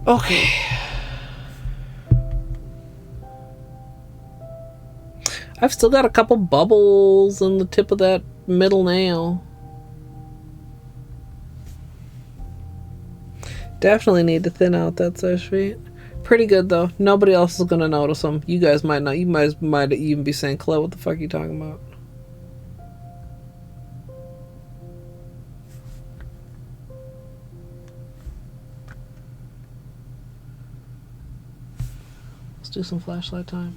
Okay. I've still got a couple bubbles on the tip of that middle nail. Definitely need to thin out that Seche Vite. Pretty good though. Nobody else is gonna notice them. You guys might not. You might even be saying, Colette, what the fuck are you talking about? Let's do some flashlight time.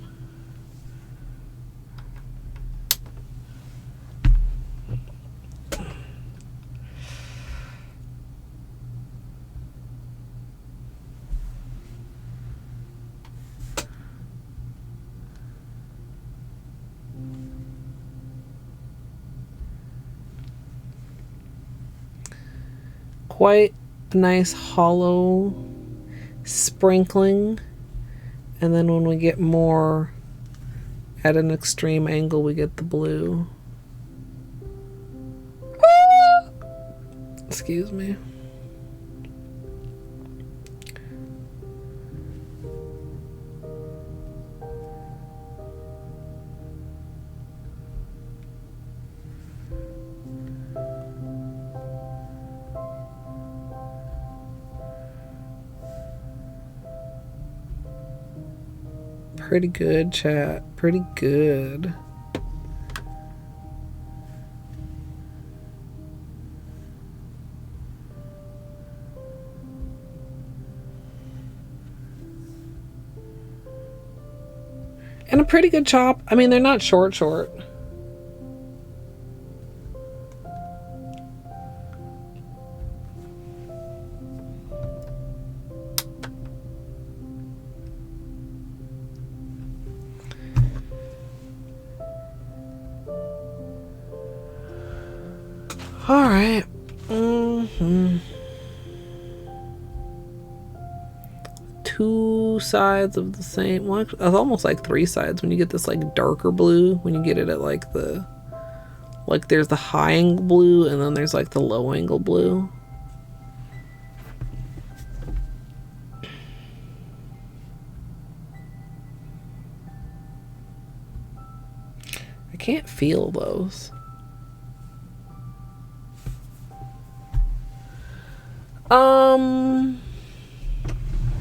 Quite a nice hollow sprinkling, and then when we get more at an extreme angle, we get the blue. Excuse me. Pretty good, chat. Pretty good. And a pretty good chop. I mean, they're not short. All right. Two sides of the same. Well, it's almost like three sides when you get this like darker blue. When you get it at like the, like there's the high angle blue and then there's like the low angle blue. I can't feel those.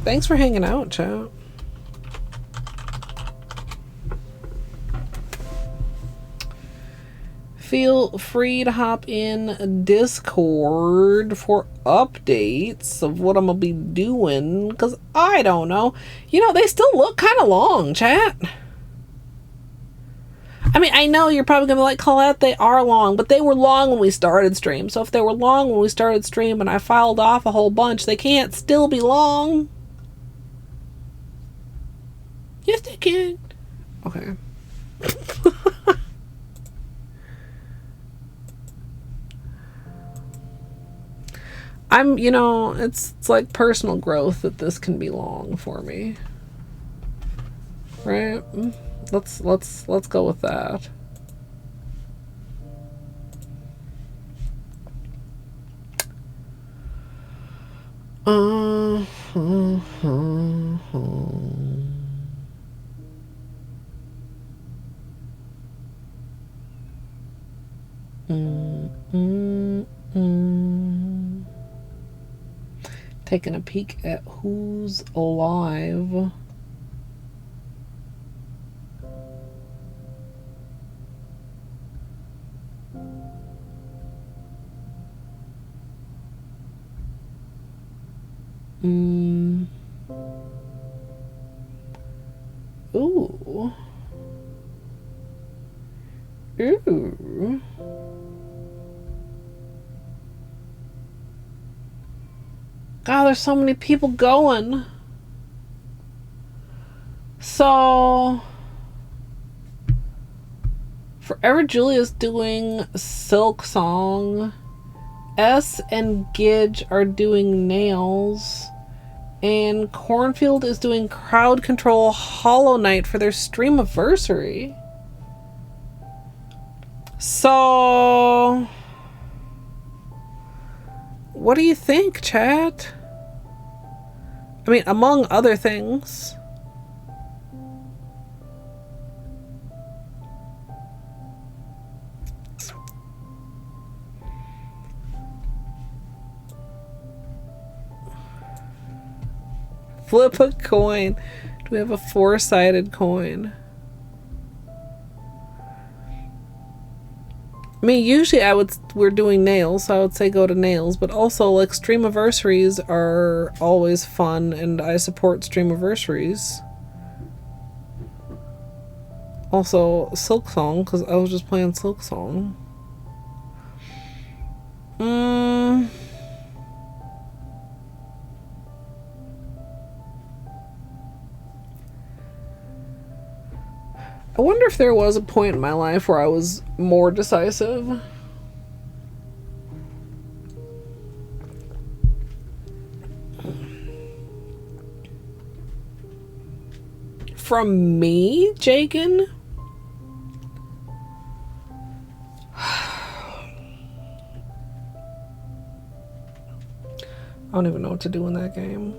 Thanks for hanging out, chat. Feel free to hop in Discord for updates of what I'm gonna be doing, because I don't know. You know, they still look kind of long, chat. I mean, I know you're probably gonna be like, Colette, they are long, but they were long when we started stream. So if they were long when we started stream and I filed off a whole bunch, they can't still be long. Yes, they can. Okay. You know, it's like personal growth that this can be long for me. Right? Let's go with that. Taking a peek at who's alive. Ooh. Ooh. God, there's so many people going. So, Forever Julia's doing Silk Song. S and Gidge are doing Nails. And Cornfield is doing Crowd Control Hollow Knight for their streamiversary. So, what do you think, chat? I mean, among other things. Flip a coin. Do we have a 4-sided coin? I mean, usually we're doing nails, so I would say go to nails, but also, like, streamiversaries are always fun, and I support streamiversaries. Also, Silk Song, because I was just playing Silk Song. I wonder if there was a point in my life where I was more decisive. From me, Jakin? I don't even know what to do in that game.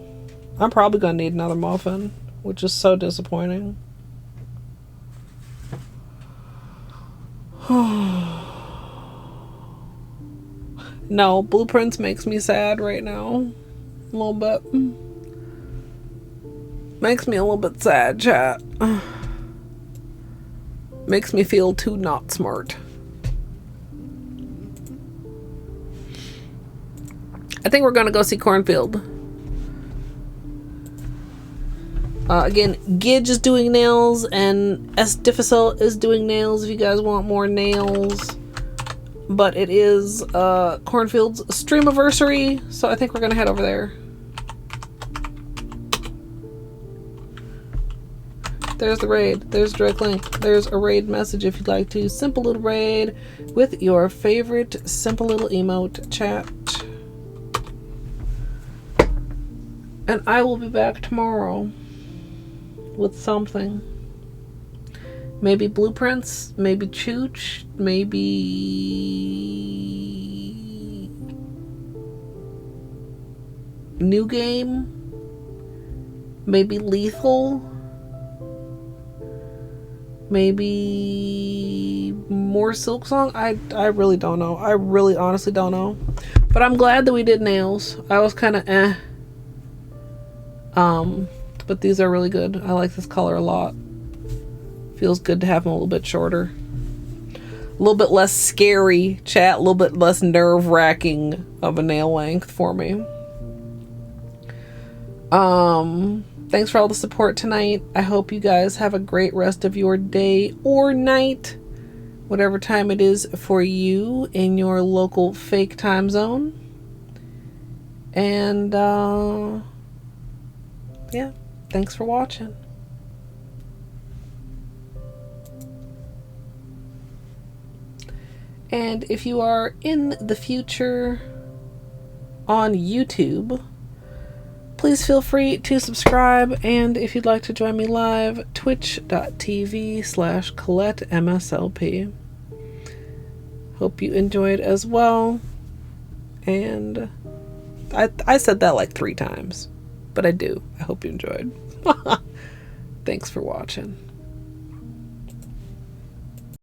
I'm probably gonna need another muffin, which is so disappointing. No, Blueprints makes me sad right now. A little bit. Makes me a little bit sad, chat. Makes me feel too not smart. I think we're gonna go see Cornfield. Again, Gidge is doing nails, and S. Difficile is doing nails if you guys want more nails. But it is Cornfield's streamiversary, so I think we're gonna head over there. There's the raid. There's direct link. There's a raid message if you'd like to. Simple little raid with your favorite simple little emote, chat. And I will be back tomorrow with something. Maybe Blueprints, maybe Chooch, maybe New Game, maybe Lethal, maybe more Silk Song. I really don't know. I really honestly don't know. But I'm glad that we did nails. I was kind of eh. But these are really good. I like this color a lot. Feels good to have them a little bit shorter. A little bit less scary, chat. A little bit less nerve-wracking of a nail length for me. Thanks for all the support tonight. I hope you guys have a great rest of your day or night. Whatever time it is for you in your local fake time zone. And, yeah. Thanks for watching. And if you are in the future on YouTube, please feel free to subscribe. And if you'd like to join me live, twitch.tv/Colette MSLP. Hope you enjoyed as well. And I said that like 3 times. But I do. I hope you enjoyed. Thanks for watching.